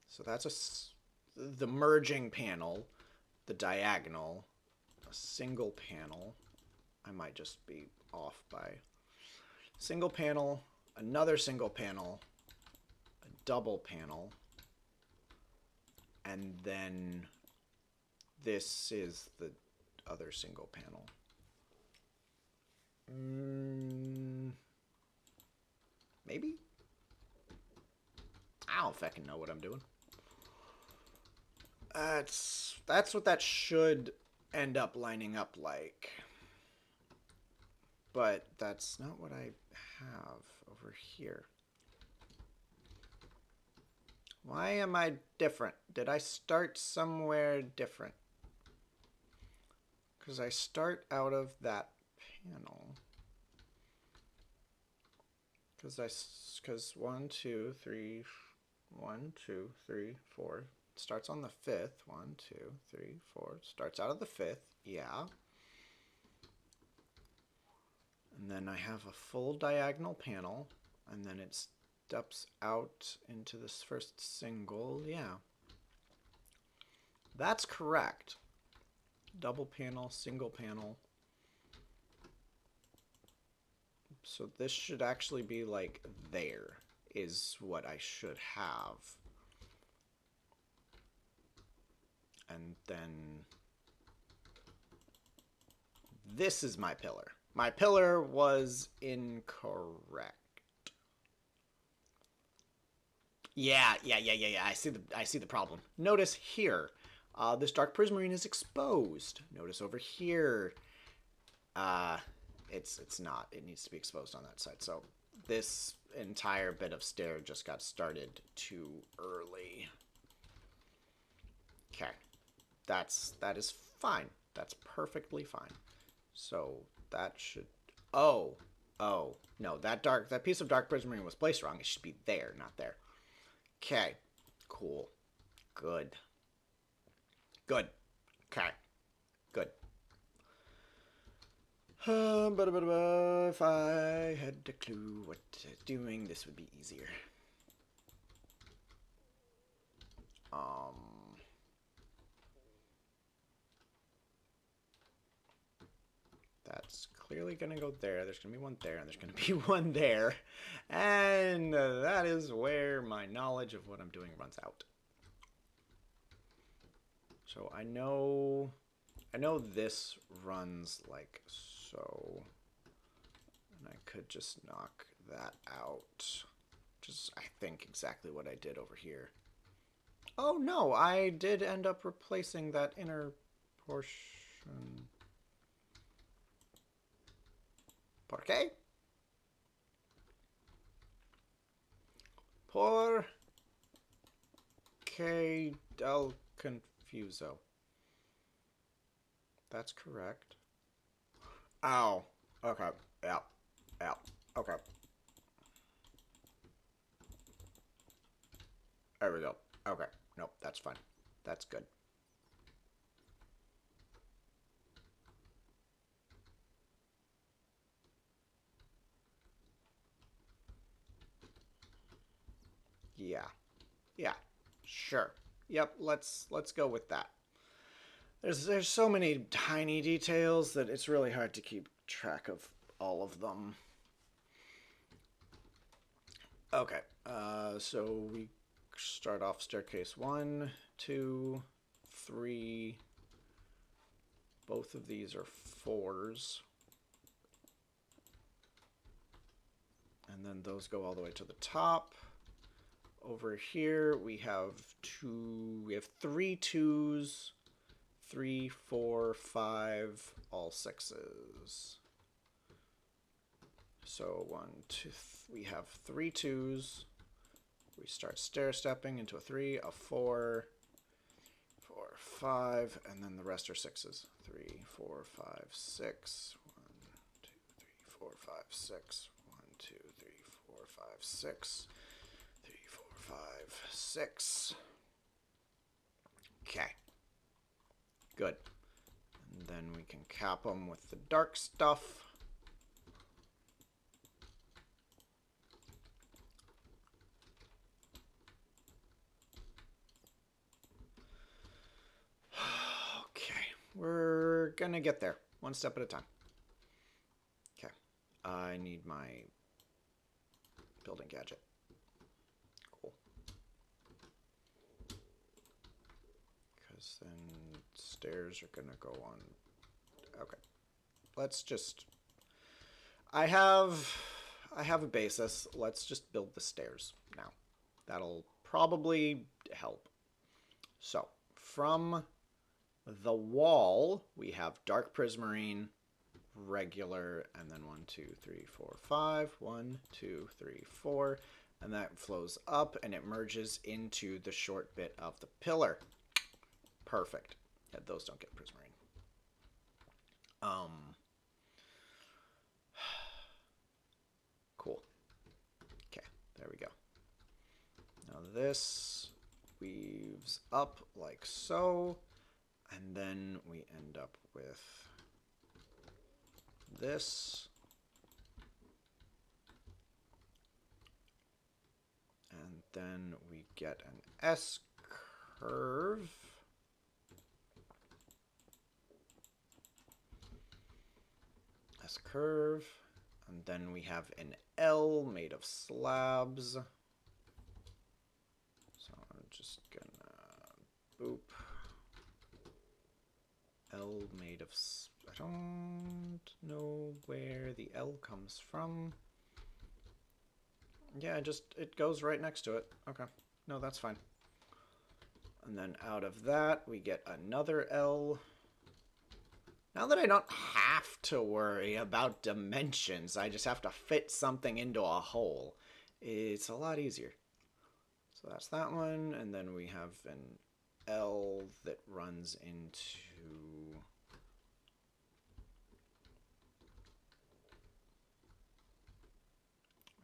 So that's the merging panel, the diagonal, a single panel. I might just be off by single panel, another single panel, a double panel, and then this is the other single panel. Maybe? I don't fucking know what I'm doing. That's what that should end up lining up like. But that's not what I have over here. Why am I different? Did I start somewhere different? Because I start out of that panel. Because 1, 2, 3, 1, 2, 3, 4. It starts on the fifth. 1, 2, 3, 4. Starts out of the fifth. Yeah. And then I have a full diagonal panel, and then it steps out into this first single. Yeah. That's correct. Double panel, single panel. So this should actually be like there is what I should have. And then this is my pillar. My pillar was incorrect. Yeah. I see the problem. Notice here, this dark prismarine is exposed. Notice over here, it's not. It needs to be exposed on that side. So this entire bit of stair just got started too early. Okay, that is fine. That's perfectly fine. So that should. Oh no, that piece of dark prismarine was placed wrong. It should be there, not there. Okay, cool, good. Okay, good. If I had a clue what doing, this would be easier. That's clearly going to go there. There's going to be one there, and there's going to be one there. And that is where my knowledge of what I'm doing runs out. So I know this runs like so. And I could just knock that out. Which is, I think, exactly what I did over here. Oh no, I did end up replacing that inner portion. ¿Por qué? Por qué del confuso? That's correct. Ow. Okay. Yeah. Yeah. Okay. There we go. Okay. Nope, that's fine. That's good. Yeah. Yeah. Sure. Yep, let's go with that. There's so many tiny details that it's really hard to keep track of all of them. Okay. So we start off staircase 1, 2, 3. Both of these are 4s. And then those go all the way to the top. Over here we have 3 2s, 3, 4, 5, all 6s. So 1, 2, we have 3 2s. We start stair stepping into a 3, a 4, 4, 5, and then the rest are 6s. 3, 4, 5, 6. 1, 2, 3, 4, 5, 6. 1, 2, 3, 4, 5, 6. 3, 4, 5, 6. Okay. Good. And then we can cap them with the dark stuff. Okay. We're gonna get there. One step at a time. Okay. I need my building gadget. Cool. Because then stairs are gonna go on. Okay. Let's just. I have a basis. Let's just build the stairs now. That'll probably help. So from the wall, we have dark prismarine, regular, and then 1, 2, 3, 4, 5. 1, 2, 3, 4. And that flows up and it merges into the short bit of the pillar. Perfect. Yeah, those don't get prismarine. Cool. Okay, there we go. Now this weaves up like so, and then we end up with this. And then we get an S curve. S curve. And then we have an L made of slabs. So I'm just gonna boop. L made of, I don't know where the L comes from. Yeah, it goes right next to it. Okay, no, that's fine. And then out of that, we get another L. Now that I don't have to worry about dimensions, I just have to fit something into a hole. It's a lot easier. So that's that one, and then we have an L that runs into...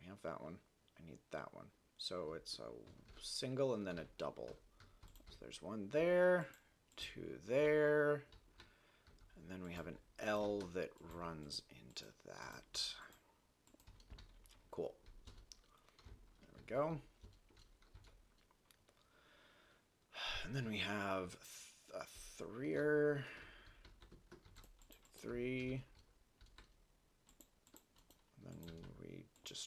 We have that one. I need that one. So it's a single and then a double. So there's one there, 2 there, and then we have an L that runs into that. Cool. There we go. And then we have a 3er, 3,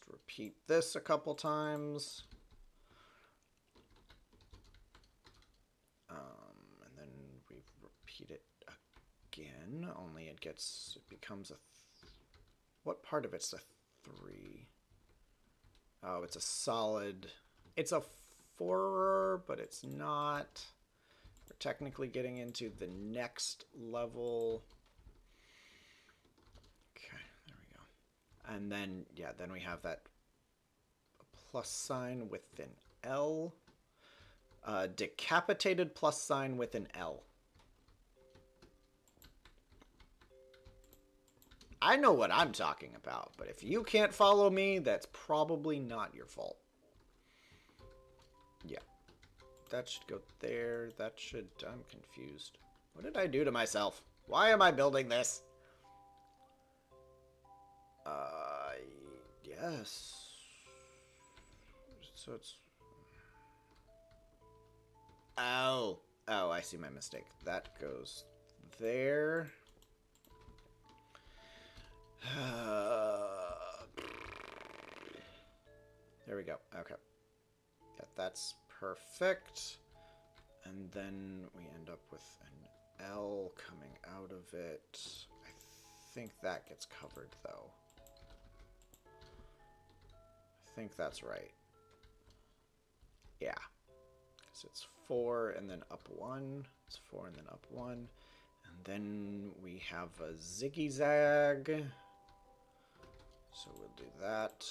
repeat this a couple times. And then we repeat it again, only it becomes a... What part of it's a 3? Oh, it's a solid... It's a 4, but it's not. We're technically getting into the next level. Okay, there we go. And then, yeah, then we have that plus sign with an L. Decapitated plus sign with an L. I know what I'm talking about, but if you can't follow me, that's probably not your fault. Yeah. That should go there. That should... I'm confused. What did I do to myself? Why am I building this? Yes. So it's... Oh. Oh, I see my mistake. That goes there. There we go. Okay. Yeah, that's perfect. And then we end up with an L coming out of it. I think that gets covered, though. I think that's right. Yeah. So it's 4 and then up 1. It's 4 and then up 1. And then we have a ziggy-zag. So we'll do that.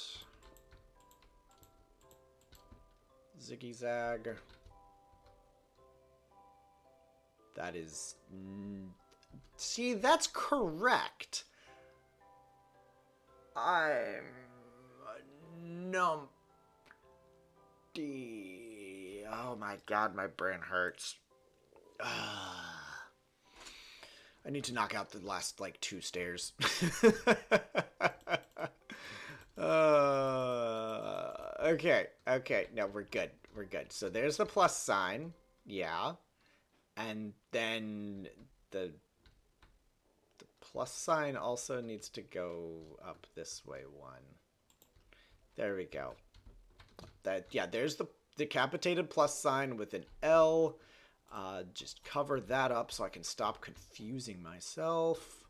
Ziggy-zag. That is... See, that's correct. I'm... numpty. Oh my god, my brain hurts. I need to knock out the last, like, 2 stairs. Okay. No, we're good. We're good. So there's the plus sign. Yeah. And then the plus sign also needs to go up this way 1. There we go. Yeah, there's the decapitated plus sign with an L. Just cover that up so I can stop confusing myself.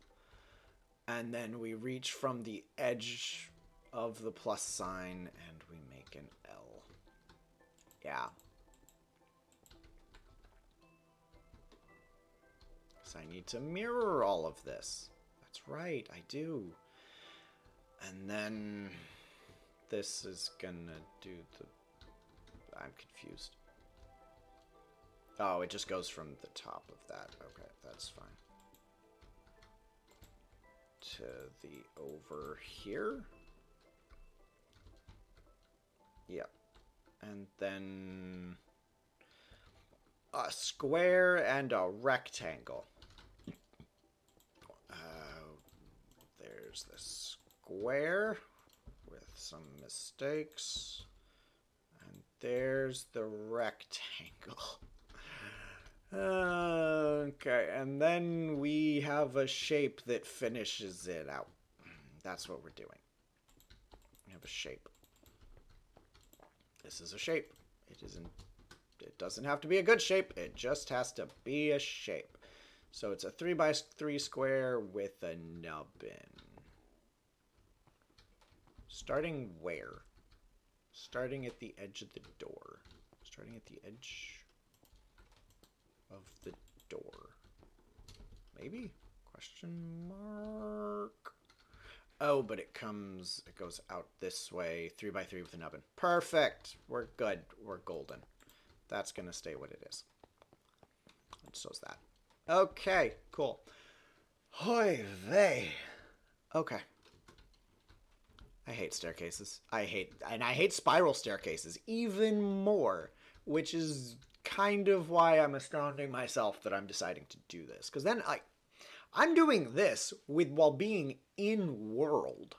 And then we reach from the edge of the plus sign and we make an L. Yeah. So I need to mirror all of this. That's right, I do. And then this is gonna do the... I'm confused. Oh, it just goes from the top of that. Okay, that's fine. To the over here. Yep. And then a square and a rectangle. There's the square with some mistakes. And there's the rectangle. Okay, and then we have a shape that finishes it out. That's what we're doing. We have a shape. This is a shape. It doesn't have to be a good shape. It just has to be a shape. So it's a 3x3 square with a nubbin. Starting where? Starting at the edge of the door. Starting at the edge of the door. Maybe? Question mark. Oh, but it goes out this way, 3x3 with a nubbin. Perfect. We're good. We're golden. That's gonna stay what it is. And so's that. Okay, cool. Hoy vey. Okay. I hate staircases. I hate spiral staircases even more, which is kind of why I'm astounding myself that I'm deciding to do this. Because then I'm doing this while being in world.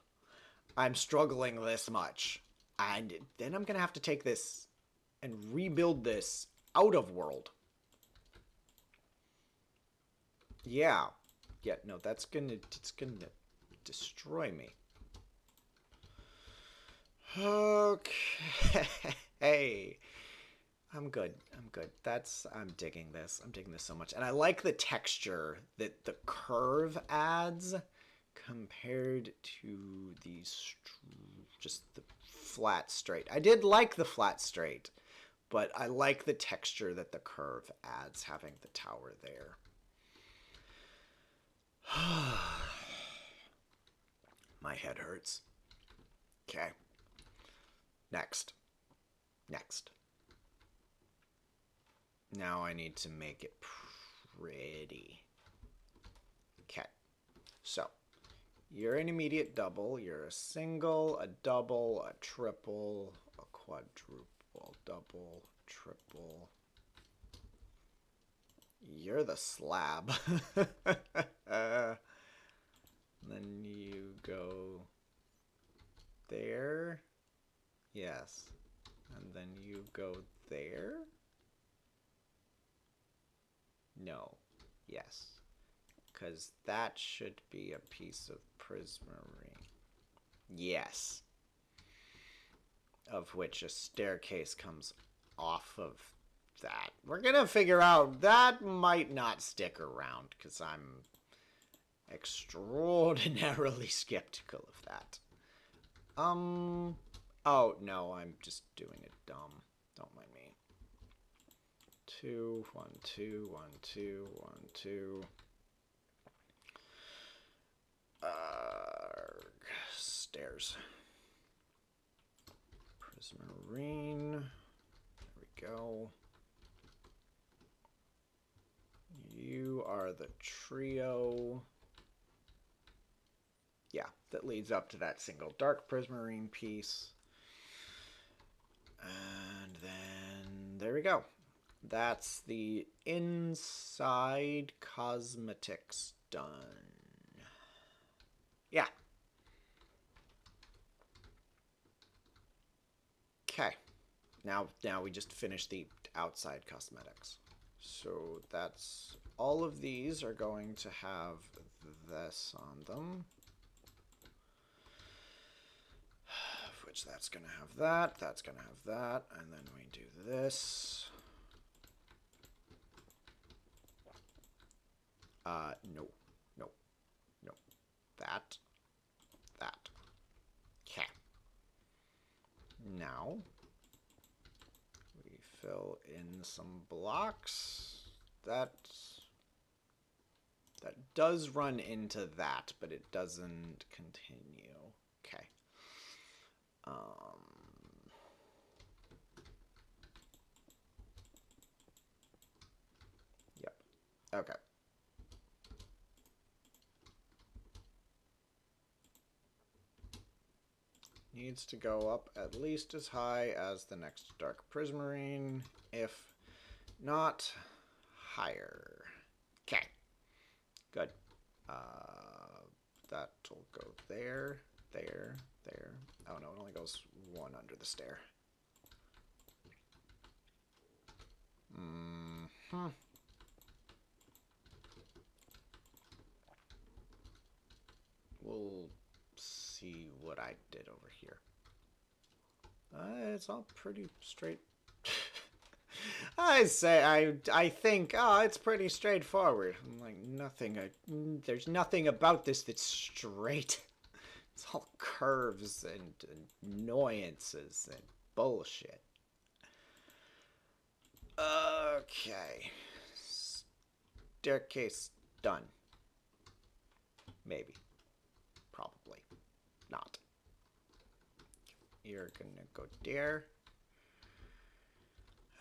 I'm struggling this much. And then I'm going to have to take this and rebuild this out of world. Yeah. Yeah, no, it's going to destroy me. Okay. I'm good. I'm good. I'm digging this. I'm digging this so much. And I like the texture that the curve adds compared to just the flat straight. I did like the flat straight, but I like the texture that the curve adds having the tower there. My head hurts. Okay. Next. Next. Now I need to make it pretty. Okay. So, you're an immediate double. You're a single, a double, a triple, a quadruple, double, triple. You're the slab. Then you go there. Yes. And then you go there. No. Yes. Because that should be a piece of prismarine. Yes. Of which a staircase comes off of that. We're going to figure out that might not stick around because I'm extraordinarily skeptical of that. Oh, no, I'm just doing it dumb. Don't mind me. 2, 1, 2, 1, 2, 1, 2. Stairs. Prismarine. There we go. You are the trio. Yeah, that leads up to that single dark prismarine piece. And then there we go. That's the inside cosmetics done. Yeah. Okay. Now we just finished the outside cosmetics. So that's all of these are going to have this on them. Which that's going to have that, that's going to have that, and then we do this. No, no, no. That. Okay. Now, we fill in some blocks. That does run into that, but it doesn't continue. Okay. Yep. Okay. Needs to go up at least as high as the next dark prismarine, if not higher. Okay. Good. That'll go there, there, there. Oh no, it only goes one under the stair. We'll see what I did over here. It's all pretty straight. I think, oh, it's pretty straightforward. I'm like, there's nothing about this that's straight. It's all curves and annoyances and bullshit. Okay. Staircase done. Maybe. Probably. Not. You're gonna go there.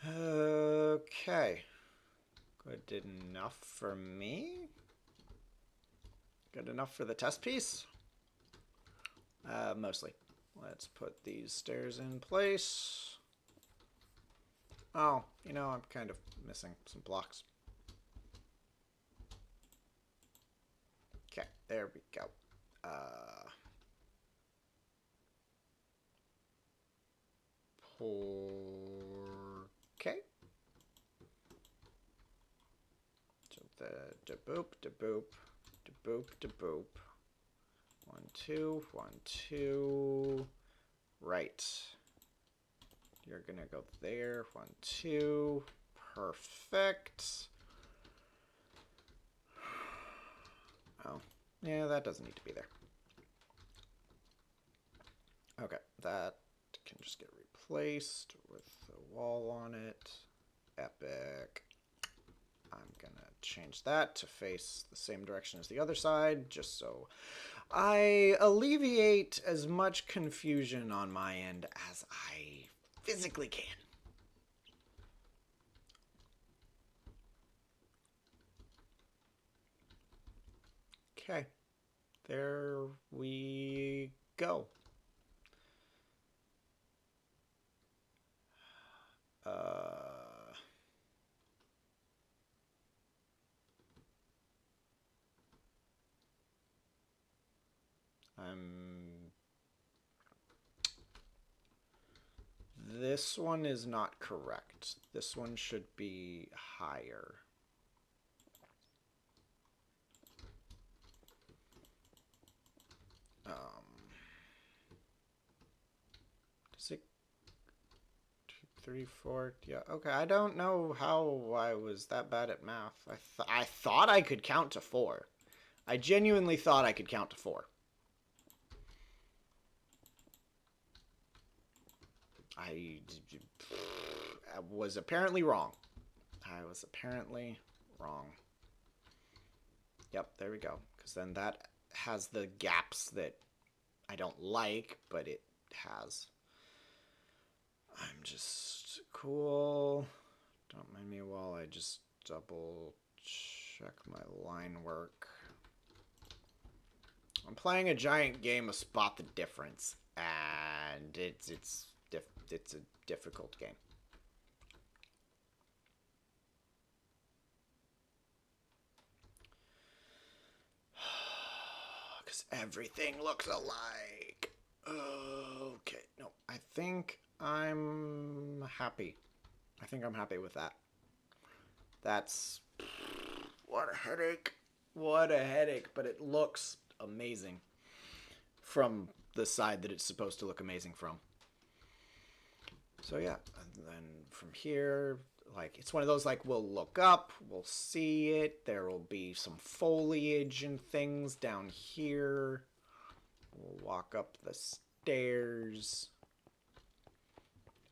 Okay. Good enough for me? Good enough for the test piece? Mostly. Let's put these stairs in place. Oh, you know, I'm kind of missing some blocks. Okay, there we go. Okay. So the da-boop, da-boop, da-boop, da-boop. 1, 2, 1, 2. Right. You're gonna go there. 1, 2. Perfect. Oh, yeah, that doesn't need to be there. Okay, that can just get replaced with a wall on it. Epic. I'm gonna change that to face the same direction as the other side, just so I alleviate as much confusion on my end as I physically can. Okay, there we go. Uh, I'm... This one is not correct. This one should be higher. Does it... 2, 3, 4... Yeah, okay. I don't know how I was that bad at math. I thought I could count to 4. I genuinely thought I could count to 4. I was apparently wrong. I was apparently wrong. Yep, there we go. Because then that has the gaps that I don't like, but it has. I'm just cool. Don't mind me while I just double check my line work. I'm playing a giant game of Spot the Difference, and it's a difficult game. Because everything looks alike. Okay, no, I think I'm happy. I think I'm happy with that. That's... What a headache. What a headache, but it looks amazing from the side that it's supposed to look amazing from. So yeah, and then from here, like, it's one of those, like, we'll look up, we'll see it, there will be some foliage and things down here. We'll walk up the stairs.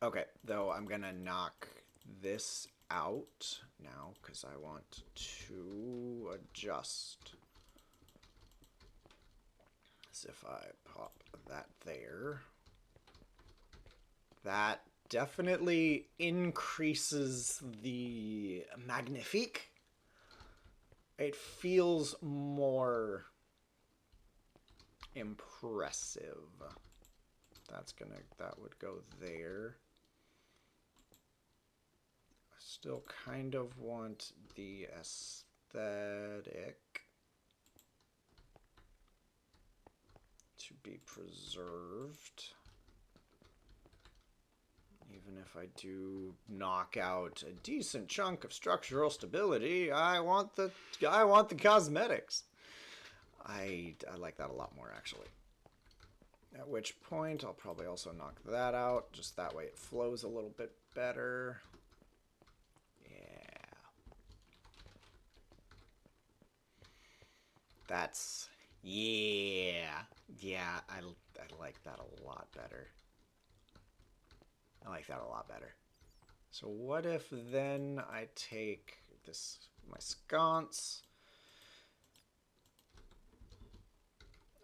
Okay, though I'm gonna knock this out now because I want to adjust. As if I pop that there. That definitely increases the magnifique. It feels more impressive. That would go there. I still kind of want the aesthetic to be preserved. Even if I do knock out a decent chunk of structural stability, I want the cosmetics. I like that a lot more, actually. At which point, I'll probably also knock that out. Just that way it flows a little bit better. Yeah. That's... Yeah. Yeah, I like that a lot better. I like that a lot better. So what if then I take this, my sconce,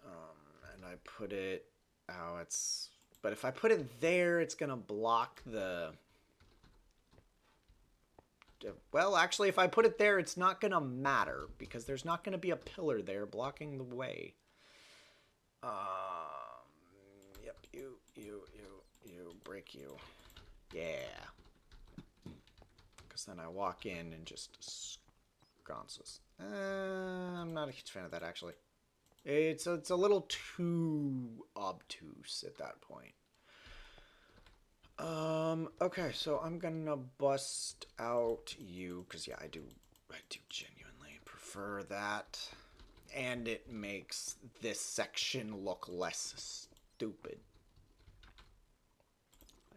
and I put it, oh, it's, but if I put it there, it's gonna block the, well, actually, if I put it there, it's not gonna matter, because there's not gonna be a pillar there blocking the way. Yep, you, break you. Yeah. Because then I walk in and just sconces. I'm not a huge fan of that, actually. It's a little too obtuse at that point. Okay, so I'm gonna bust out you, because yeah, I do genuinely prefer that. And it makes this section look less stupid.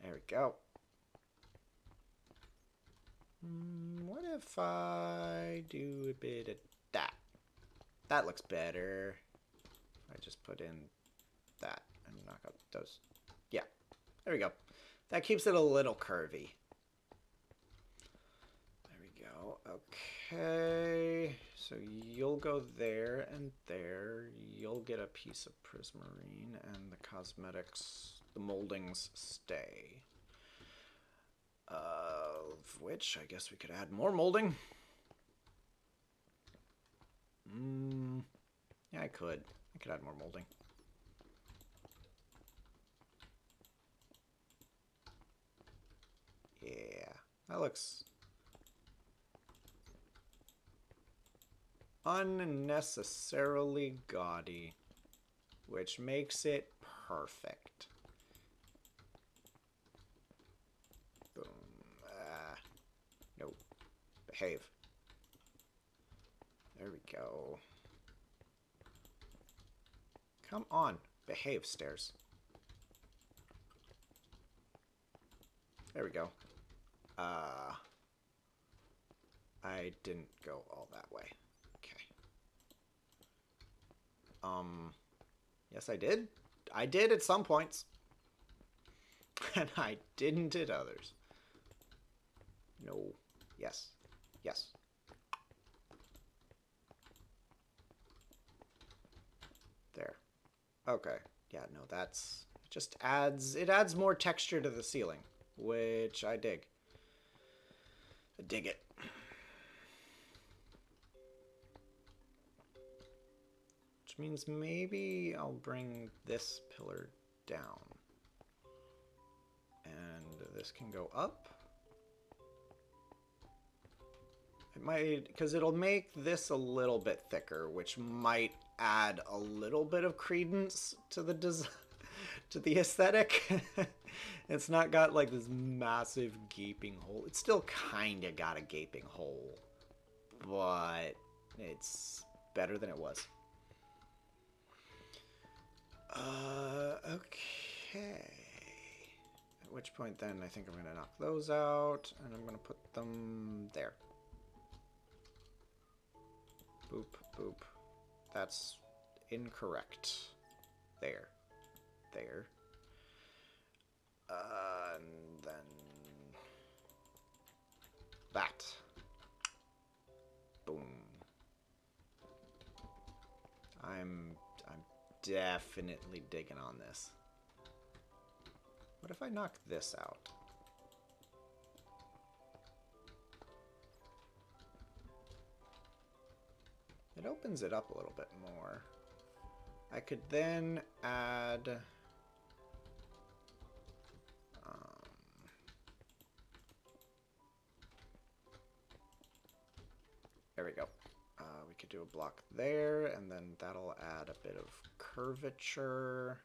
There we go. What if I do a bit of that? That looks better. I just put in that and knock out those. Yeah, there we go. That keeps it a little curvy. There we go. Okay, so you'll go there and there. You'll get a piece of prismarine, and the cosmetics, the moldings stay. Of which I guess we could add more molding. Yeah, I could. I could add more molding. Yeah, that looks unnecessarily gaudy, which makes it perfect. Boom. Nope. Behave. There we go. Come on. Behave, stairs. There we go. I didn't go all that way. Okay. Yes, I did. I did at some points. And I didn't at others. No. Yes. Yes. There. Okay. Yeah, no, that's... It adds more texture to the ceiling, which I dig. I dig it. Which means maybe I'll bring this pillar down. And this can go up. It might, because it'll make this a little bit thicker, which might add a little bit of credence to the design, to the aesthetic. It's not got like this massive gaping hole. It's still kind of got a gaping hole, but it's better than it was. Okay. At which point then I think I'm going to knock those out, and I'm going to put them there. Boop, boop. That's incorrect. There. There. And then... that. Boom. I'm definitely digging on this. What if I knock this out? It opens it up a little bit more. I could then add... there we go. We could do a block there, and then that'll add a bit of curvature.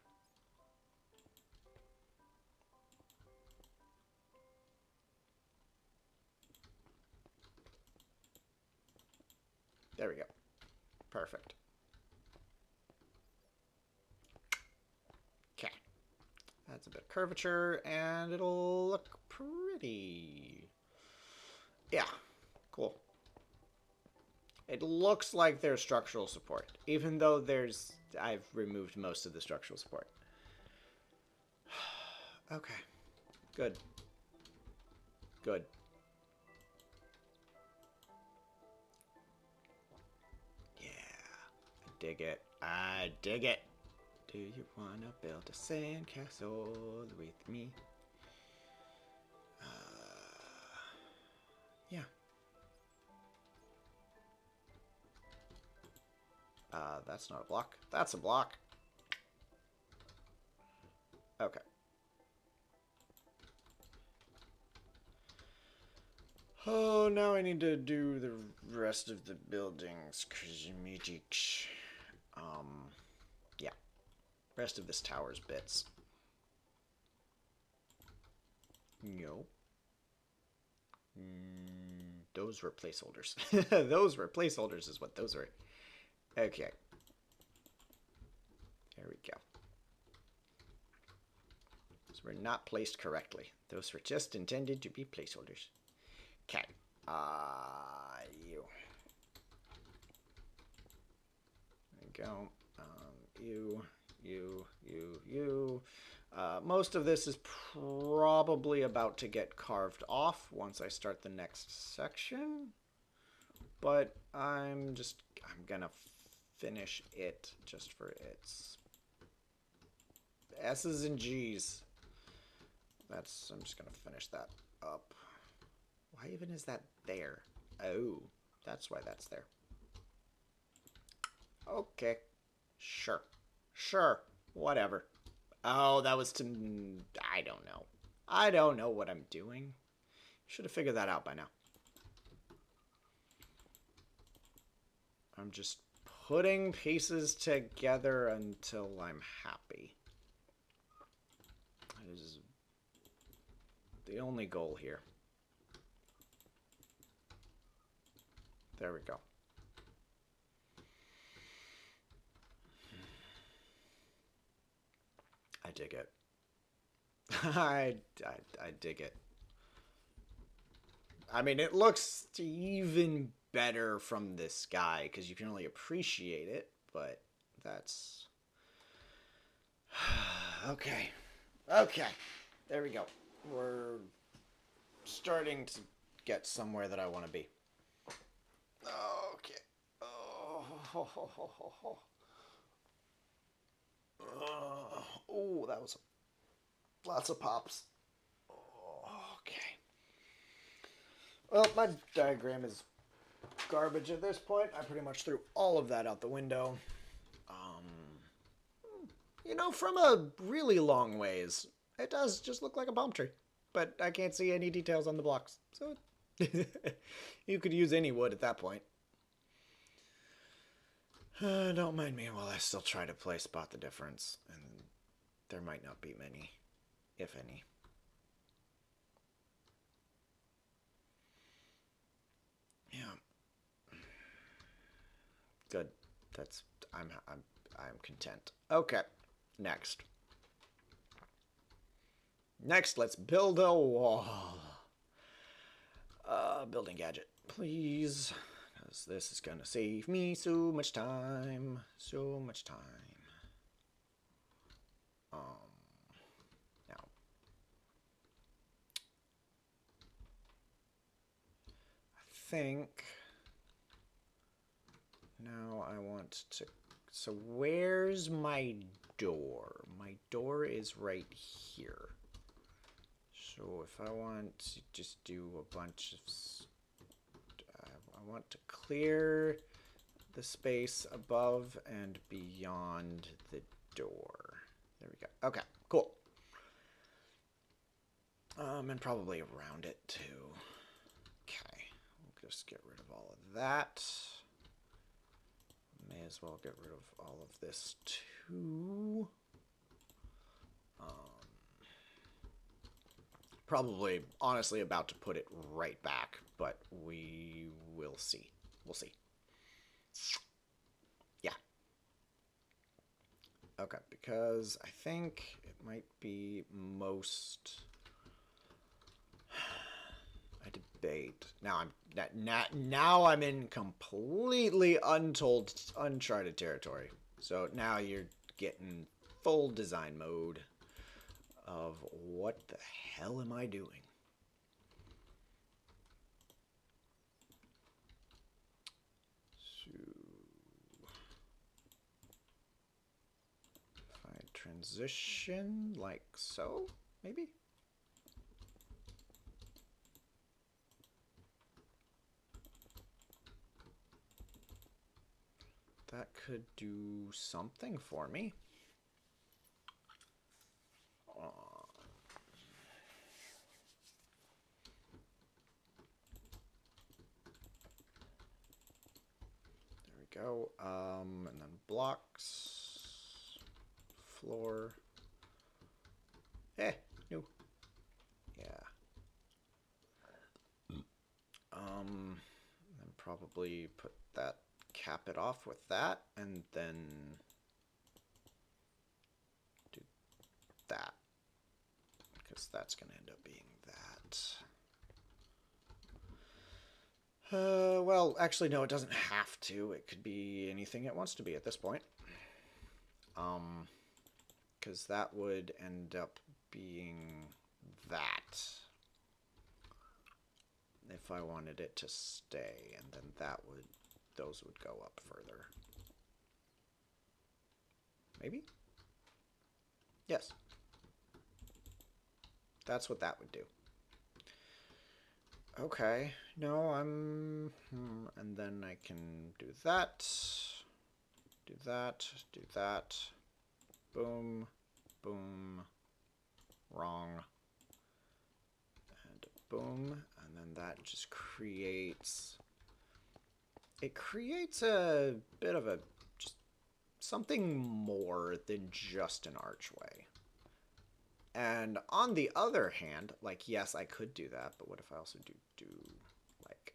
There we go. Perfect. Okay. Adds a bit of curvature, and it'll look pretty. Yeah. Cool. It looks like there's structural support, even though I've removed most of the structural support. Okay. Good. Good. Yeah. I dig it. I dig it. Do you wanna build a sandcastle with me? Yeah. That's not a block. That's a block. Okay. Oh, now I need to do the rest of the buildings. Cosmetics. Yeah. Rest of this tower's bits. No. Those were placeholders. Those were placeholders is what those were. Okay. There we go. So were not placed correctly. Those were just intended to be placeholders. Okay. You. There we go. You. Most of this is probably about to get carved off once I start the next section. But I'm gonna finish it just for its S's and G's. I'm just gonna finish that up. Why even is that there? Oh, that's why that's there. Okay. Sure. Whatever. Oh, that was to... I don't know. I don't know what I'm doing. Should have figured that out by now. I'm just putting pieces together until I'm happy. That is the only goal here. There we go. I dig it. I dig it. I mean, it looks even better from the sky because you can only appreciate it, but that's... Okay. There we go. We're starting to get somewhere that I want to be. Okay. Oh, that was lots of pops. Okay. Well, my diagram is garbage at this point. I pretty much threw all of that out the window. From a really long ways, it does just look like a palm tree. But I can't see any details on the blocks. So you could use any wood at that point. Don't mind me while I still try to spot the difference. And there might not be many, if any. Yeah. Good. I'm content. Okay. Next, let's build a wall. Building gadget, please. Because this is gonna save me so much time. Now. I think now I want to... So where's my door? My door is right here. So if I want to just do a bunch of... I want to clear the space above and beyond the door. There we go. Okay, cool. And probably around it too. Okay, we'll just get rid of all of that. May as well get rid of all of this too. Probably, honestly, about to put it right back, but we will see. We'll see. Yeah. Okay, because I think it might be most... I debate. Now I'm in completely uncharted territory. So now you're getting full design mode of what the hell am I doing? So if I transition like so, maybe? That could do something for me. There we go. And then blocks, floor. No. Yeah. Then probably put that, cap it off with that, and then do that. because that's going to end up being that. Well, actually, no, it doesn't have to. It could be anything it wants to be at this point. Because that would end up being that. If I wanted it to stay, and then those would go up further. Maybe? Yes. That's what that would do. Okay, no, and then I can do that, do that, do that, boom, boom, wrong, and boom, and then that just creates, it creates a bit of just something more than just an archway. And on the other hand, like, yes, I could do that, but what if I also do like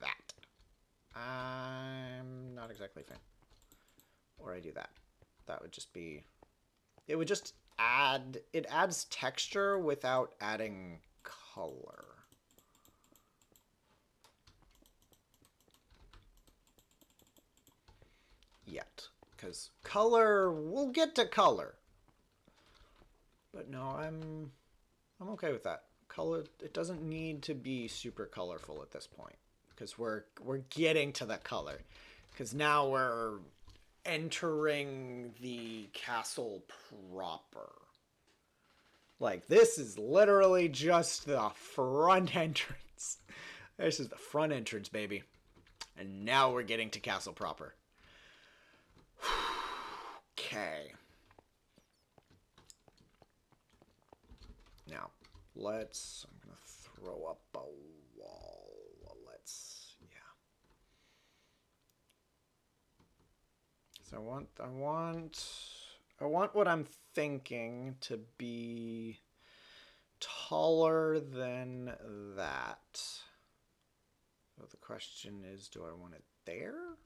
that? I'm not exactly a fan. Or I do that. That would just be, it would just add, it adds texture without adding color. Yet. Because color, we'll get to color. But no, I'm okay with that. Color, it doesn't need to be super colorful at this point, because we're getting to the color, because now we're entering the castle proper. Like, this is literally just the front entrance. This is the front entrance, baby. And now we're getting to castle proper. Okay. Now, I'm going to throw up a wall. So I want what I'm thinking to be taller than that. So the question is, do I want it there?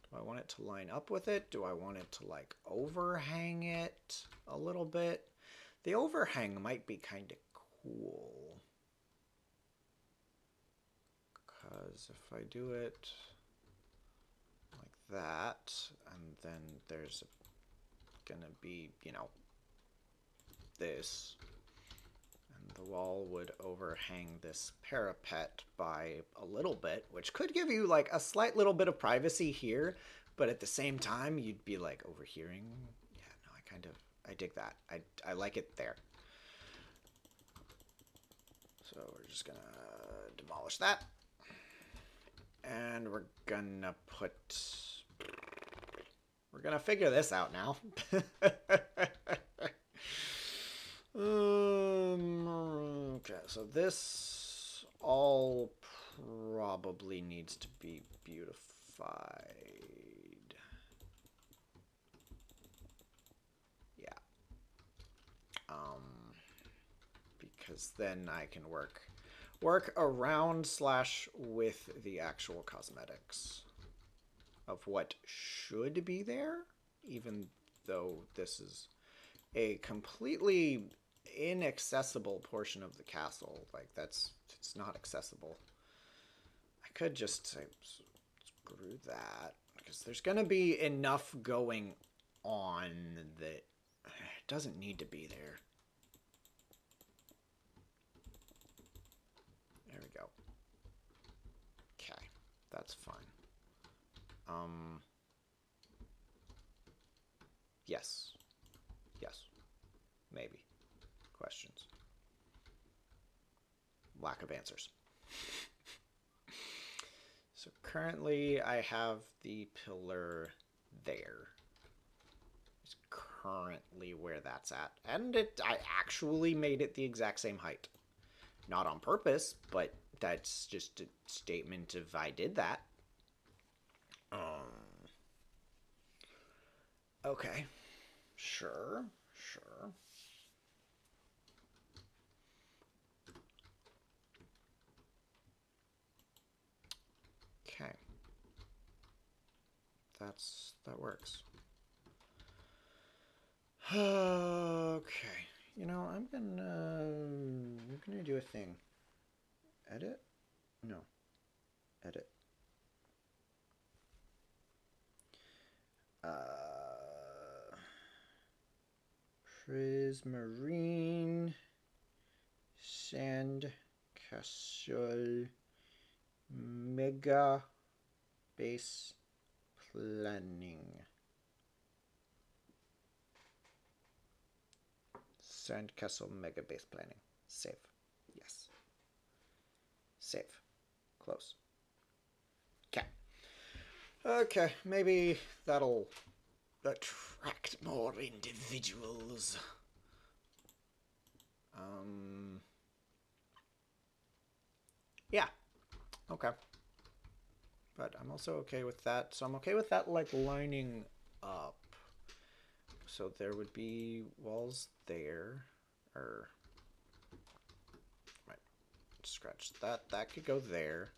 Do I want it to line up with it? Do I want it to, like, overhang it a little bit? The overhang might be kind of cool. Because if I do it like that, and then there's gonna be, you know, this, and the wall would overhang this parapet by a little bit, which could give you, like, a slight little bit of privacy here, but at the same time, you'd be, like, overhearing. Yeah, no, I dig that. I like it there. So we're just gonna demolish that. And we're gonna figure this out now. Okay, so this all probably needs to be beautified. Yeah. Because then I can work around / with the actual cosmetics of what should be there, even though this is a completely inaccessible portion of the castle. Like, it's not accessible. I could just say screw that, because there's gonna be enough going on that it doesn't need to be there. There we go. Okay, that's fine. Yes. Yes. Maybe. Questions. Lack of answers. So currently I have the pillar there. It's currently where that's at. And I actually made it the exact same height. Not on purpose, but that's just a statement of I did that. Okay. Sure. Okay. That works. Okay. You know, I'm gonna do a thing. Edit? No. Edit. Prismarine Sand Castle Mega Base Planning. Sandcastle Mega Base Planning. Save. Yes. Save. Close. Okay. Okay, maybe that'll attract more individuals. Yeah. Okay. But I'm also okay with that. So I'm okay with that, like, lining up. So there would be walls there. Or, right. Scratch that. That could go there.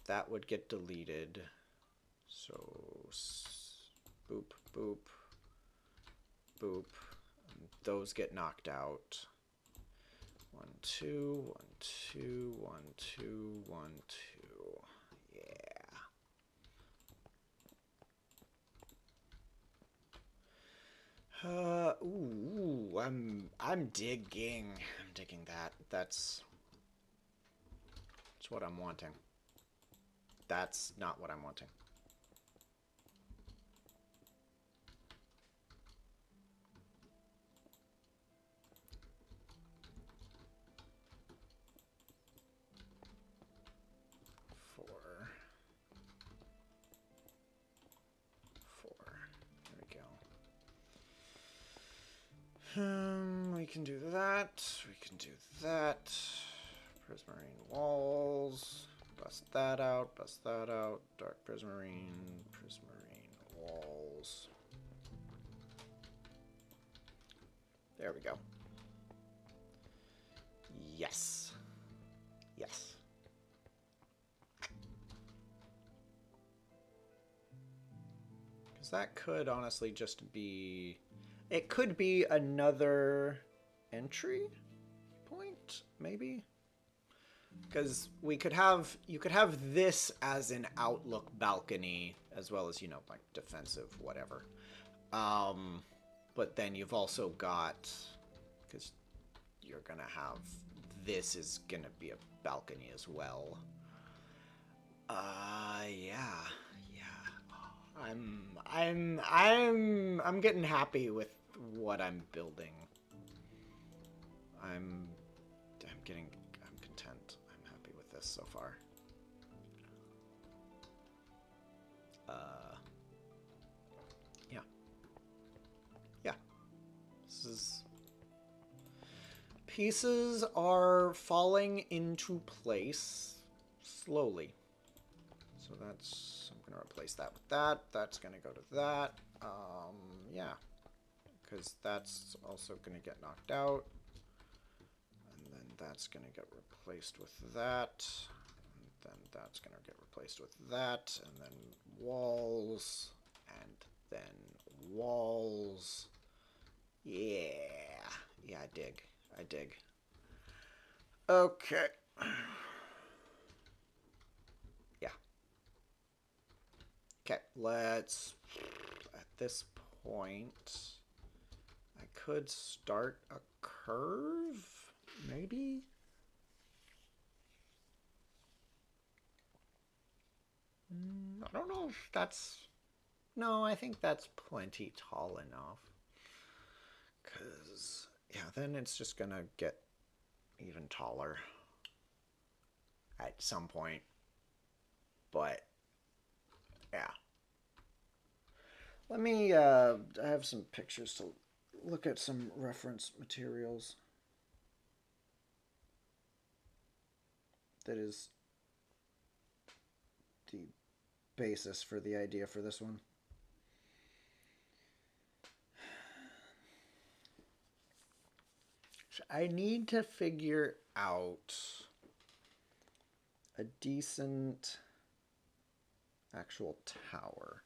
That would get deleted. So, boop, boop, boop. And those get knocked out. 1, 2, 1, 2, 1, 2, 1, 2. Yeah. Ooh, I'm digging. I'm digging that. That's what I'm wanting. That's not what I'm wanting. Four. There we go. We can do that. We can do that. Prismarine walls. Bust that out. Bust that out. Dark prismarine. Prismarine walls. There we go. Yes. Yes. Because that could honestly just be... It could be another entry point, maybe? Because we could have... You could have this as an outlook balcony, as well as, you know, like, defensive, whatever. But then you've also got... Because you're gonna have... This is gonna be a balcony as well. Yeah. I'm getting happy with what I'm building. I'm content. I'm happy with this so far. Yeah. Yeah. This is... Pieces are falling into place slowly. So that's... I'm going to replace that with that. That's going to go to that. Yeah. Because that's also going to get knocked out. And then that's going to get replaced with that. And then that's going to get replaced with that. And then walls. And then walls. Yeah. Yeah, I dig. I dig. Okay. Yeah. Okay, let's... At this point, I could start a curve, maybe? I don't know if that's... No, I think that's plenty tall enough. Because, yeah, then it's just gonna get even taller at some point. But, yeah. Let me, I have some pictures to look at, some reference materials. That is the basis for the idea for this one. I need to figure out a decent actual tower.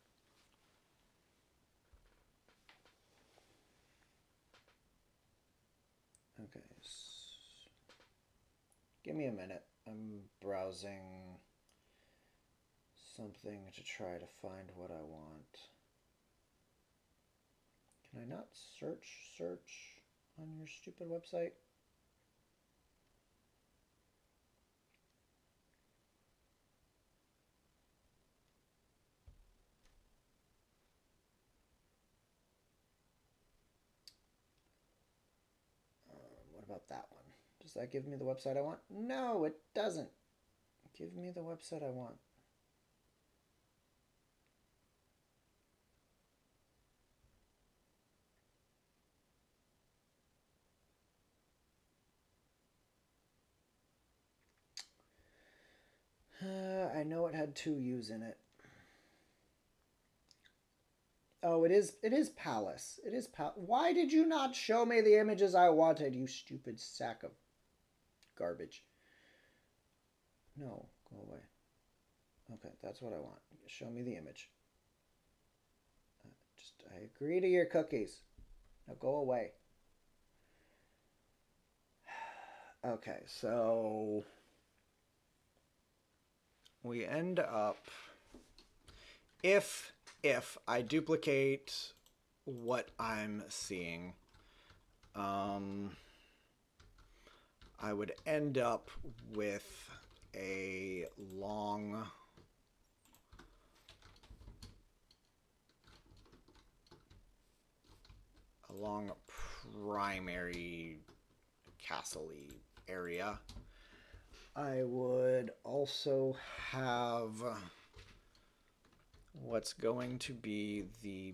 Okay. Give me a minute. I'm browsing something to try to find what I want. Can I not search on your stupid website? What about that one? Does that give me the website I want? No, it doesn't. Give me the website I want. I know it had two U's in it. Oh, it is Palace. It is Palace. Why did you not show me the images I wanted, you stupid sack of garbage? No, go away. Okay, that's what I want. Show me the image. I agree to your cookies. Now go away. Okay, so we end up, if I duplicate what I'm seeing, I would end up with a long primary castle-y area. I would also have what's going to be the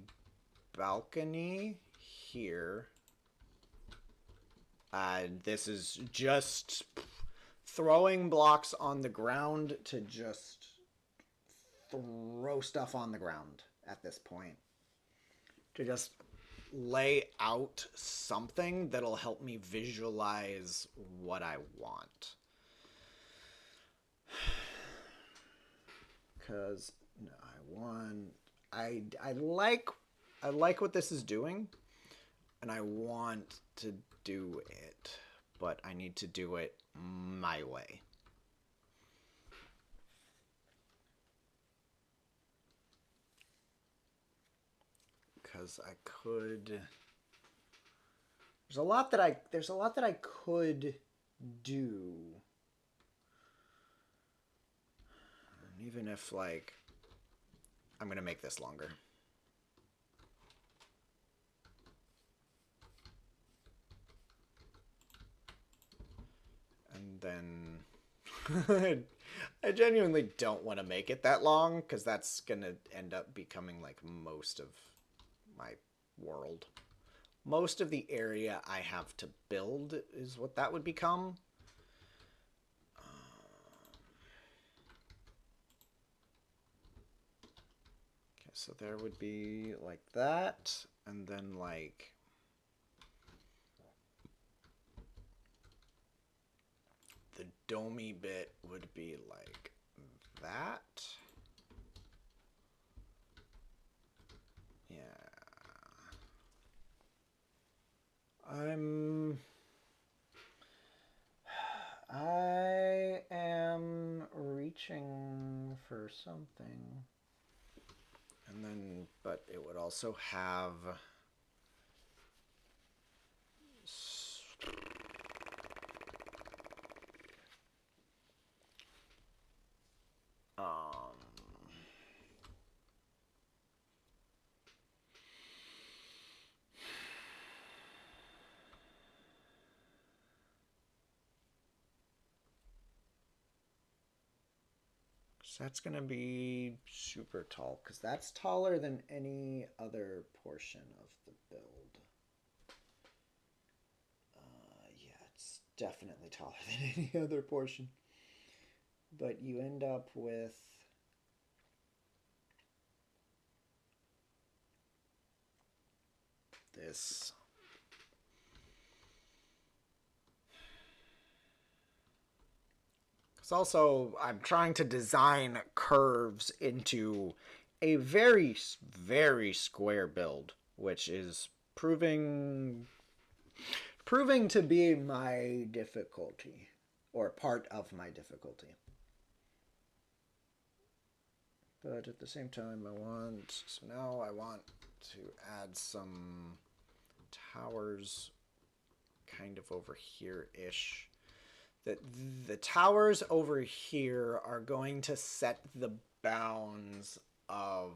balcony here. This is just throwing blocks on the ground to just throw stuff on the ground at this point. To just lay out something that'll help me visualize what I want. Because I like what this is doing, and I want to do it, but I need to do it my way. Because I could. There's a lot that I could do. And even if, like, I'm gonna make this longer. And then I genuinely don't want to make it that long, because that's gonna end up becoming like most of my world. Most of the area I have to build is what that would become. Okay, so there would be like that, and then like the domey bit would be like that. Yeah. I am reaching for something. And then, but it would also have so that's going to be super tall, because that's taller than any other portion of the build. Yeah, it's definitely taller than any other portion. But you end up with this. Because also, I'm trying to design curves into a very, very square build, which is proving proving to be my difficulty, or part of my difficulty. But at the same time, so now I want to add some towers kind of over here-ish. The towers over here are going to set the bounds of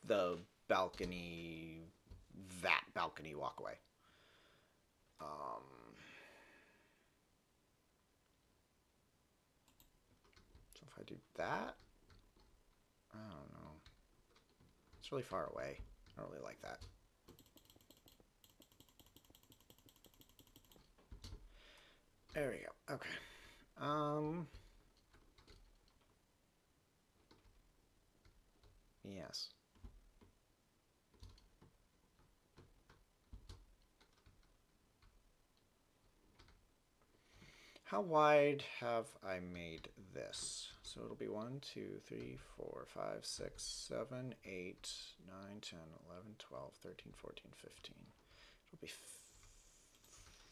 the balcony, that balcony walkway. So if I do that, I don't know. It's really far away. I don't really like that. There we go. Okay. Yes. How wide have I made this? So it'll be 1, 2, 3, 4, 5, 6, 7, 8, 9, 10, 11, 12, 13, 14, 15. It'll be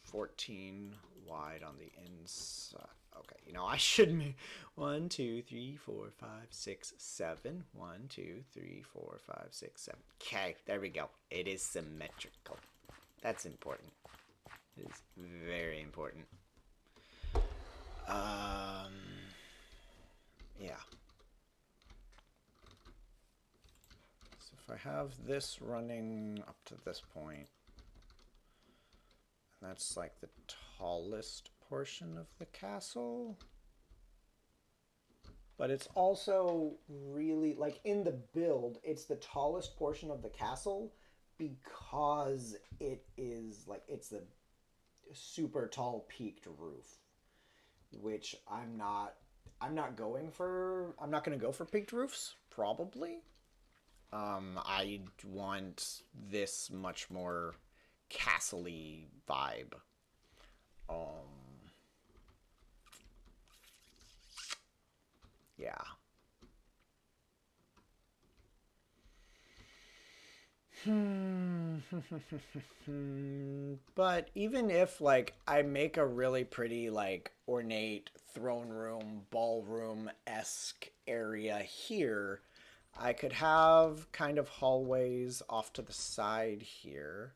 14 wide on the inside. Okay, you know, I should make 1, 2, 3, 4, 5, 6, 7. 1, 2, 3, 4, 5, 6, 7. Okay, there we go. It is symmetrical. That's important. It is very important. Yeah. So if I have this running up to this point, that's like the tallest portion of the castle. But it's also really, like in the build, it's the tallest portion of the castle because it is like, it's the super tall peaked roof, which I'm not going to go for peaked roofs, probably. I want this much more castle-y vibe. Yeah. But even if like I make a really pretty like ornate throne room, ballroom-esque area here, I could have kind of hallways off to the side here,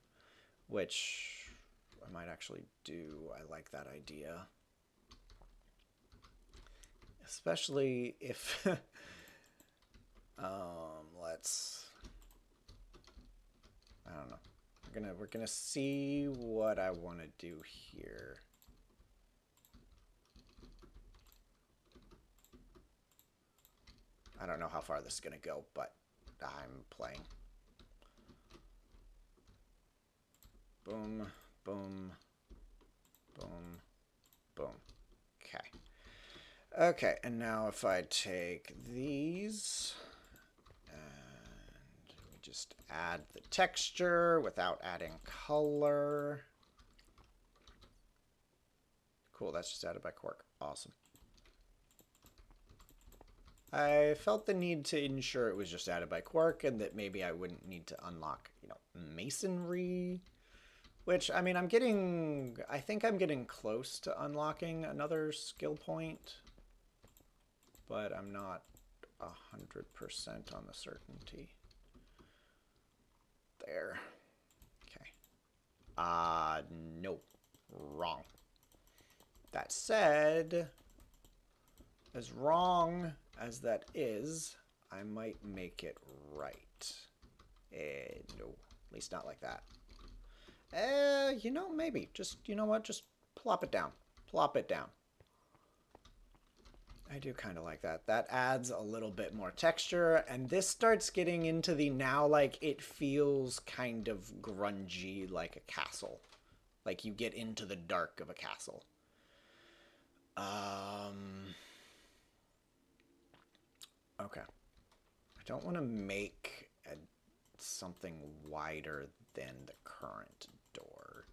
which I might actually do. I like that idea. Especially if let's, I don't know. We're gonna see what I want to do here. I don't know how far this is gonna go, but I'm playing. Boom, boom, boom, boom. Okay. Okay, and now if I take these and we just add the texture without adding color. Cool, that's just added by Quark. Awesome. I felt the need to ensure it was just added by Quark and that maybe I wouldn't need to unlock, you know, masonry. Which, I mean, I think I'm getting close to unlocking another skill point. But I'm not 100% on the certainty. There. Okay. No. Wrong. That said, as wrong as that is, I might make it right. No. At least not like that. You know, maybe. Just, you know what? Just plop it down. Plop it down. I do kind of like that. That adds a little bit more texture, and this starts getting into the now, like, it feels kind of grungy like a castle. Like, you get into the dark of a castle. Okay. I don't want to make something wider than the current door.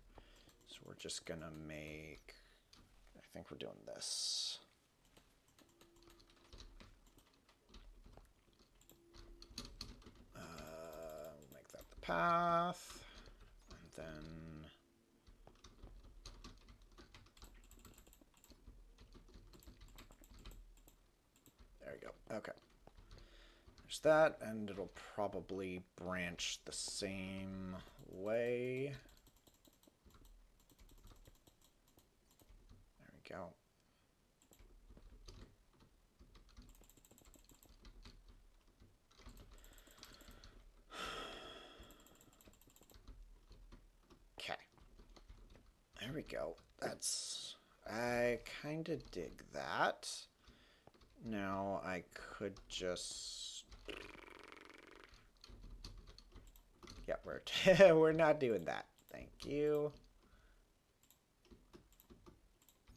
So we're just going to make... I think we're doing this. Make that the path. And then... There we go. Okay. There's that, and it'll probably branch the same way. There we go. Okay. There we go. That's... I kind of dig that. Now I could just... Yeah, we're not doing that. Thank you.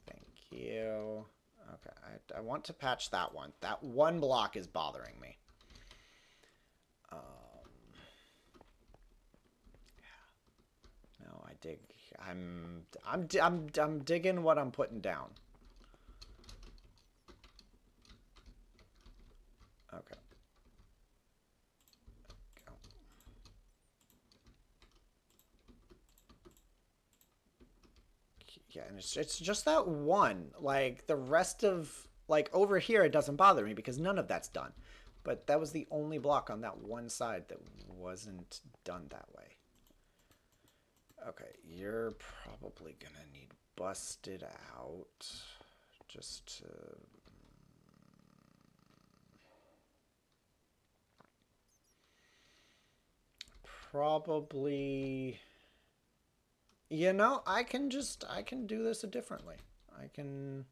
Thank you. Okay, I want to patch that one. That one block is bothering me. Yeah. No, I dig. I'm digging what I'm putting down. Okay. Go. Yeah, and it's just that one. Like the rest of like over here, it doesn't bother me because none of that's done. But that was the only block on that one side that wasn't done that way. Okay, you're probably gonna need busted out just to... Probably... You know, I can do this differently. I can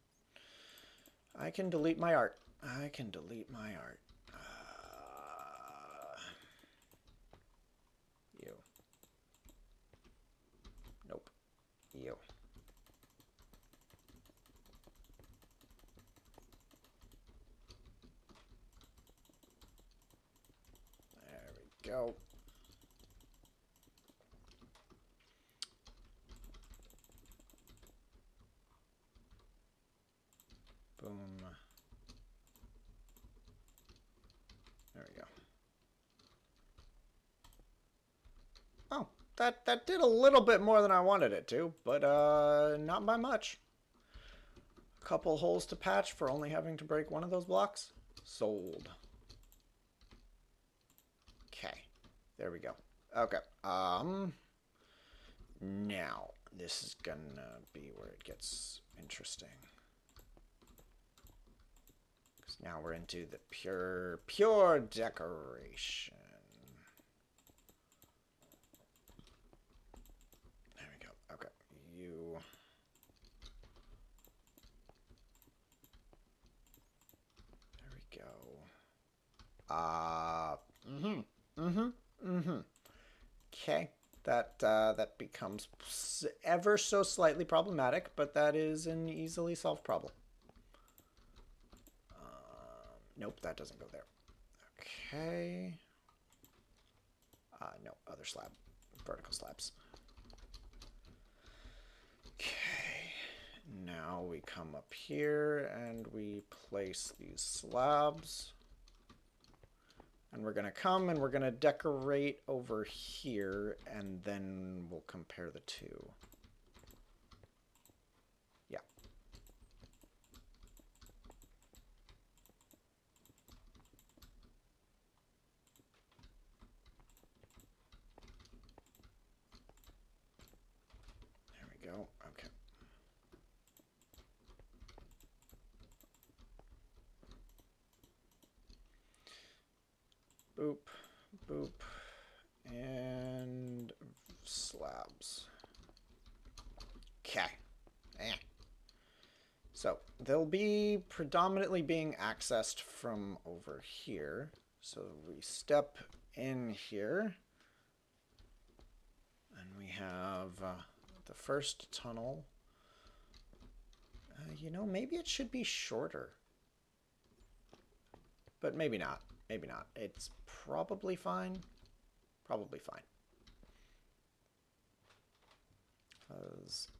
delete my art. I can delete my art. You. Nope. You. There we go. Boom. There we go. Oh, that did a little bit more than I wanted it to, but not by much. A couple holes to patch for only having to break one of those blocks. Sold. Okay. There we go. Okay. Now this is gonna be where it gets interesting. Because now we're into the pure decoration. There we go. Okay. You... There we go. Okay. That becomes ever so slightly problematic, but that is an easily solved problem. Nope, that doesn't go there. Okay. No, other slab. Vertical slabs. Okay. Now we come up here and we place these slabs. And we're going to come and we're going to decorate over here, and then we'll compare the two. Yeah. There we go. Okay. Boop, boop, and slabs. Okay. So they'll be predominantly being accessed from over here. So we step in here, and we have the first tunnel. You know, maybe it should be shorter, but maybe not. Maybe not. It's probably fine. Probably fine.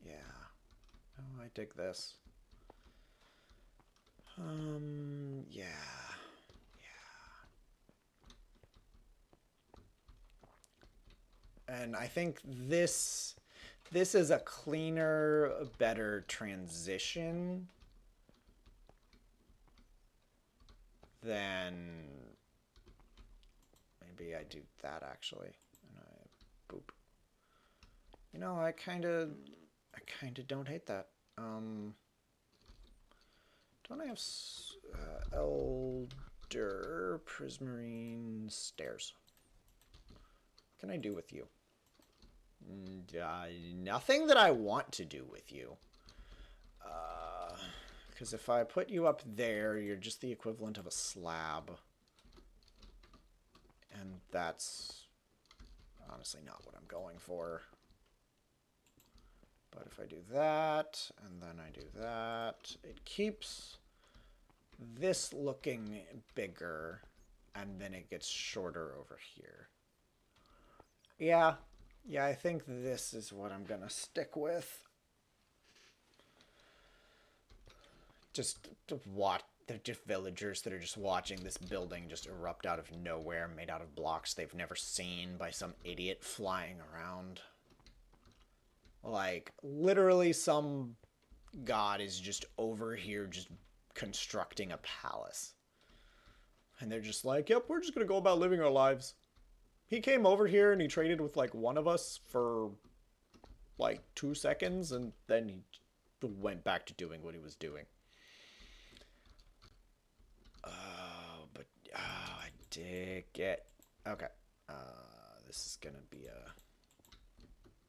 Yeah. Oh, I dig this. Yeah. Yeah. And I think this is a cleaner, better transition than maybe I do that actually. And I boop. You know, I kind of don't hate that. Don't I have Elder Prismarine Stairs? What can I do with you? Nothing that I want to do with you. Because if I put you up there, you're just the equivalent of a slab. And that's honestly not what I'm going for. But if I do that, and then I do that, it keeps this looking bigger, and then it gets shorter over here. Yeah, I think this is what I'm gonna stick with. Just to watch, they're just villagers that are just watching this building just erupt out of nowhere, made out of blocks they've never seen by some idiot flying around. Like, literally some god is just over here just constructing a palace. And they're just like, yep, we're just gonna go about living our lives. He came over here and he traded with, like, one of us for, like, 2 seconds, and then he went back to doing what he was doing. I did get... Okay. This is gonna be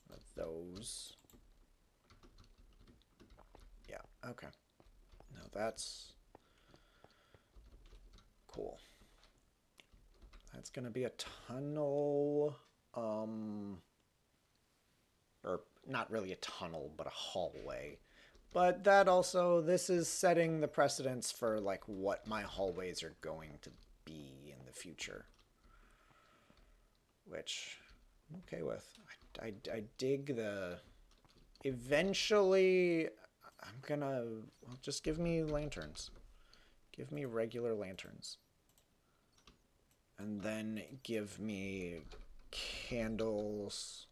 one of those. Yeah, okay. No, that's... cool. That's gonna be a tunnel, or not really a tunnel, but a hallway. But that also, this is setting the precedence for, like, what my hallways are going to be in the future. Which I'm okay with. I dig the... Eventually, I'm gonna... Well, just give me lanterns. Give me regular lanterns. And then give me candles.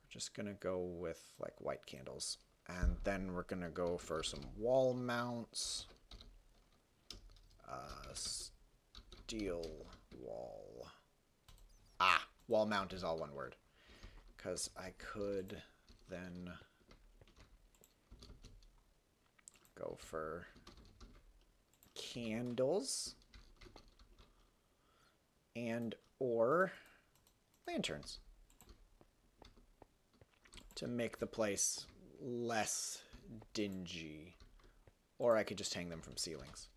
We're just gonna go with, like, white candles. And then we're gonna go for some wall mounts. Steel wall. Wall mount is all one word. Because I could then go for candles and or lanterns to make the place less dingy. Or I could just hang them from ceilings.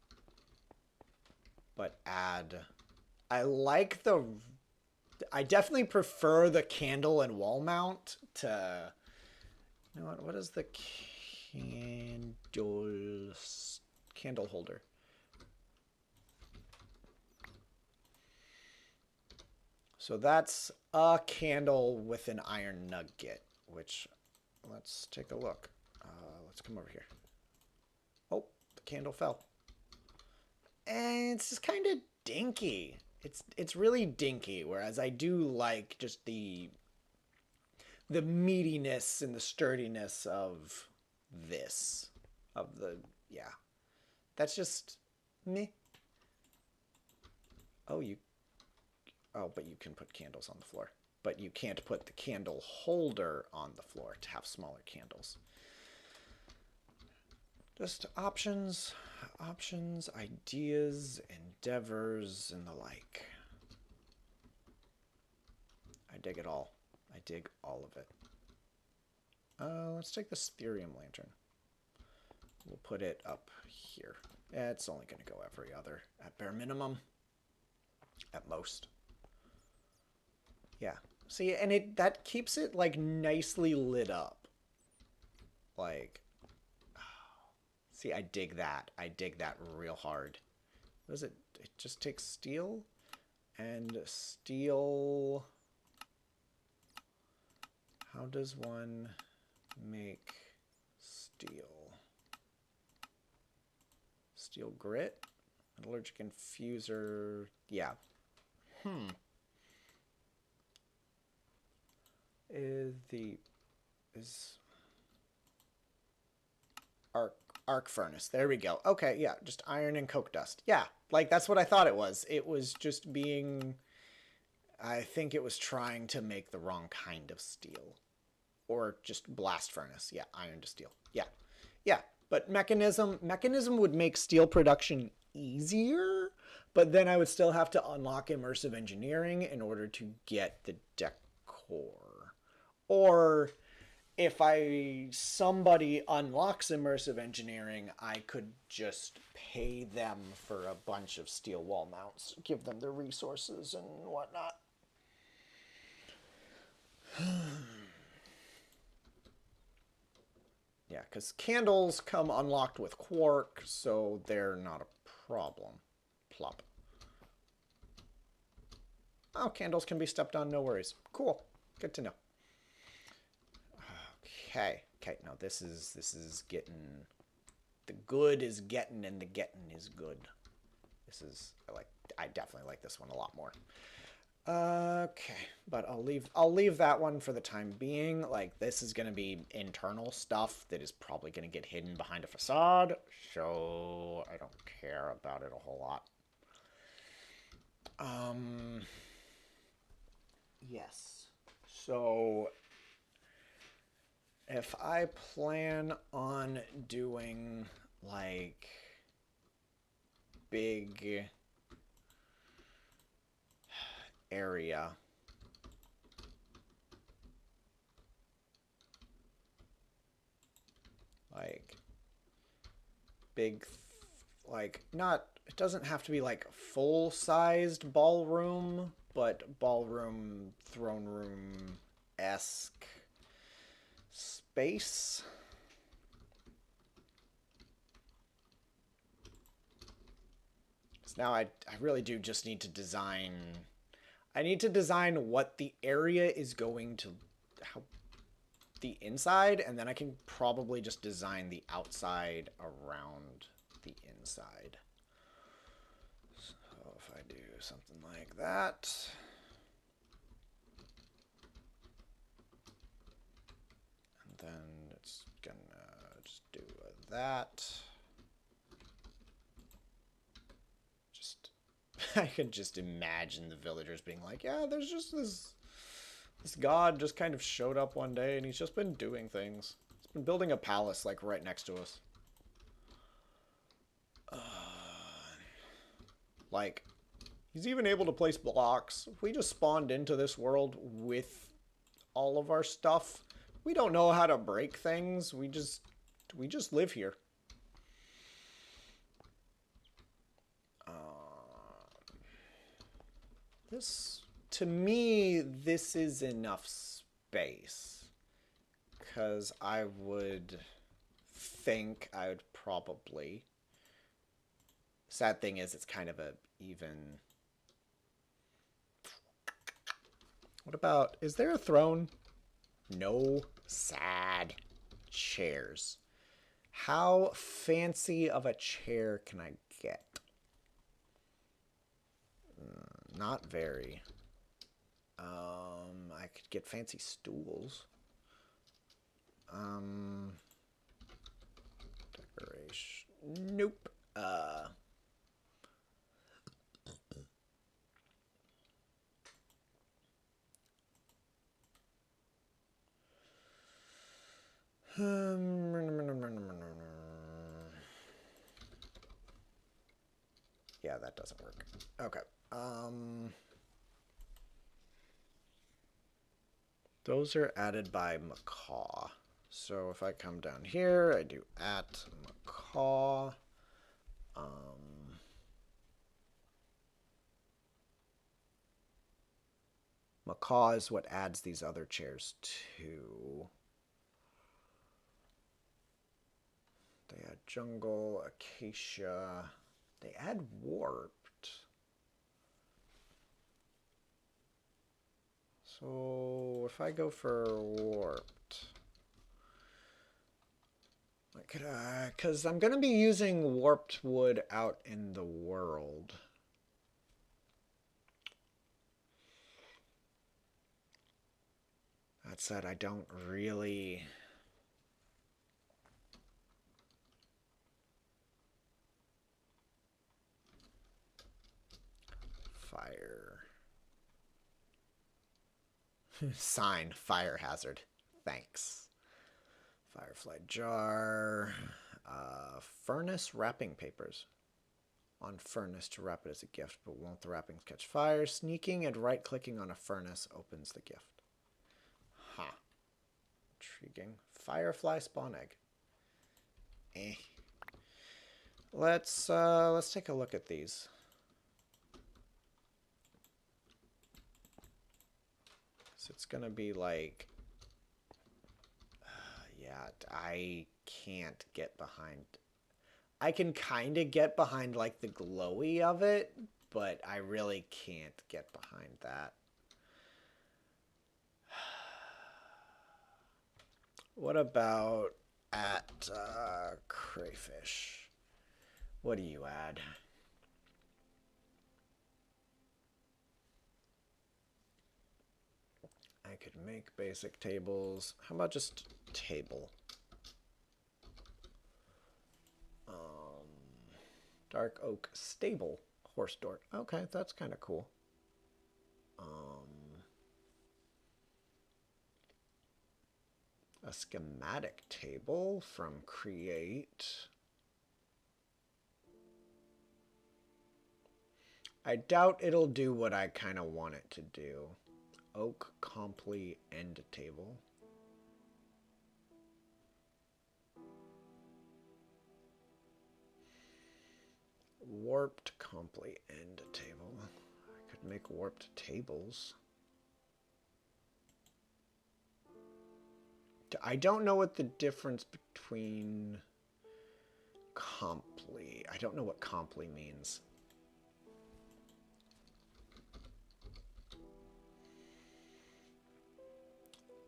But add... I definitely prefer the candle and wall mount to... You know what is the candle holder? So that's a candle with an iron nugget, which, let's take a look. Let's come over here. Oh, the candle fell. And it's just kind of dinky. It's really dinky, whereas I do like just the meatiness and the sturdiness of this. Yeah. That's just me. Oh, but you can put candles on the floor. But you can't put the candle holder on the floor to have smaller candles. Just options, ideas, endeavors, and the like. I dig it all. I dig all of it. Let's take this Therium lantern. We'll put it up here. It's only going to go every other at bare minimum. At most. Yeah. See, and that keeps it, like, nicely lit up. Like... See, I dig that. I dig that real hard. What is it? It just takes steel and steel. How does one make steel? Steel grit? Metallurgic infuser. Yeah. the is arc arc furnace. There we go. Okay, yeah, just iron and coke dust. Yeah, like that's what I thought it was. It was just being I think it was trying to make the wrong kind of steel. Or just blast furnace. Yeah, iron to steel. Yeah. Yeah, but mechanism would make steel production easier, but then I would still have to unlock immersive engineering in order to get the decor. Or if somebody unlocks immersive engineering, I could just pay them for a bunch of steel wall mounts, give them the resources and whatnot. Yeah, because candles come unlocked with quark, so they're not a problem. Plop. Oh, candles can be stepped on, no worries. Cool. Good to know. Okay. Okay, no, this is getting the good is getting and the getting is good. This is I definitely like this one a lot more. Okay, but I'll leave that one for the time being. Like this is gonna be internal stuff that is probably gonna get hidden behind a facade, so I don't care about it a whole lot. Yes. So if I plan on doing like big area, like big, like not, it doesn't have to be like full-sized ballroom, but ballroom, throne room-esque space. So now I really do just need to design, I need to design what the area is going to, how the inside, and then I can probably just design the outside around the inside. So if I do something like that, and then it's gonna just do that. Just I could just imagine the villagers being like, yeah, there's just this god just kind of showed up one day and he's just been doing things. He's been building a palace like right next to us. Like, he's even able to place blocks. If we just spawned into this world with all of our stuff, we don't know how to break things. We just live here. This, to me, this is enough space. Because I would think I would probably... Sad thing is, it's kind of a even... What about... Is there a throne? No. Sad. Chairs. How fancy of a chair can I get? Not very. I could get fancy stools. Decoration. Nope. Yeah, that doesn't work. Okay. Those are added by Macaw. So if I come down here, I do at Macaw. Macaw is what adds these other chairs too. They add jungle, acacia. They add warped. So if I go for warped, because I'm going to be using warped wood out in the world. That said, I don't really... Fire. Sign, fire hazard. Thanks. Firefly jar. Furnace wrapping papers. On furnace to wrap it as a gift, but won't the wrappings catch fire? Sneaking and right-clicking on a furnace opens the gift. Ha. Intriguing. Firefly spawn egg. Eh. Let's take a look at these. So it's gonna be like, yeah, I can't get behind. I can kind of get behind like the glowy of it, but I really can't get behind that. What about at crayfish? What do you add? I could make basic tables. How about just table? Dark oak stable horse door. Okay, that's kind of cool. A schematic table from create. I doubt it'll do what I kind of want it to do. Oak comply end table. Warped comply end table. I could make warped tables. I don't know what the difference between comply. I don't know what comply means.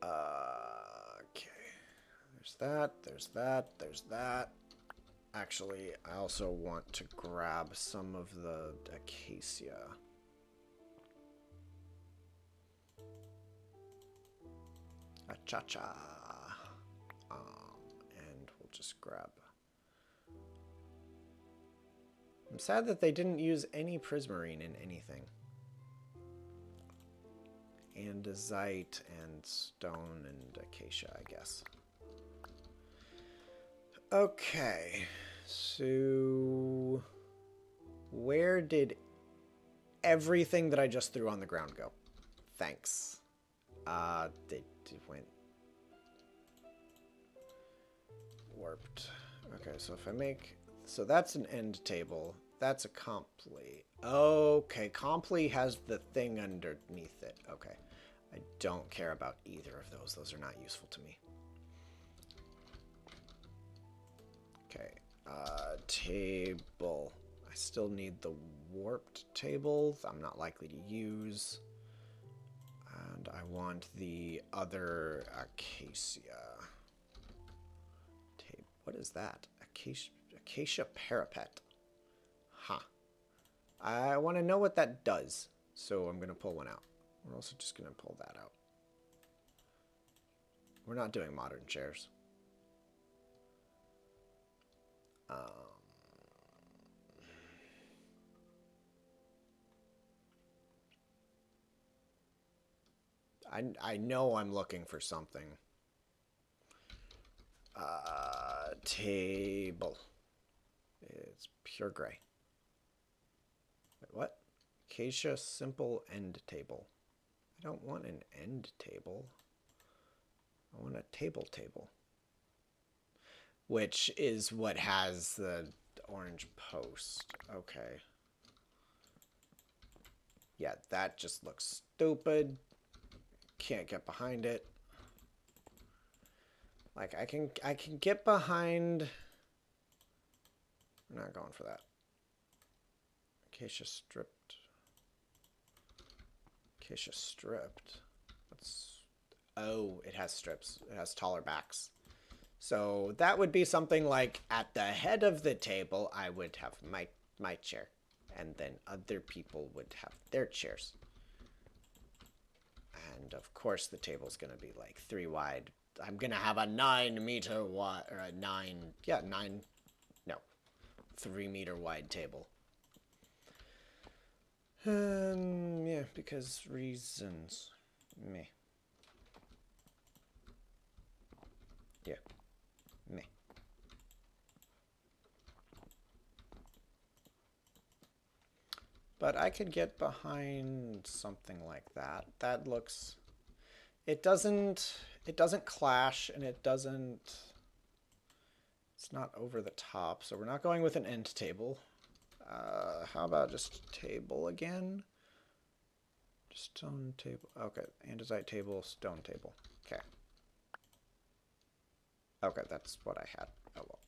Okay. There's that, there's that, there's that. Actually, I also want to grab some of the acacia. Cha-cha. And we'll just grab. I'm sad that they didn't use any prismarine in anything. Andesite and stone and acacia, I guess. Okay, so where did everything that I just threw on the ground go? Thanks. They went warped. Okay, so if I make, so that's an end table. That's a comply. Okay, comply has the thing underneath it. Okay, I don't care about either of those. Those are not useful to me. Okay, table. I still need the warped table. I'm not likely to use. And I want the other acacia. What is that? Acacia parapet. Huh. I want to know what that does. So I'm going to pull one out. We're also just going to pull that out. We're not doing modern chairs. I know I'm looking for something. Table. It's pure gray. Wait, what? Acacia simple end table. I don't want an end table. I want a table. Which is what has the orange post. Okay. Yeah, that just looks stupid. Can't get behind it. Like I can get behind. I'm not going for that. Acacia stripped. Acacia stripped. That's, oh, it has strips. It has taller backs. So that would be something like at the head of the table, I would have my chair, and then other people would have their chairs. And of course the table's gonna be like 3 wide. I'm gonna have a 9-meter wide, or a 9, yeah, 9, no, 3-meter wide table. Yeah, because reasons. Me. Yeah. Me. But I could get behind something like that. That looks... It doesn't clash, and it doesn't... It's not over the top, so we're not going with an end table. How about just table again? Stone table. Okay, andesite table, stone table. Okay. Okay, that's what I had. Oh well.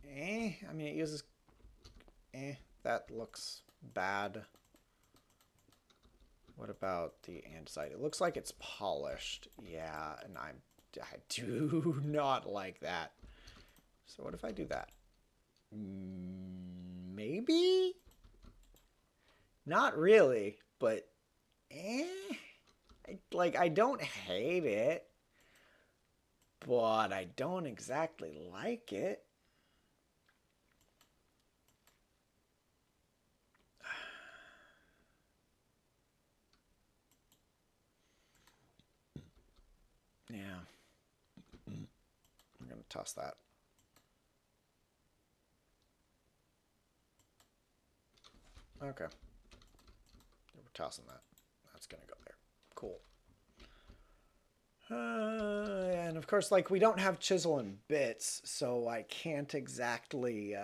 I mean, it uses... that looks bad. What about the andesite? It looks like it's polished. Yeah, and I do not like that. So what if I do that? Maybe? Not really, but I don't hate it, but I don't exactly like it. Yeah. I'm going to toss that. Okay. We're tossing that. That's going to go there. Cool. And of course, like, we don't have chisel and bits, so I can't exactly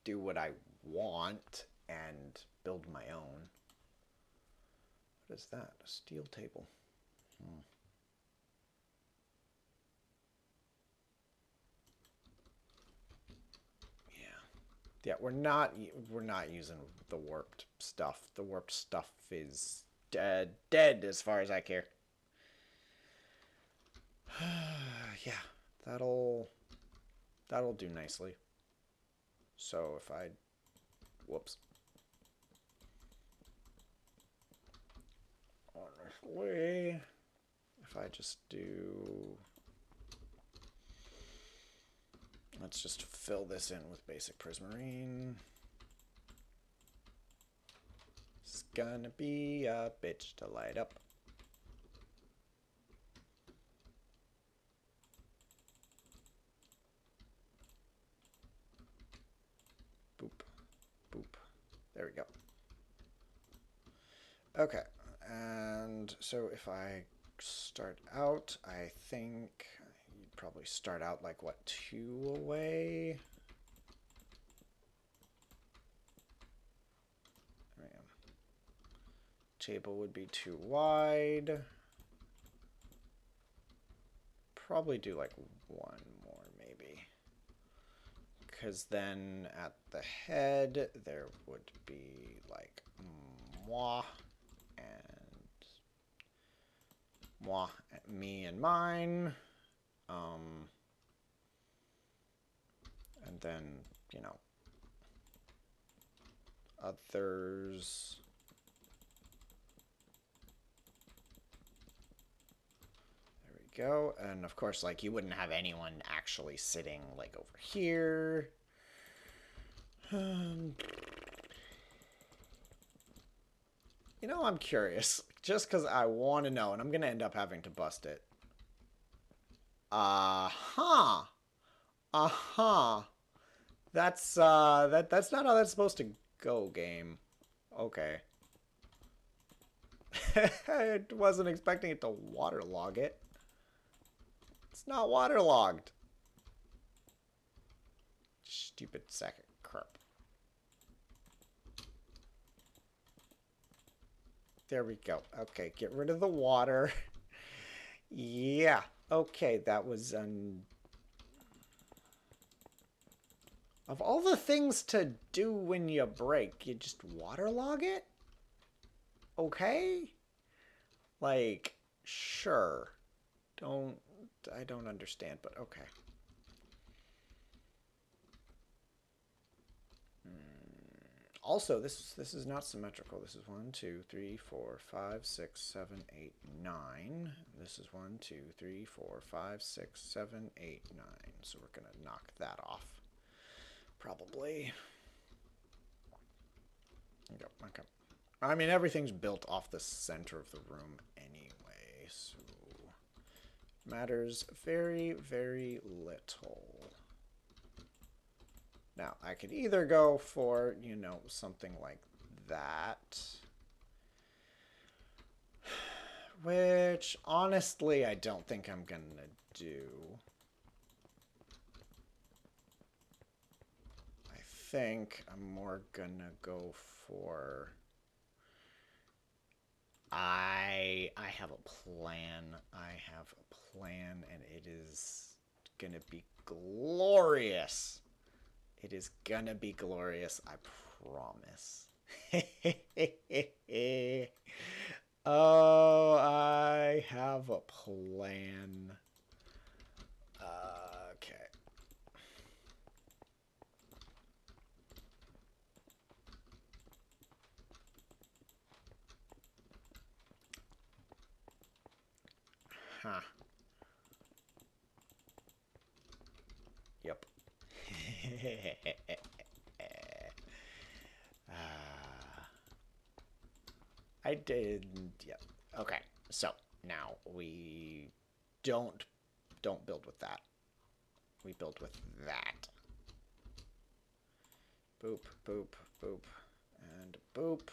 do what I want and build my own. What is that? A steel table. Yeah, we're not using the warped stuff. The warped stuff is dead as far as I care. Yeah, that'll do nicely. So if I, whoops. Honestly, if I just do, let's just fill this in with basic prismarine. It's gonna be a bitch to light up. Boop, boop. There we go. Okay, and so if I start out, I think you'd probably start out like, what, 2 away? Table would be too wide. Probably do like 1 more maybe. Because then at the head there would be like moi and moi, me and mine. And then, you know, others. There we go. And of course, like, you wouldn't have anyone actually sitting like over here. You know, I'm curious, just because I want to know, and I'm gonna end up having to bust it. Uh-huh. Uh-huh. That's that's not how that's supposed to go, game. Okay. I wasn't expecting it to waterlog it. It's not waterlogged. Stupid sack of crap. There we go. Okay, get rid of the water. Yeah. Okay, that was of all the things to do when you break, you just waterlog it? Okay? Like, sure. I don't understand, but okay. Also, this is not symmetrical. This is 1, 2, 3, 4, 5, 6, 7, 8, 9. This is 1, 2, 3, 4, 5, 6, 7, 8, 9. So we're gonna knock that off. Probably. Okay. I mean, everything's built off the center of the room anyway, so matters very, very little. Now, I could either go for, you know, something like that, which honestly I don't think I'm gonna do. I think I'm more gonna go for... I have a plan. I have a plan, and it is gonna be glorious. It is gonna be glorious, I promise. Oh, I have a plan. Okay. Huh. Yep. I did. Yeah. Okay. So now we don't build with that. We build with that. Boop, boop, boop, and boop.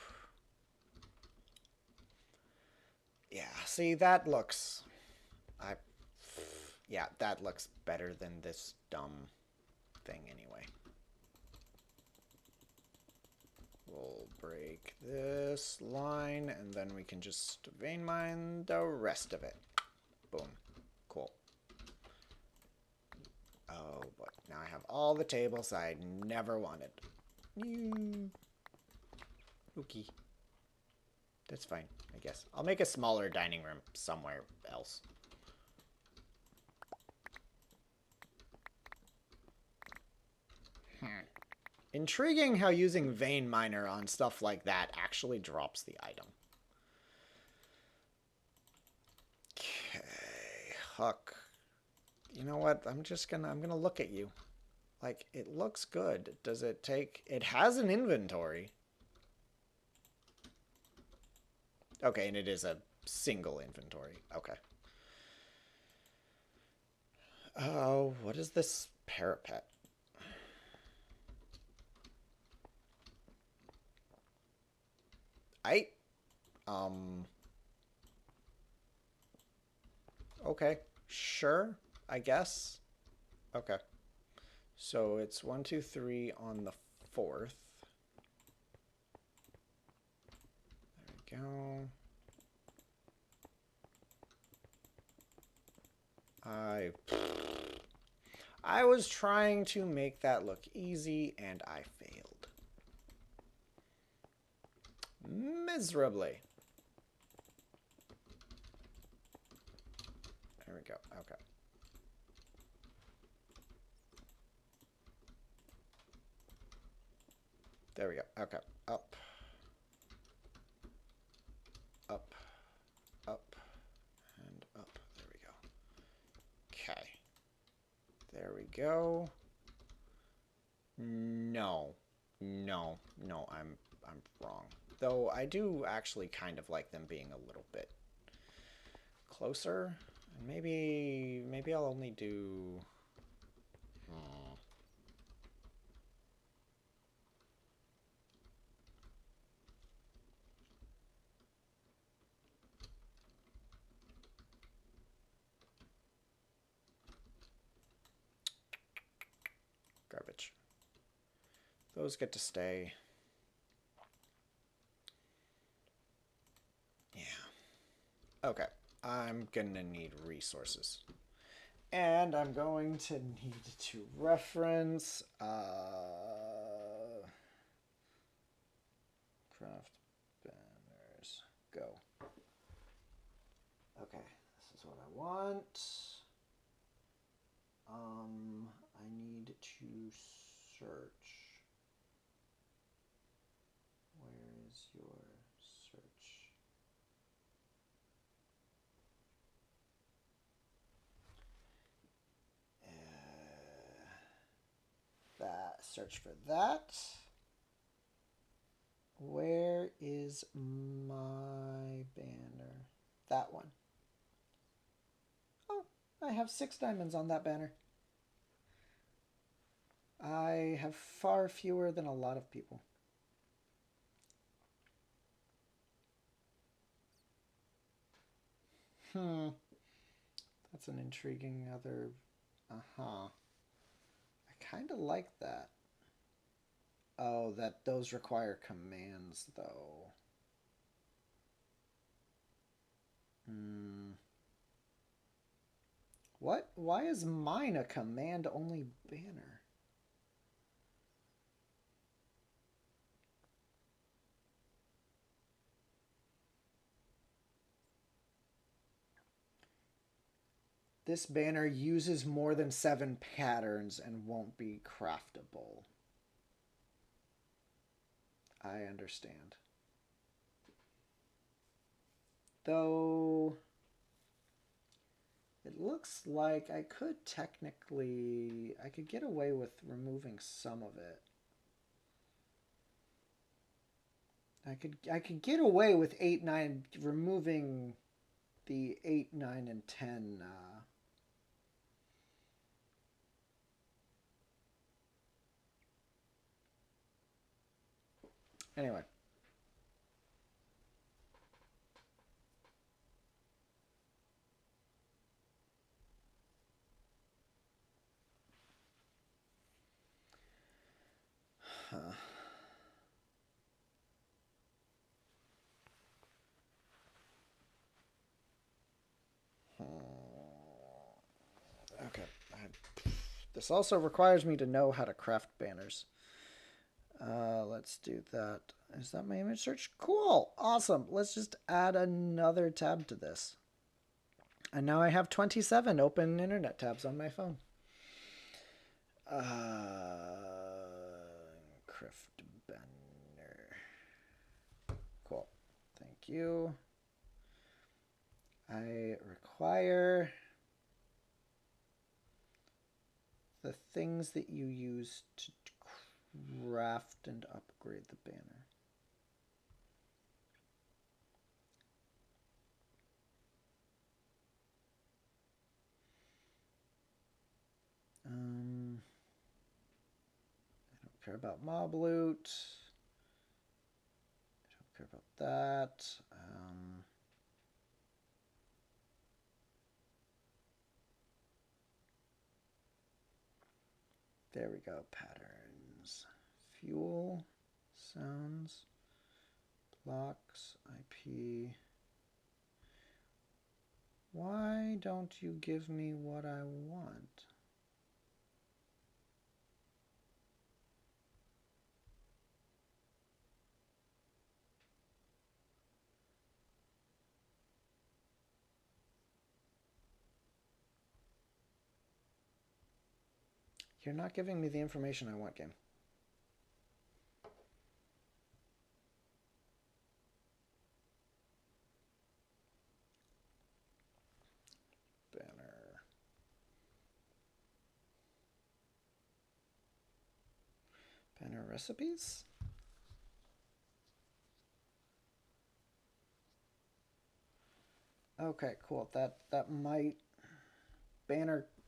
Yeah. See, that looks. Yeah, that looks better than this dumb thing anyway. We'll break this line, and then we can just vein mine the rest of it. Boom. Cool. Oh, boy. Now I have all the tables I never wanted. Okay. That's fine, I guess. I'll make a smaller dining room somewhere else. Intriguing how using vein miner on stuff like that actually drops the item. Okay, Huck. You know what? I'm gonna look at you. Like, it looks good. Does it take... It has an inventory. Okay, and it is a single inventory. Okay. Oh, what is this parapet? Okay, sure, I guess. Okay. So it's 1, 2, 3 on the 4th. There we go. I was trying to make that look easy, and I failed. Miserably. There we go. Okay. There we go. Okay. Up. Up. Up. And up. There we go. Okay. There we go. No. No. No, I'm wrong. Though I do actually kind of like them being a little bit closer. And maybe I'll only do... Garbage. Those get to stay. Yeah. Okay. I'm gonna need resources. And I'm going to need to reference craft banners. Go. Okay, this is what I want. I need to search. search for that. Where is my banner? That one. Oh, I have 6 diamonds on that banner. I have far fewer than a lot of people. That's an intriguing other... Uh-huh. I kind of like that. Oh, those require commands, though. What? Why is mine a command-only banner? This banner uses more than 7 patterns and won't be craftable. I understand. Though it looks like I could get away with removing some of it. I could get away with 8, 9, removing the 8, 9, and 10. Anyway. Okay. This also requires me to know how to craft banners. Let's do that. Is that my image search? Cool. Awesome. Let's just add another tab to this. And now I have 27 open internet tabs on my phone. Craft banner. Cool. Thank you. I require the things that you use to craft and upgrade the banner. I don't care about mob loot. I don't care about that. There we go. Patterns. Fuel. Sounds. Blocks. IP. Why don't you give me what I want? You're not giving me the information I want, game. Banner. Banner recipes? Okay, cool. That might...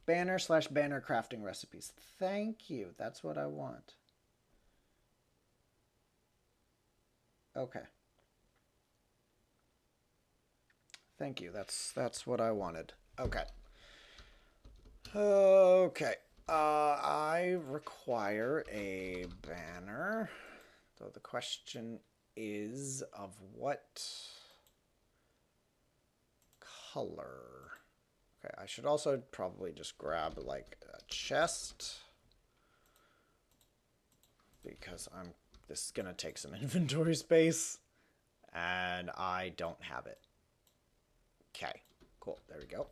Banner slash banner crafting recipes. Thank you. That's what I want. Okay. Thank you. That's what I wanted. Okay. Okay. I require a banner. So the question is of what color? Okay, I should also probably just grab like a chest because this is gonna take some inventory space and I don't have it. Okay, cool. There we go.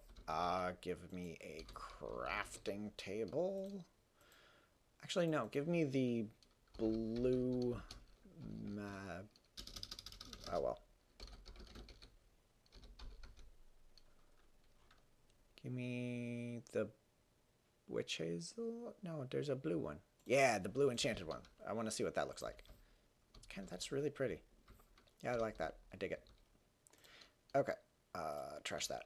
Give me a crafting table. Actually, no. Give me the blue map. Oh, well. Give me the witch hazel. No, there's a blue one. Yeah, the blue enchanted one. I want to see what that looks like. That's really pretty. Yeah, I like that. I dig it. Okay. Trash that.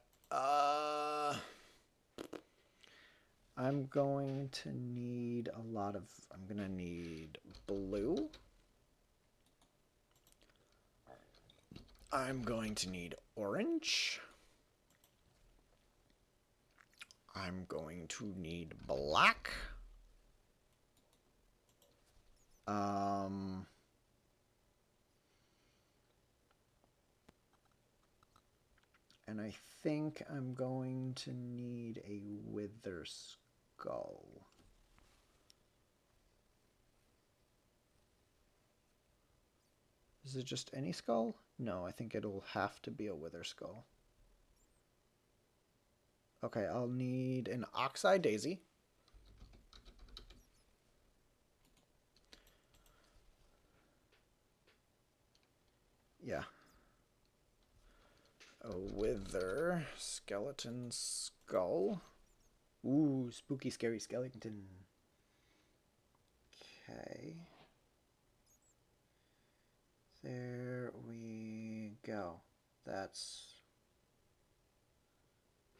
I'm going to need a lot of... I'm going to need blue. I'm going to need orange. I'm going to need black. And I think I'm going to need a wither skull. Is it just any skull? No, I think it'll have to be a wither skull. Okay, I'll need an oxeye daisy. Yeah. A wither skeleton skull. Ooh, spooky, scary skeleton. Okay. There we go. That's...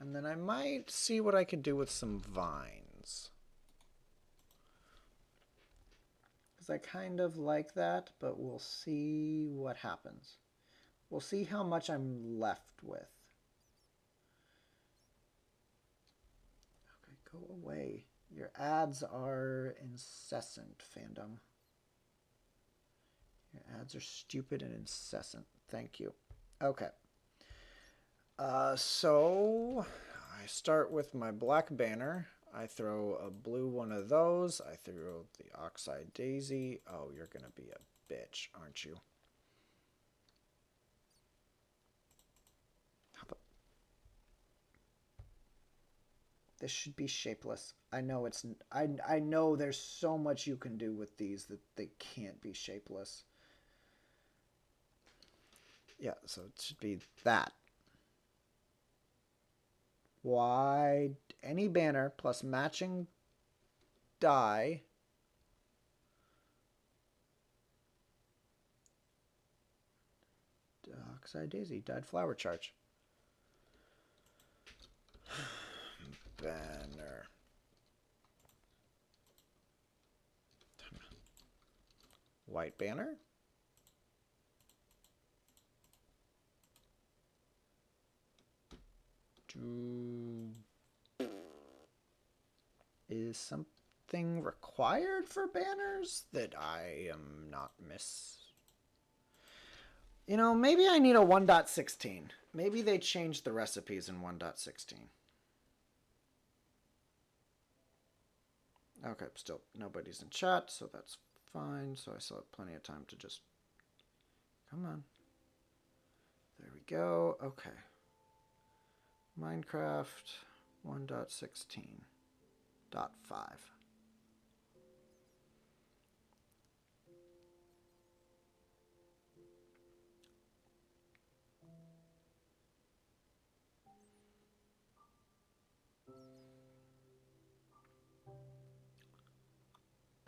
And then I might see what I could do with some vines. Because I kind of like that, but we'll see what happens. We'll see how much I'm left with. Okay, go away. Your ads are incessant, fandom. Your ads are stupid and incessant. Thank you. Okay. So I start with my black banner. I throw a blue one of those. I throw the oxeye daisy. Oh, you're going to be a bitch, aren't you? This should be shapeless. I know it's... I know there's so much you can do with these that they can't be shapeless. Yeah, so it should be that. Why any banner plus matching die oxeye daisy dyed flower charge. Banner. White banner. Is something required for banners that I am not miss? You know, maybe I need a 1.16. Maybe they changed the recipes in 1.16. Okay, still nobody's in chat, so that's fine. So I still have plenty of time to just... Come on. There we go. Okay. Minecraft 1.16.5.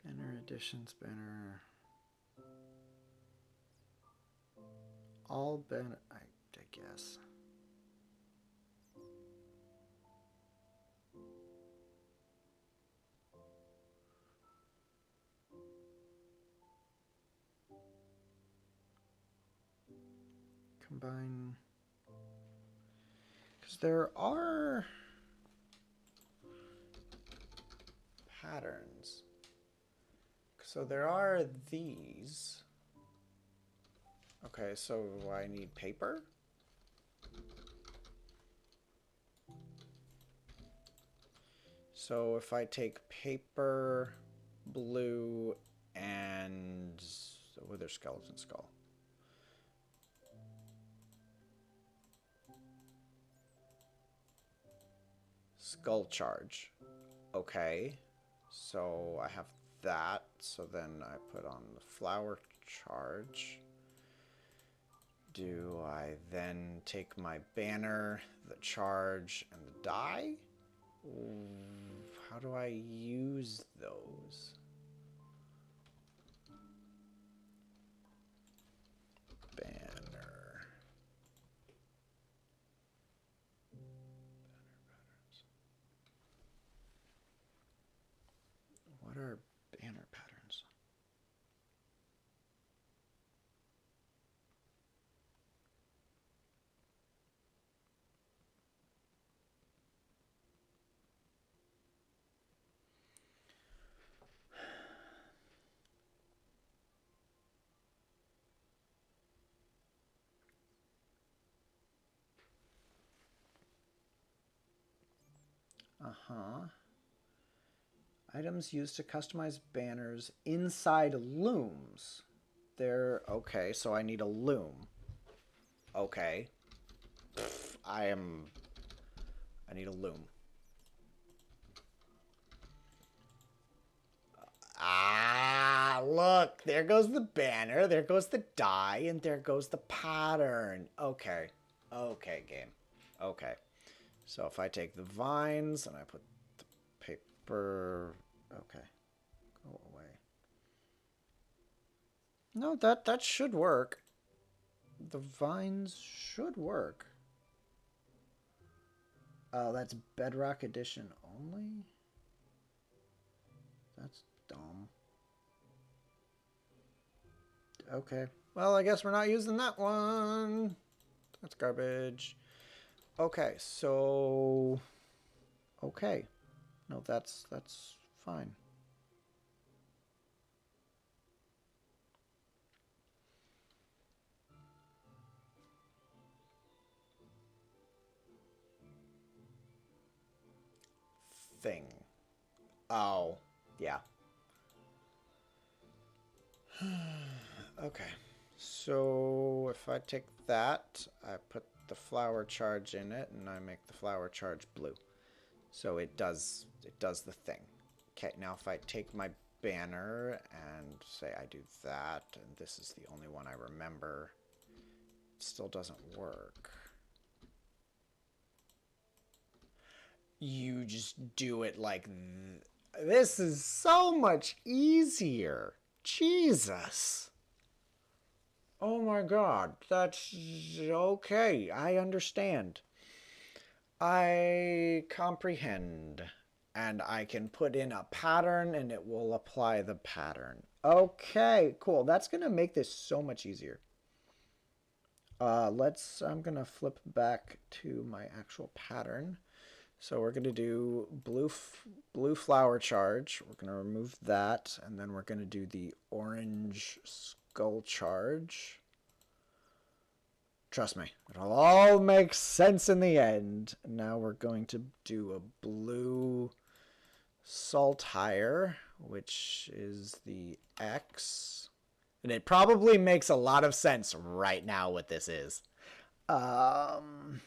Banner editions, banner... All banner... I guess. Combine... Because there are... patterns. So there are these. Okay, so I need paper? So if I take paper, blue, and a wither skeleton skull. Skull charge. Okay. So I have that. So then I put on the flower charge. Do I then take my banner, the charge, and the die? How do I use those? What are banner patterns? Uh-huh. Items used to customize banners inside looms. They're okay, so I need a loom. Okay. I need a loom. Ah, look, there goes the banner, there goes the die, and there goes the pattern. Okay. Okay, game. Okay. So if I take the vines and I put the paper... Okay. Go away. No, that should work. The vines should work. Oh, that's Bedrock Edition only? That's dumb. Okay. Well, I guess we're not using that one. That's garbage. Okay, so... Okay. No, that's fine. Thing. Oh, yeah. Okay. So if I take that, I put the flower charge in it, and I make the flower charge blue. So it does the thing. Okay, now if I take my banner and say I do that, and this is the only one I remember, it still doesn't work. You just do it like this is so much easier. Jesus. Oh my god, that's okay. I understand. I comprehend. And I can put in a pattern and it will apply the pattern. Okay, cool. That's going to make this so much easier. I'm going to flip back to my actual pattern. So we're going to do blue flower charge. We're going to remove that, and then we're going to do the orange skull charge. Trust me, it'll all make sense in the end. Now we're going to do a blue saltire, which is the X. And it probably makes a lot of sense right now what this is. And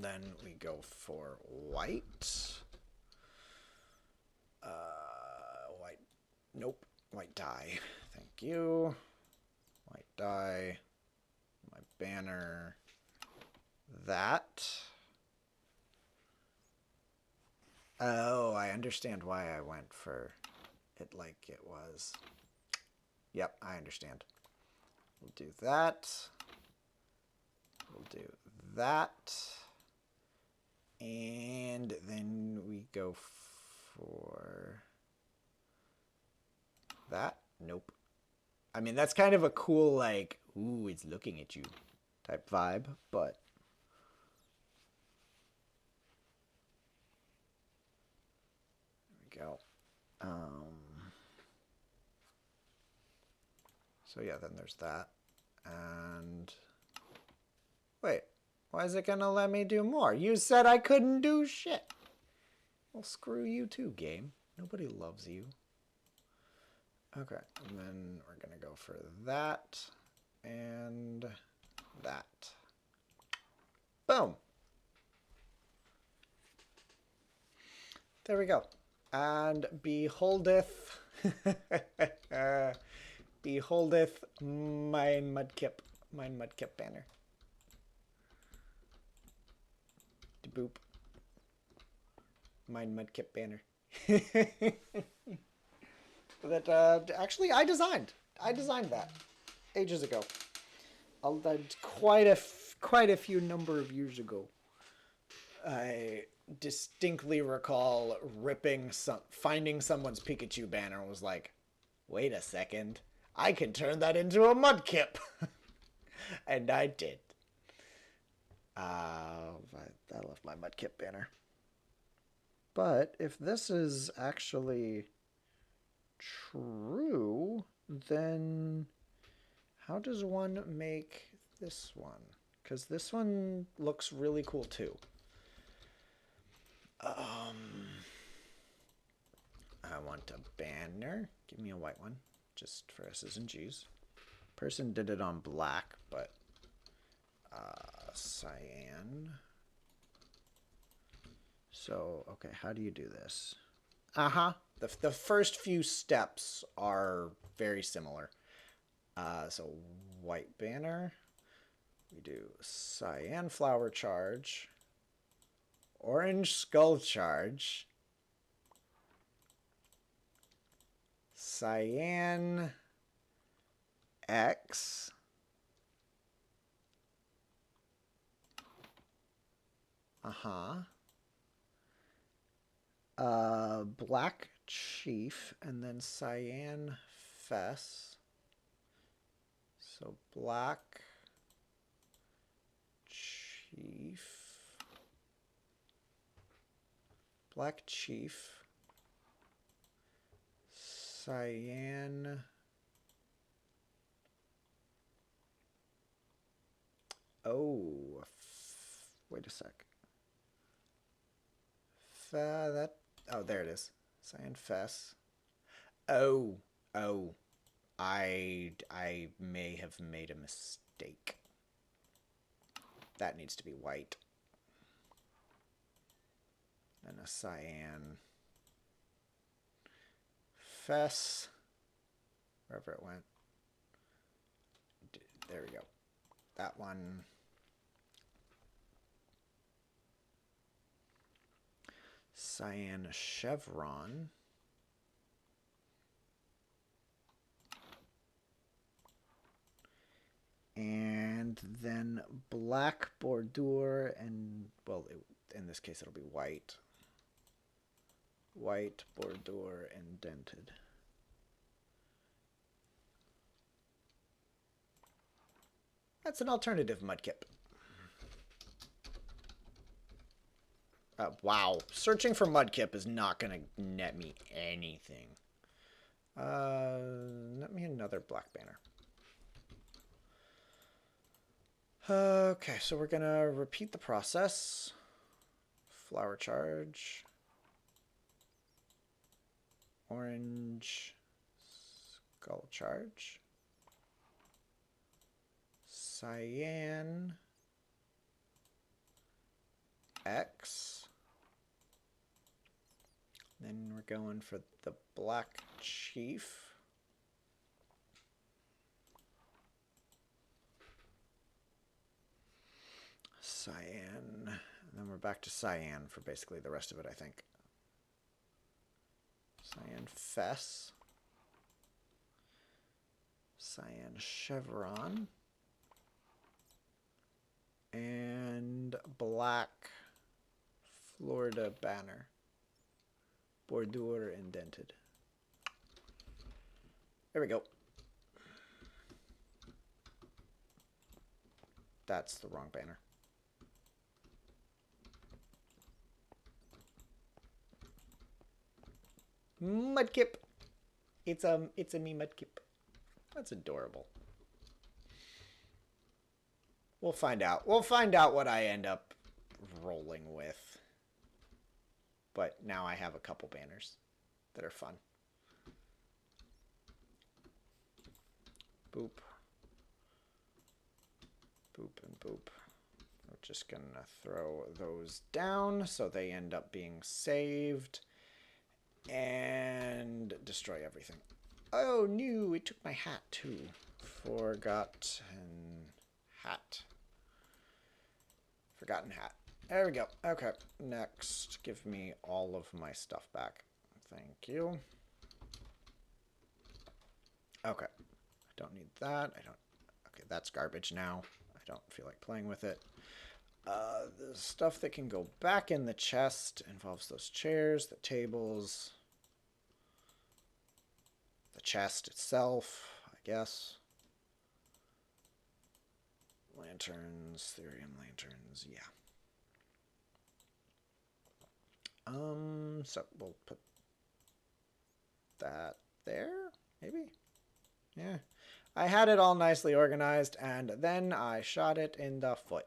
then we go for white. White. Nope. White dye. Thank you. White dye. My banner. That. Oh, I understand why I went for it like it was. Yep, I understand. We'll do that. We'll do that. And then we go for that. Nope. I mean, that's kind of a cool, like, ooh, it's looking at you type vibe, but there we go. So yeah, then there's that. And wait, why is it gonna let me do more? You said I couldn't do shit. Well, screw you too, game. Nobody loves you. Okay, and then we're gonna go for that and that. Boom. There we go. And beholdeth, beholdeth mine mudkip banner. De boop. Mine mudkip banner. That actually I designed that ages ago. Quite a few number of years ago. I distinctly recall finding someone's Pikachu banner and was like, wait a second, I can turn that into a Mudkip. And I did. I love my Mudkip banner. But if this is actually true, then how does one make this one? Because this one looks really cool too. I want a banner. Give me a white one, just for S's and G's. Person did it on black, but cyan. So, okay, how do you do this? The first few steps are very similar. So white banner. We do cyan flower charge. Orange skull charge. Cyan X. Black Chief, and then Cyan Fess. So Black Chief. Black Chief. Cyan. Oh, wait a sec. Oh, there it is. Cyan Fess. Oh, I may have made a mistake. That needs to be white. And a cyan Fess. Wherever it went. There we go. That one. Cyan Chevron. And then black Bordeaux, and, well, in this case it'll be white. White Bordeaux indented. That's an alternative Mudkip. Wow. Searching for Mudkip is not going to net me anything. Net me another black banner. Okay, so we're going to repeat the process. Flower charge. Orange skull charge. Cyan X. Then we're going for the Black Chief. Cyan. And then we're back to cyan for basically the rest of it, I think. Cyan Fess. Cyan Chevron. And black Florida banner. Bordeaux indented. There we go. That's the wrong banner. Mudkip. It's a me Mudkip. That's adorable. We'll find out. We'll find out what I end up rolling with. But now I have a couple banners that are fun. Boop. Boop and boop. We're just going to throw those down so they end up being saved. And destroy everything. Oh, no, it took my hat too. Forgotten hat. Forgotten hat. There we go. Okay, next. Give me all of my stuff back. Thank you. Okay. I don't need that. I don't... Okay, that's garbage now. I don't feel like playing with it. The stuff that can go back in the chest involves those chairs, the tables, the chest itself, I guess. Lanterns, therium lanterns, yeah. So we'll put that there, maybe? Yeah. I had it all nicely organized, and then I shot it in the foot.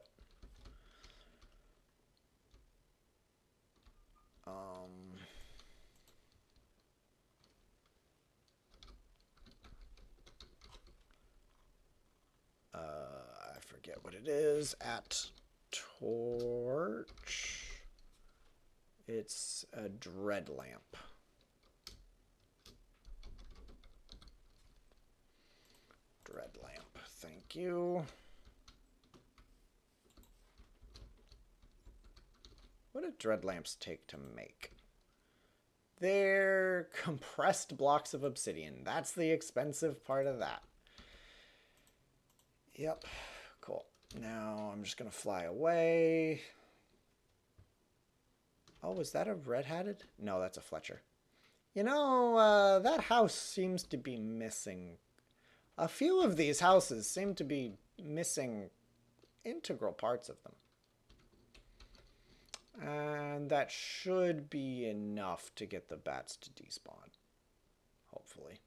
I forget what it is. At torch. It's a dread lamp. Dread lamp. Thank you. What do dread lamps take to make? They're compressed blocks of obsidian. That's the expensive part of that. Yep. Cool. Now I'm just going to fly away. Oh, was that a red-hatted? No, that's a Fletcher. You know, that house seems to be missing. A few of these houses seem to be missing integral parts of them. And that should be enough to get the bats to despawn. Hopefully.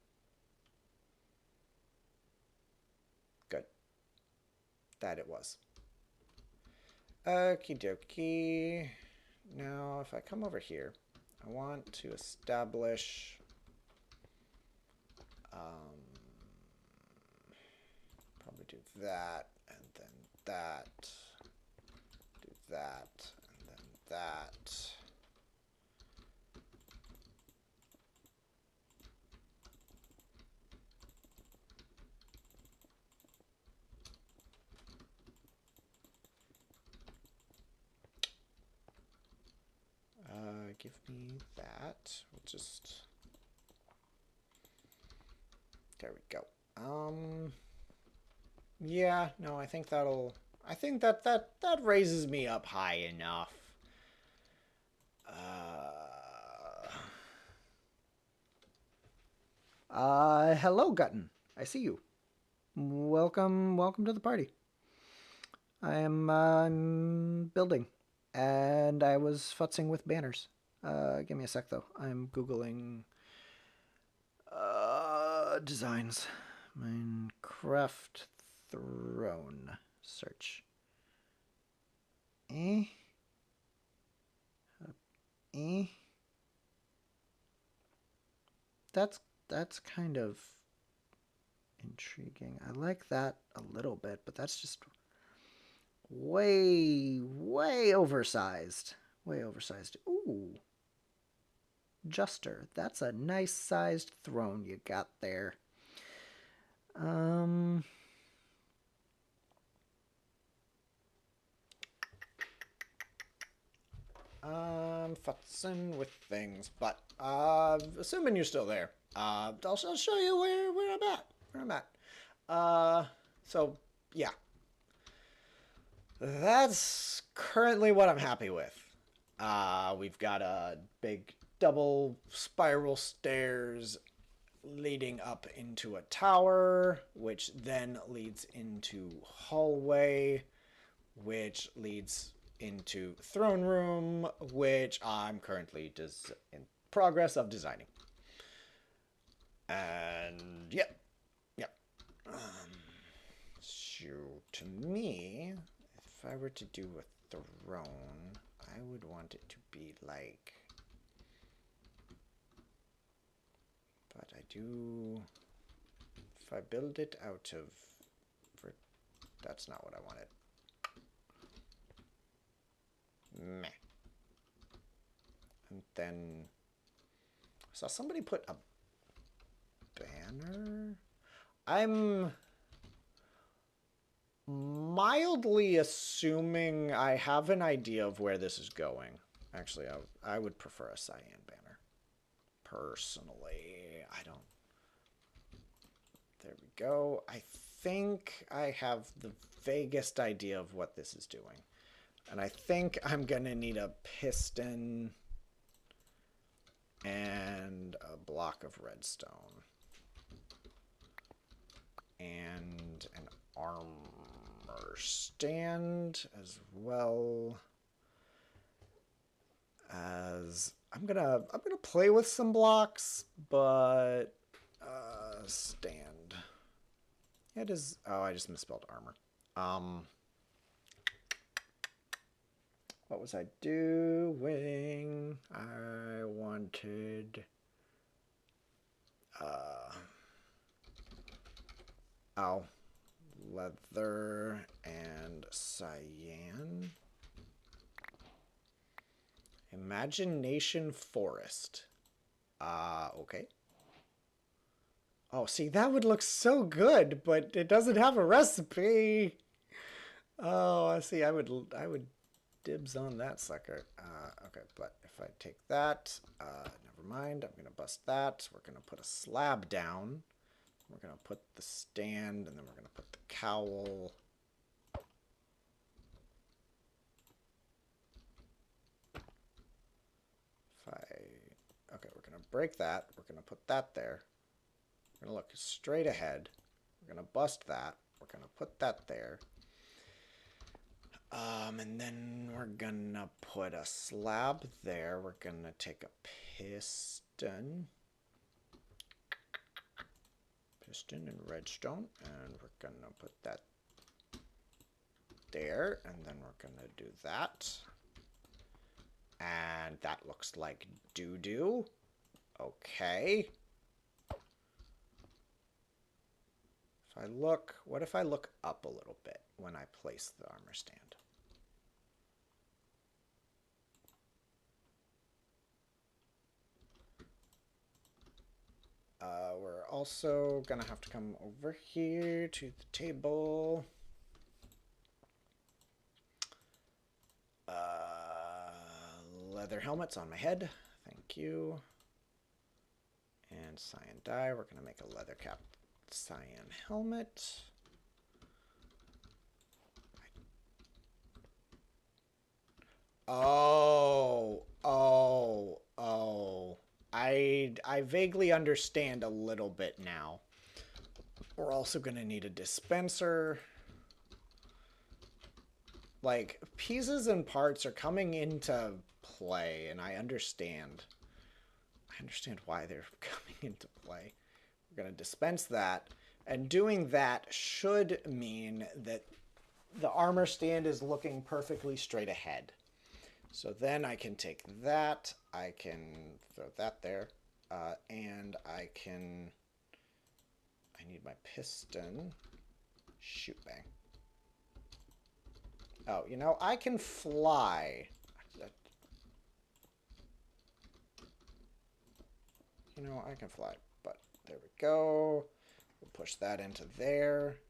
Good. That it was. Okie dokie. Now, if I come over here, I want to establish probably do that, and then that, do that, and then that. Give me that. We'll just... There we go. Yeah, no, I think that'll... I think that raises me up high enough. Hello, Gutton. I see you. Welcome to the party. I am building, and I was futzing with banners. Give me a sec, though. I'm Googling designs. Minecraft throne search. That's kind of intriguing. I like that a little bit, but that's just way oversized. Way oversized. Ooh. Juster. That's a nice sized throne you got there. I'm futzing with things, but assuming you're still there, I'll show you where I'm at. So yeah, that's currently what I'm happy with. We've got a big double spiral stairs leading up into a tower, which then leads into hallway, which leads into throne room, which I'm currently in progress of designing. And yep. So to me, if I were to do a throne, I would want it to be like... But I do... If I build it out of... That's not what I wanted. Meh. And then... I saw somebody put a banner? I'm mildly assuming I have an idea of where this is going. Actually, I would prefer a cyan banner. Personally, I don't... There we go. I think I have the vaguest idea of what this is doing. And I think I'm gonna need a piston and a block of redstone. And an armor stand as well as I'm gonna play with some blocks, but stand. It is. Oh, I just misspelled armor. What was I doing? I wanted. Oh, leather and cyan. Imagination forest. Okay. Oh, see, that would look so good, but it doesn't have a recipe. Oh, I see. I would dibs on that sucker. Okay, but if I take that, never mind. I'm gonna bust that. We're gonna put a slab down. We're gonna put the stand, and then we're gonna put the cowl. Okay, we're gonna break that. We're gonna put that there. We're gonna look straight ahead. We're gonna bust that. We're gonna put that there. And then we're gonna put a slab there. We're gonna take a piston and redstone, and we're gonna put that there, and then we're gonna do that. And that looks like doo-doo. Okay. What if I look up a little bit when I place the armor stand? We're also gonna have to come over here to the table. Leather helmets on my head. Thank you. And cyan dye. We're gonna make a leather cap cyan helmet. Oh. I vaguely understand a little bit now. We're also gonna need a dispenser. Like, pieces and parts are coming into play, and I understand. I understand why they're coming into play. We're gonna dispense that, and doing that should mean that the armor stand is looking perfectly straight ahead. So then I can take that, I can throw that there, and I need my piston. Shoot, bang. Oh, you know, I can fly. You know, I can fly, but there we go. We'll push that into there.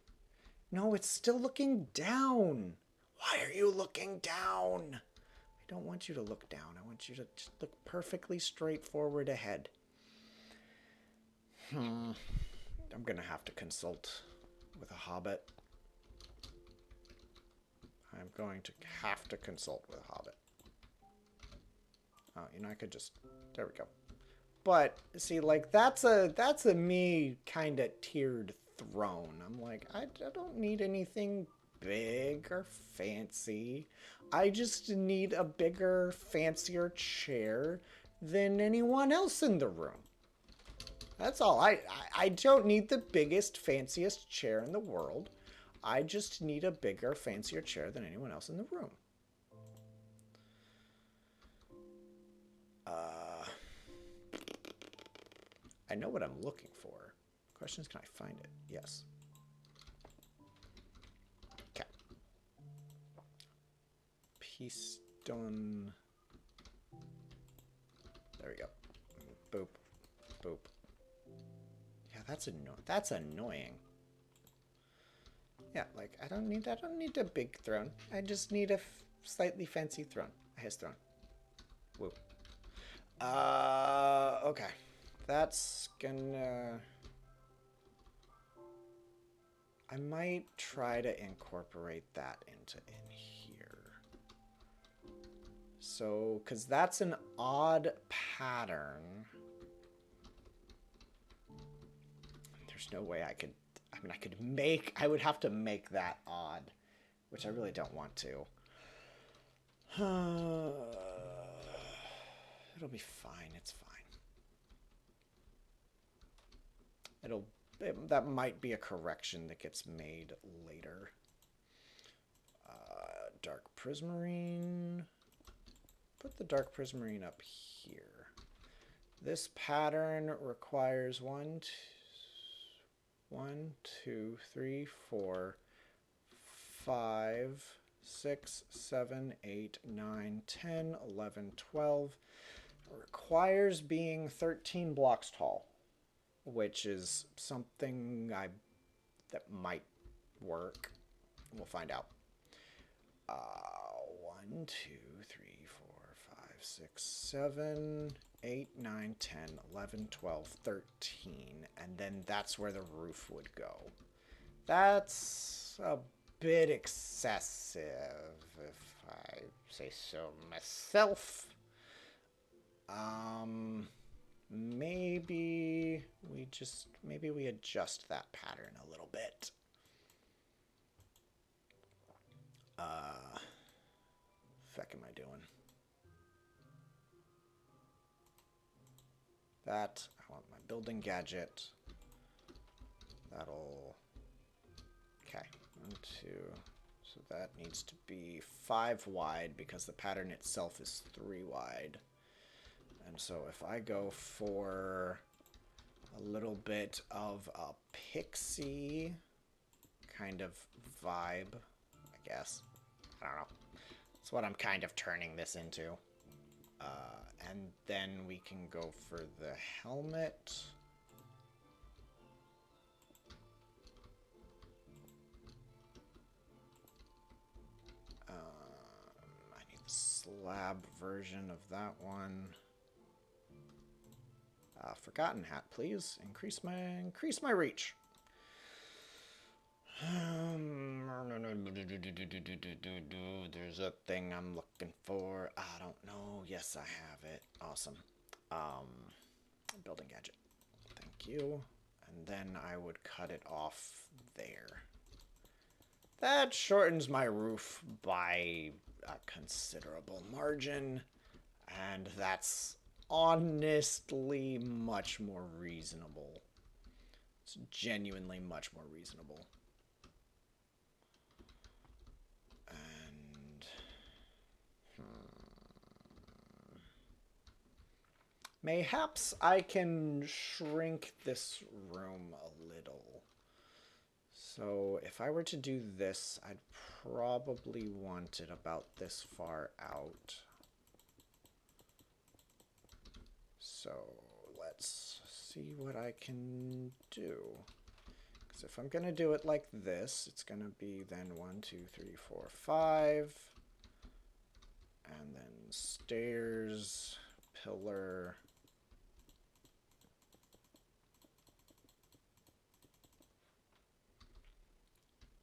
No, it's still looking down. Why are you looking down? I don't want you to look down. I want you to just look perfectly straight forward ahead. I'm gonna have to consult with a hobbit. I'm going to have to consult with a hobbit. Oh, you know, I could just... There we go. But, see, like, that's a me kind of tiered throne. I'm like, I don't need anything big or fancy. I just need a bigger, fancier chair than anyone else in the room. That's all. I don't need the biggest, fanciest chair in the world. I just need a bigger, fancier chair than anyone else in the room. I know what I'm looking for. Question is, can I find it? Yes. Okay. Piston. There we go. Boop. Boop. Yeah, that's annoying. Yeah, like I don't need a big throne. I just need a slightly fancy throne. His throne. Woo. Okay. That's gonna... I might try to incorporate that into in here. So, because that's an odd pattern. There's no way I could... I mean, I would have to make that odd, which I really don't want to. It'll be fine. It's fine. That might be a correction that gets made later. Dark prismarine. Put the dark prismarine up here. This pattern requires 1, 2, 3, 4, 5, 6, 7, 8, 9, 10, 11, 12. It requires being 13 blocks tall, which is something that might work. We'll find out. 1, 2, 3, 4, 5, 6, 7, 8, 9, 10, 11, 12, 13. And then that's where the roof would go. That's a bit excessive, if I say so myself. Maybe we adjust that pattern a little bit. Feck am I doing? That, I want my building gadget. That'll, okay, 1, 2, so that needs to be 5 wide because the pattern itself is 3 wide. And so if I go for a little bit of a pixie kind of vibe, I guess. I don't know. That's what I'm kind of turning this into. And then we can go for the helmet. I need the slab version of that one. Forgotten hat, please. Increase my reach. There's a thing I'm looking for. I don't know. Yes, I have it. Awesome. Building gadget. Thank you. And then I would cut it off there. That shortens my roof by a considerable margin. And that's honestly much more reasonable. It's genuinely much more reasonable. And mayhaps I can shrink this room a little. So if I were to do this, I'd probably want it about this far out. So let's see what I can do. Because if I'm going to do it like this, it's going to be then 1, 2, 3, 4, 5. And then stairs, pillar.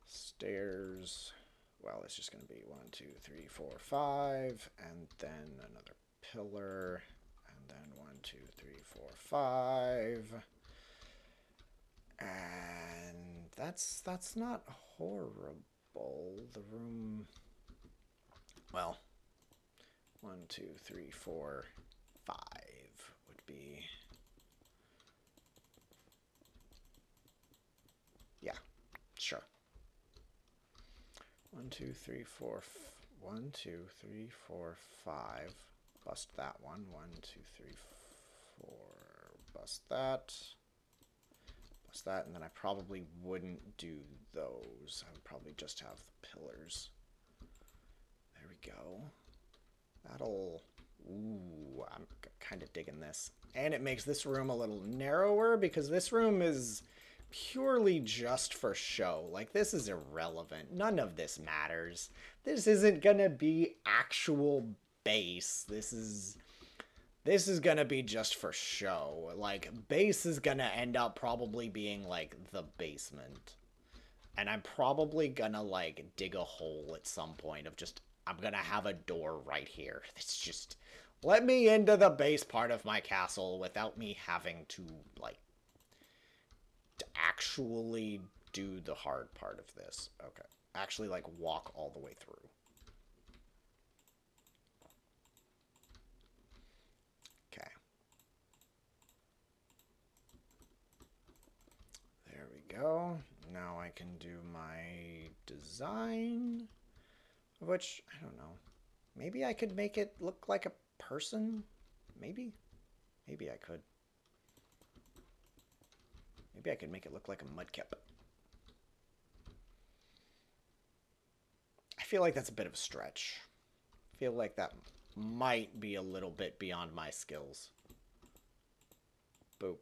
Stairs. Well, it's just going to be 1, 2, 3, 4, 5. And then another pillar. And then 1, 2, 3, 4, 5. And that's not horrible. The room, well, 1, 2, 3, 4, 5 would be, yeah, sure. 1, 2, 3, 4, 1, 2, 3, 4, 5. Bust that one. 1, 2, 3, 4. Bust that. Bust that, and then I probably wouldn't do those. I would probably just have the pillars. There we go. That'll... Ooh, I'm kind of digging this. And it makes this room a little narrower because this room is purely just for show. Like, this is irrelevant. None of this matters. This isn't gonna be actual base. This is gonna be just for show. Like, base is gonna end up probably being, like, the basement. And I'm probably gonna, like, dig a hole at some point of just I'm gonna have a door right here. It's just, let me into the base part of my castle without me having to, like, to actually do the hard part of this. Okay. Actually, like, walk all the way through. Okay. There we go. Now I can do my design, which, I don't know. Maybe I could make it look like a person? Maybe? Maybe I could. Maybe I could make it look like a mudkip. I feel like that's a bit of a stretch. I feel like that might be a little bit beyond my skills. Boop,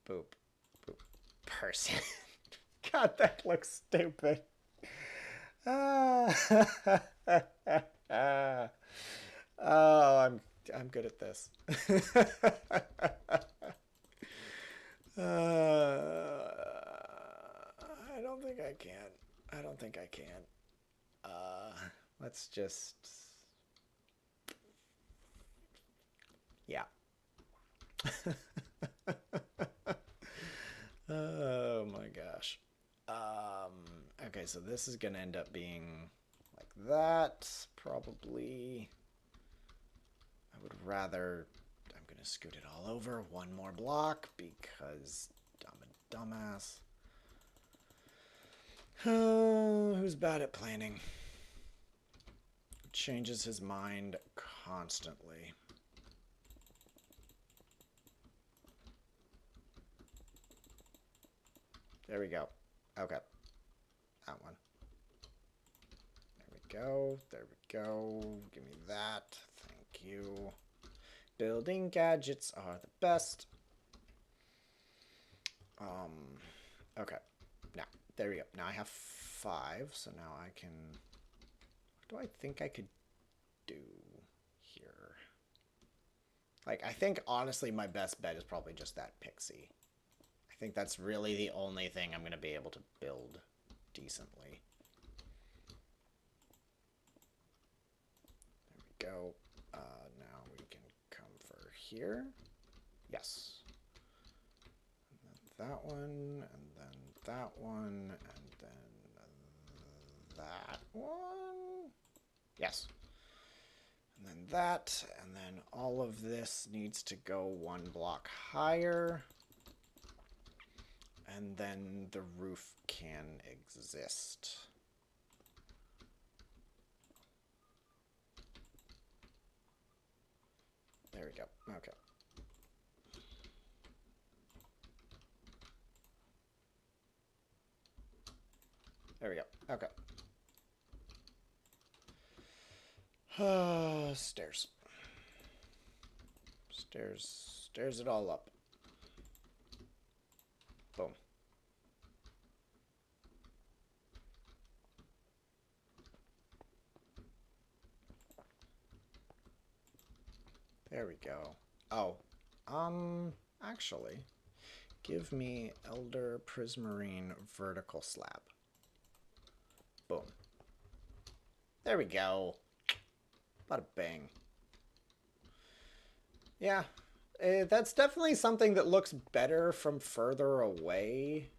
boop, boop. Person. God, that looks stupid. Oh, I'm good at this. I don't think I can. I don't think I can. Let's just... Yeah. Oh my gosh. Okay, so this is gonna end up being like that. Probably. I would rather... I'm gonna scoot it all over one more block because I'm a dumbass. Who's bad at planning? Changes his mind constantly. There we go. Okay. That one. There we go. There we go. Give me that. Thank you. Building gadgets are the best. Okay. Now, there we go. Now I have 5, so now I can... What do I think I could do here? Like, I think, honestly, my best bet is probably just that pixie. I think that's really the only thing I'm going to be able to build decently. There we go. Now we can come for here. Yes. And then that one, and then that one, and then that one. Yes. And then that, and then all of this needs to go 1 block higher. And then the roof can exist. There we go. Okay. There we go. Okay. Stairs. Stairs it all up. Boom. There we go. Oh, actually, give me Elder Prismarine vertical slab. Boom. There we go. Bada bang. Yeah, that's definitely something that looks better from further away.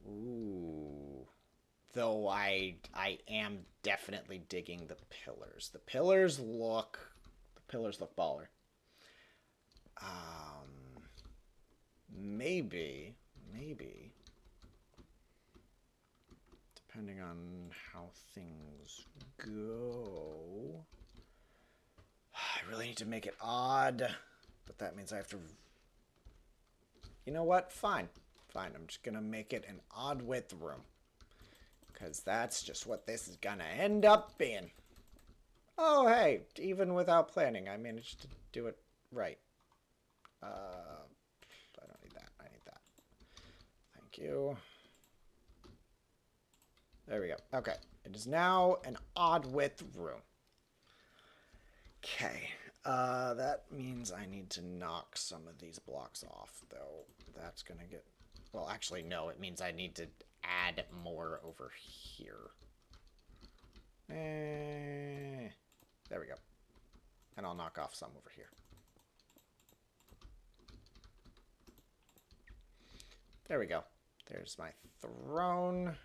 Ooh. Though I am definitely digging the pillars. The pillars look baller. Maybe, depending on how things go. I really need to make it odd, but that means I have to... You know what? Fine. I'm just gonna make it an odd width room. Because that's just what this is gonna end up being. Oh, hey, even without planning, I managed to do it right. I don't need that. I need that. Thank you. There we go. Okay. It is now an odd width room. Okay. That means I need to knock some of these blocks off, though. That's gonna get... Well, actually, no. It means I need to add more over here. And we go. And I'll knock off some over here. There we go. There's my throne.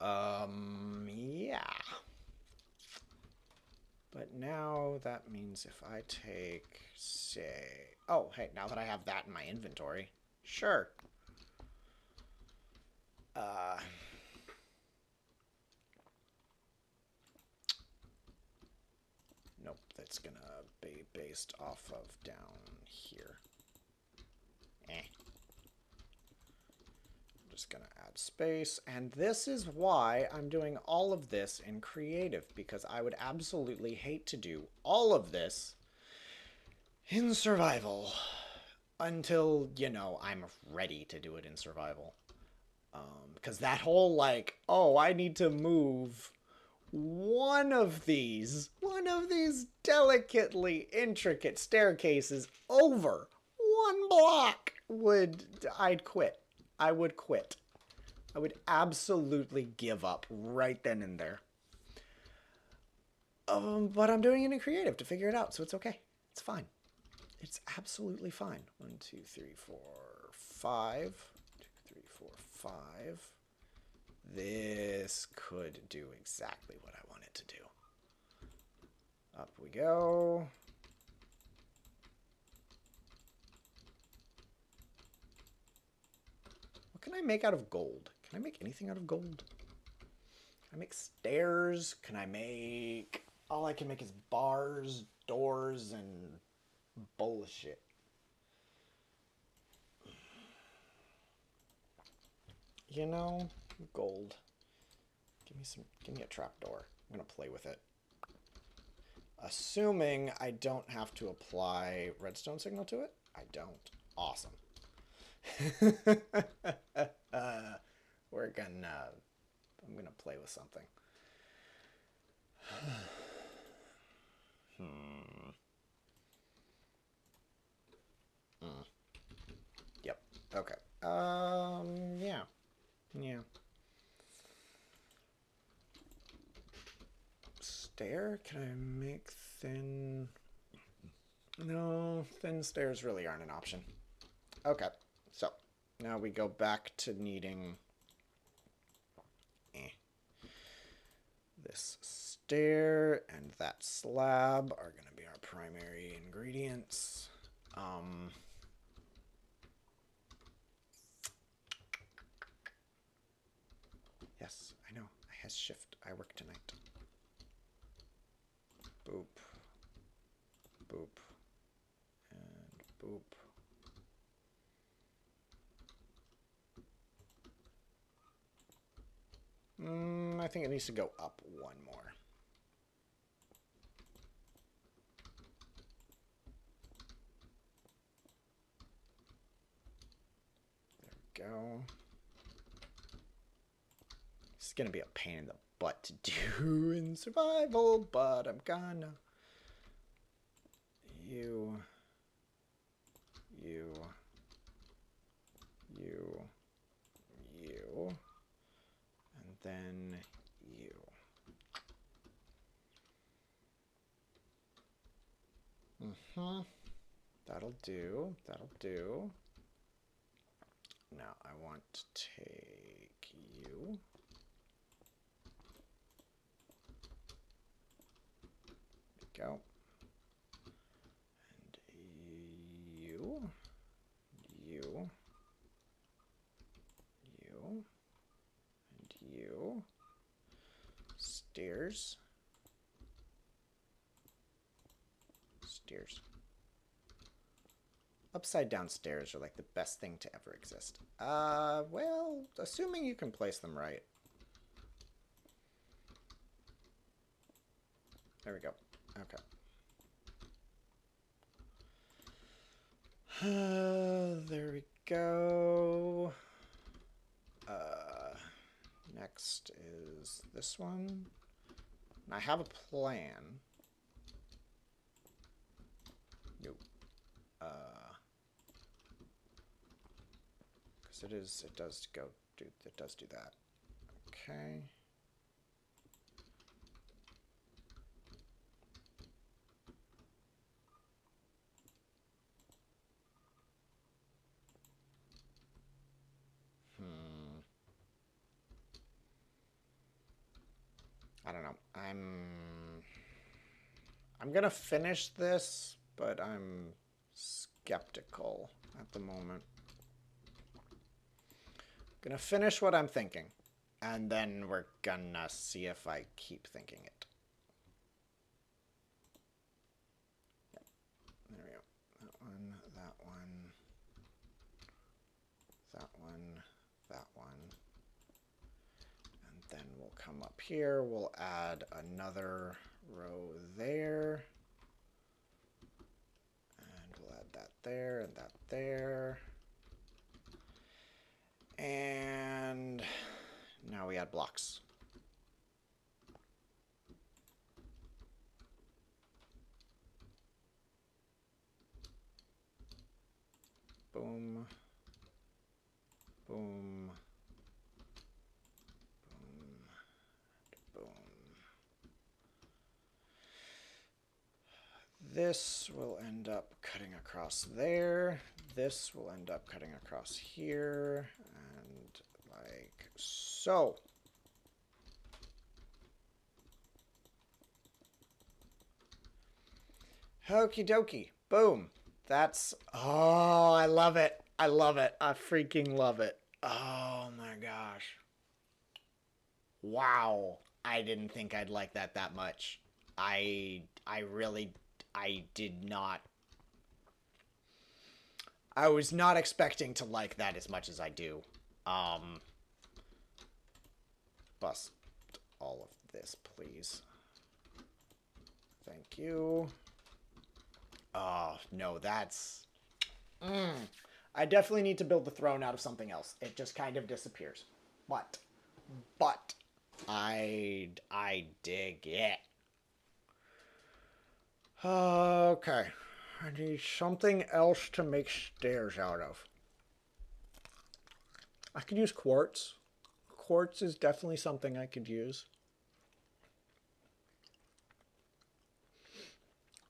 Yeah. But now that means if I take, say... Oh, hey, now that I have that in my inventory. Sure. Nope, that's gonna be based off of down here. I'm just gonna add space, and this is why I'm doing all of this in creative, because I would absolutely hate to do all of this in survival until, you know, I'm ready to do it in survival. Because that whole, like, oh, I need to move one of these delicately intricate staircases over one block I'd quit. I would quit. I would absolutely give up right then and there. But I'm doing it in creative to figure it out, so it's okay. It's fine. It's absolutely fine. 1, 2, 3, 4, 5. 2, 3, 4, 5. This could do exactly what I want it to do. Up we go. What can I make out of gold? Can I make anything out of gold? Can I make stairs? Can I make... All I can make is bars, doors, and bullshit. You know, gold. Give me a trapdoor. I'm gonna play with it. Assuming I don't have to apply redstone signal to it. I don't. Awesome. I'm gonna play with something. Yep. Okay. Yeah. Yeah. Stair? Can I make thin? No, thin stairs really aren't an option. Okay. So, now we go back to needing this stair and that slab are going to be our primary ingredients. Yes, I know. I has shift. I work tonight. Boop. Boop. And boop. I think it needs to go up one more. There we go. It's gonna be a pain in the butt to do in survival, but I'm gonna. You. And then you. That'll do. That'll do. Now I want to take you. There we go. And you. And you. Stairs. Upside down stairs are like the best thing to ever exist. Well, assuming you can place them right. There we go. Okay. There we go. Next is this one. And I have a plan. Nope. Because it does do that. Okay. I don't know. I'm gonna finish this, but I'm skeptical at the moment. Gonna finish what I'm thinking, and then we're gonna see if I keep thinking it. Yep. There we go. That one, that one, that one, that one. And then we'll come up here, we'll add another row there. And we'll add that there and that there. And now we add blocks. Boom. Boom. Boom. Boom. This will end up cutting across there. This will end up cutting across here. And like so. Okie dokie. Boom. That's, oh, I love it. I love it. I freaking love it. Oh my gosh. Wow. I didn't think I'd like that much. I really, I did not. I was not expecting to like that as much as I do. Bust all of this, please. Thank you. Oh, no, that's... I definitely need to build the throne out of something else. It just kind of disappears. But I dig it. Okay. I need something else to make stairs out of. I could use quartz. Quartz is definitely something I could use.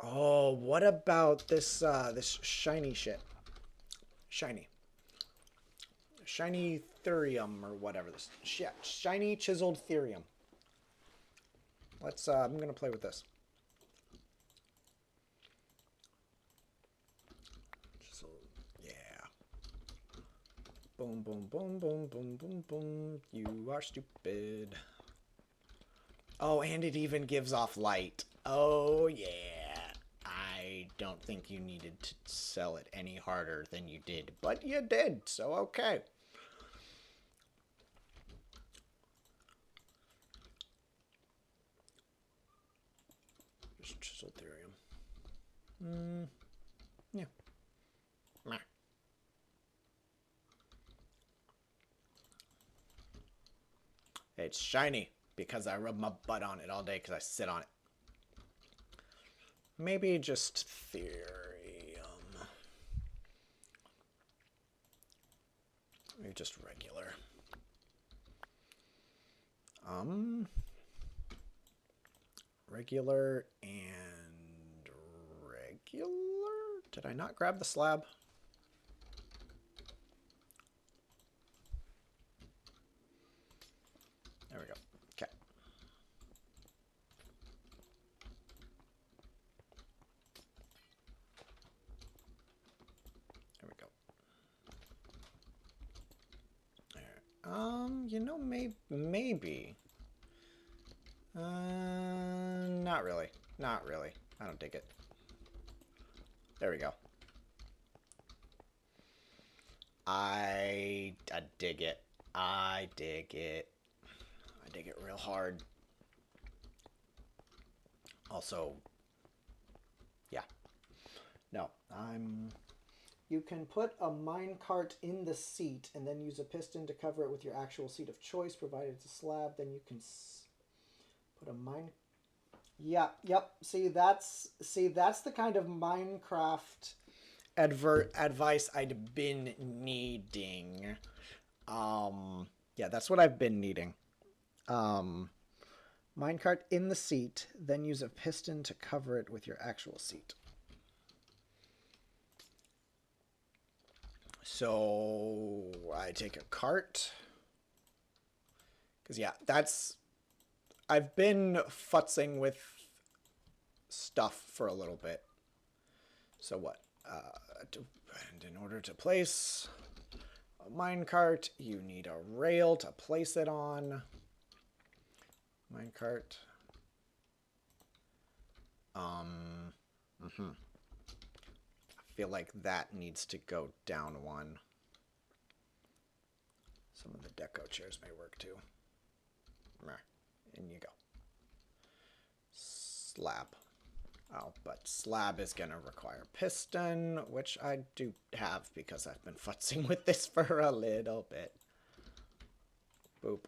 Oh, what about this this shiny shit? Shiny thurium or whatever this shit. Shiny chiseled thurium. Let's I'm gonna play with this. Chiseled, yeah. Boom, boom, boom, boom, boom, boom, boom. You are stupid. Oh, and it even gives off light. Oh yeah. I don't think you needed to sell it any harder than you did, but you did, so okay. Just chiseled thurium. Yeah. Meh. It's shiny because I rub my butt on it all day because I sit on it. Maybe just thurium. Maybe just regular. Regular and regular? Did I not grab the slab? There we go. Okay. There we go. There. You know, maybe. Not really. Not really. I don't dig it. There we go. I dig it. I dig it. I dig it real hard. Also, yeah. No, you can put a minecart in the seat and then use a piston to cover it with your actual seat of choice, provided it's a slab. Then you can put a mine. Yeah, yep. See, that's the kind of Minecraft advice I'd been needing. Yeah, that's what I've been needing. Minecart in the seat, then use a piston to cover it with your actual seat. So I take a cart. Because, yeah, that's... I've been futzing with stuff for a little bit. So what? And in order to place a minecart, you need a rail to place it on. Minecart. I feel like that needs to go down one. Some of the deco chairs may work too. In you go. Slab. Oh, but slab is going to require piston, which I do have because I've been futzing with this for a little bit. Boop.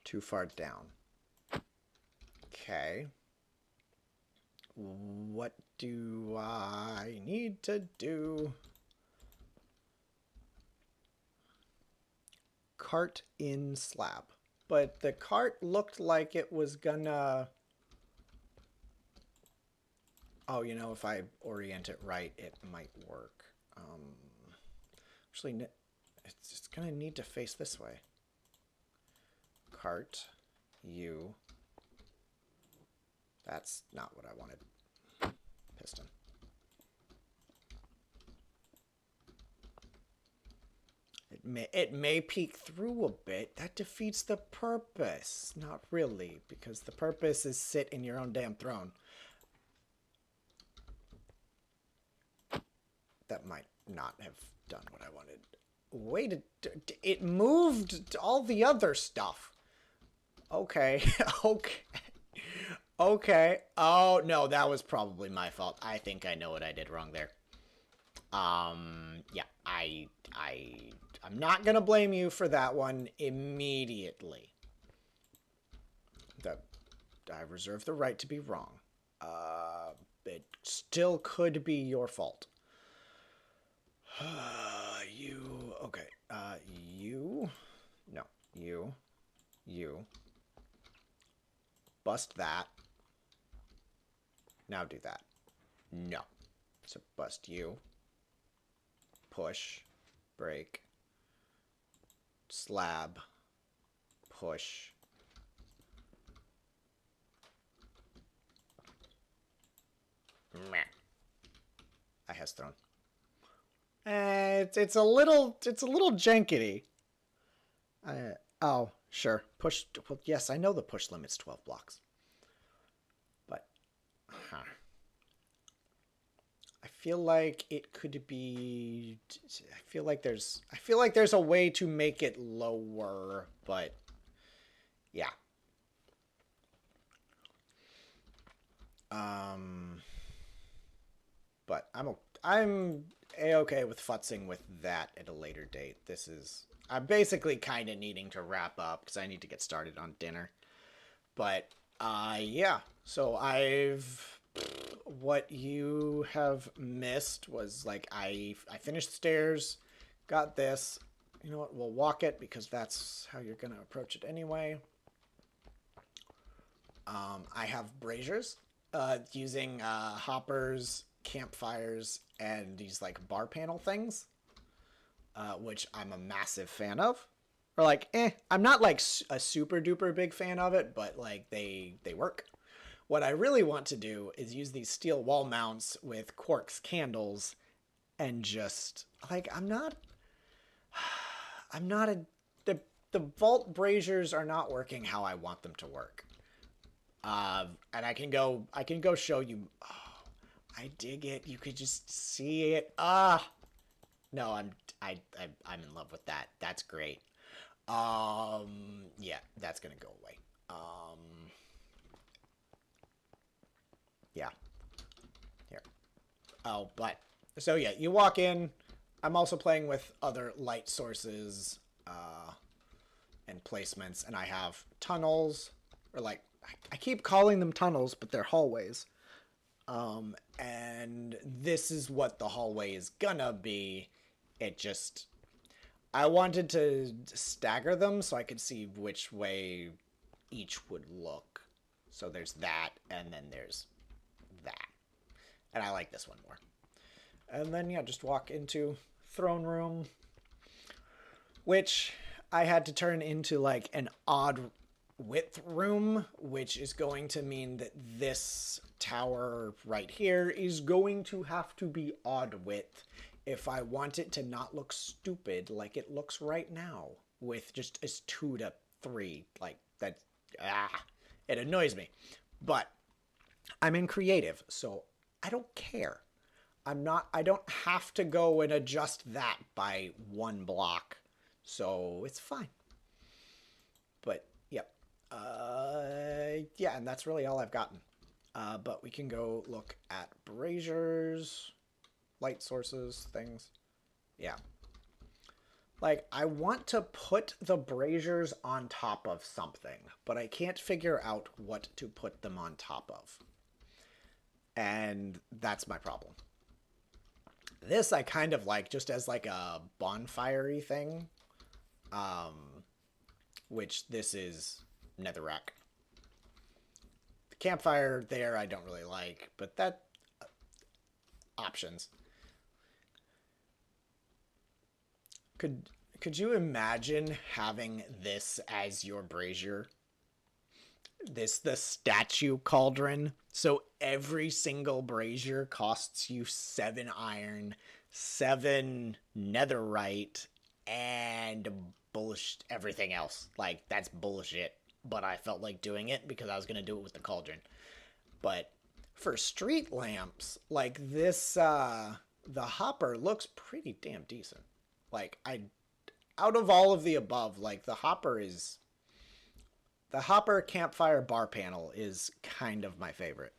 Too far down. Okay. What do I need to do? Cart in slab. But the cart looked like it was gonna... Oh, you know, if I orient it right, it might work. Actually, it's gonna need to face this way. Cart, you. That's not what I wanted. Piston. It may peek through a bit. That defeats the purpose. Not really, because the purpose is sit in your own damn throne. That might not have done what I wanted. Wait, it moved all the other stuff. Okay, okay. Okay. Oh, no, that was probably my fault. I think I know what I did wrong there. Yeah, I'm not gonna blame you for that one immediately. I reserve the right to be wrong. It still could be your fault. You, okay. You, no, you. Bust that. Now do that. No. So bust you. Push. Break. Slab. Push. Meh. I has thrown. It's a little jankety. Oh, sure. Push. Well, yes, I know the push limit's 12 blocks. But, I feel like it could be. I feel like there's a way to make it lower, but yeah. But I'm a-okay with futzing with that at a later date. I'm basically kind of needing to wrap up because I need to get started on dinner. But yeah. So what you have missed was like I finished stairs, got this. You know what? We'll walk it because that's how you're gonna approach it anyway. I have braziers using hoppers, campfires, and these like bar panel things, which I'm a massive fan of. Or like, I'm not like a super duper big fan of it, but like they work. What I really want to do is use these steel wall mounts with quartz candles and just like the vault braziers are not working how I want them to work. And I can go show you. Oh, I dig it. You could just see it. No, I'm in love with that. That's great. Yeah, that's gonna go away. Yeah. Here. Oh, but so yeah, you walk in. I'm also playing with other light sources, and placements, and I have tunnels, or like I keep calling them tunnels, but they're hallways. And this is what the hallway is gonna be. It just, I wanted to stagger them so I could see which way each would look. So there's that, and then there's that. And I like this one more. And then, yeah, just walk into throne room, which I had to turn into like an odd width room, which is going to mean that this tower right here is going to have to be odd width if I want it to not look stupid like it looks right now with just as 2 to 3. Like that, it annoys me. But I'm in creative, so I don't care. I don't have to go and adjust that by 1 block. So it's fine. But, yep. Yeah, and that's really all I've gotten. But we can go look at braziers, light sources, things. Yeah. Like, I want to put the braziers on top of something, but I can't figure out what to put them on top of. And that's my problem. This I kind of like just as like a bonfire-y thing. Which this is netherrack. The campfire there I don't really like, but that options. Could you imagine having this as your brazier? The statue cauldron. So every single brazier costs you 7 iron, 7 netherite, and bullshit everything else. Like, that's bullshit. But I felt like doing it because I was going to do it with the cauldron. But for street lamps, like this, the hopper looks pretty damn decent. Like, out of all of the above, like, the hopper campfire bar panel is kind of my favorite.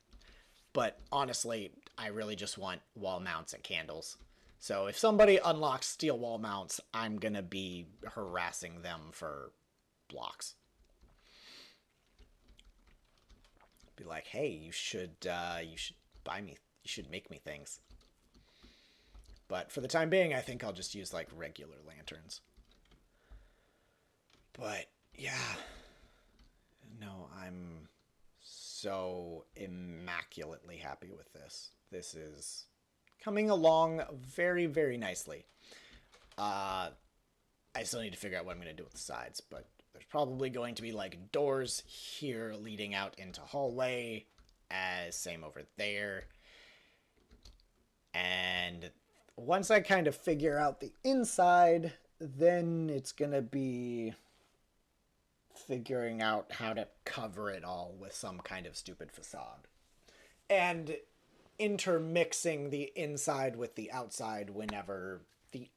But honestly, I really just want wall mounts and candles. So if somebody unlocks steel wall mounts, I'm going to be harassing them for blocks. Be like, hey, you should buy me, you should make me things. But for the time being, I think I'll just use like regular lanterns. But yeah, no, I'm so immaculately happy with this. This is coming along very, very nicely. I still need to figure out what I'm going to do with the sides, but there's probably going to be like doors here leading out into hallway, as same over there. And once I kind of figure out the inside, then it's going to be figuring out how to cover it all with some kind of stupid facade. And intermixing the inside with the outside whenever the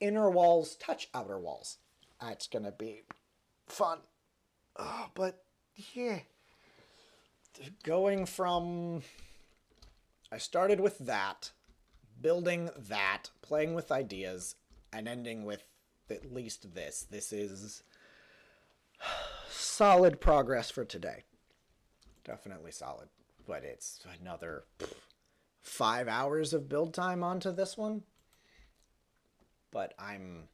inner walls touch outer walls. That's going to be fun. Oh, but yeah. Going from... I started with that, building that, playing with ideas, and ending with at least this. This is solid progress for today. Definitely solid. But it's another 5 hours of build time onto this one. But I'm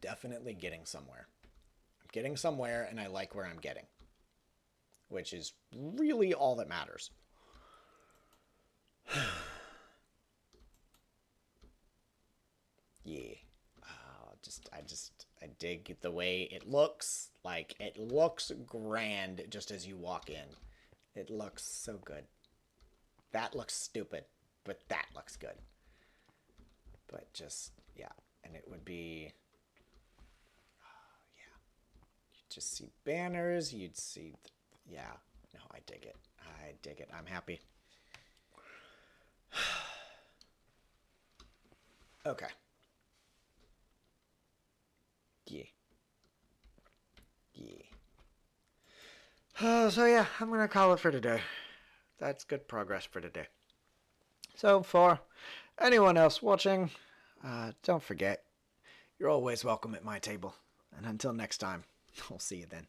definitely getting somewhere. I'm getting somewhere, and I like where I'm getting. Which is really all that matters. Yeah. I dig the way it looks. Like, it looks grand just as you walk in. It looks so good. That looks stupid, but that looks good. But just, yeah. And it would be, yeah. You'd just see banners. You'd see, yeah. No, I dig it. I dig it. I'm happy. Okay. Yeah. Yeah. So yeah, I'm going to call it for today. That's good progress for today. So for anyone else watching, don't forget, you're always welcome at my table. And until next time, I'll see you then.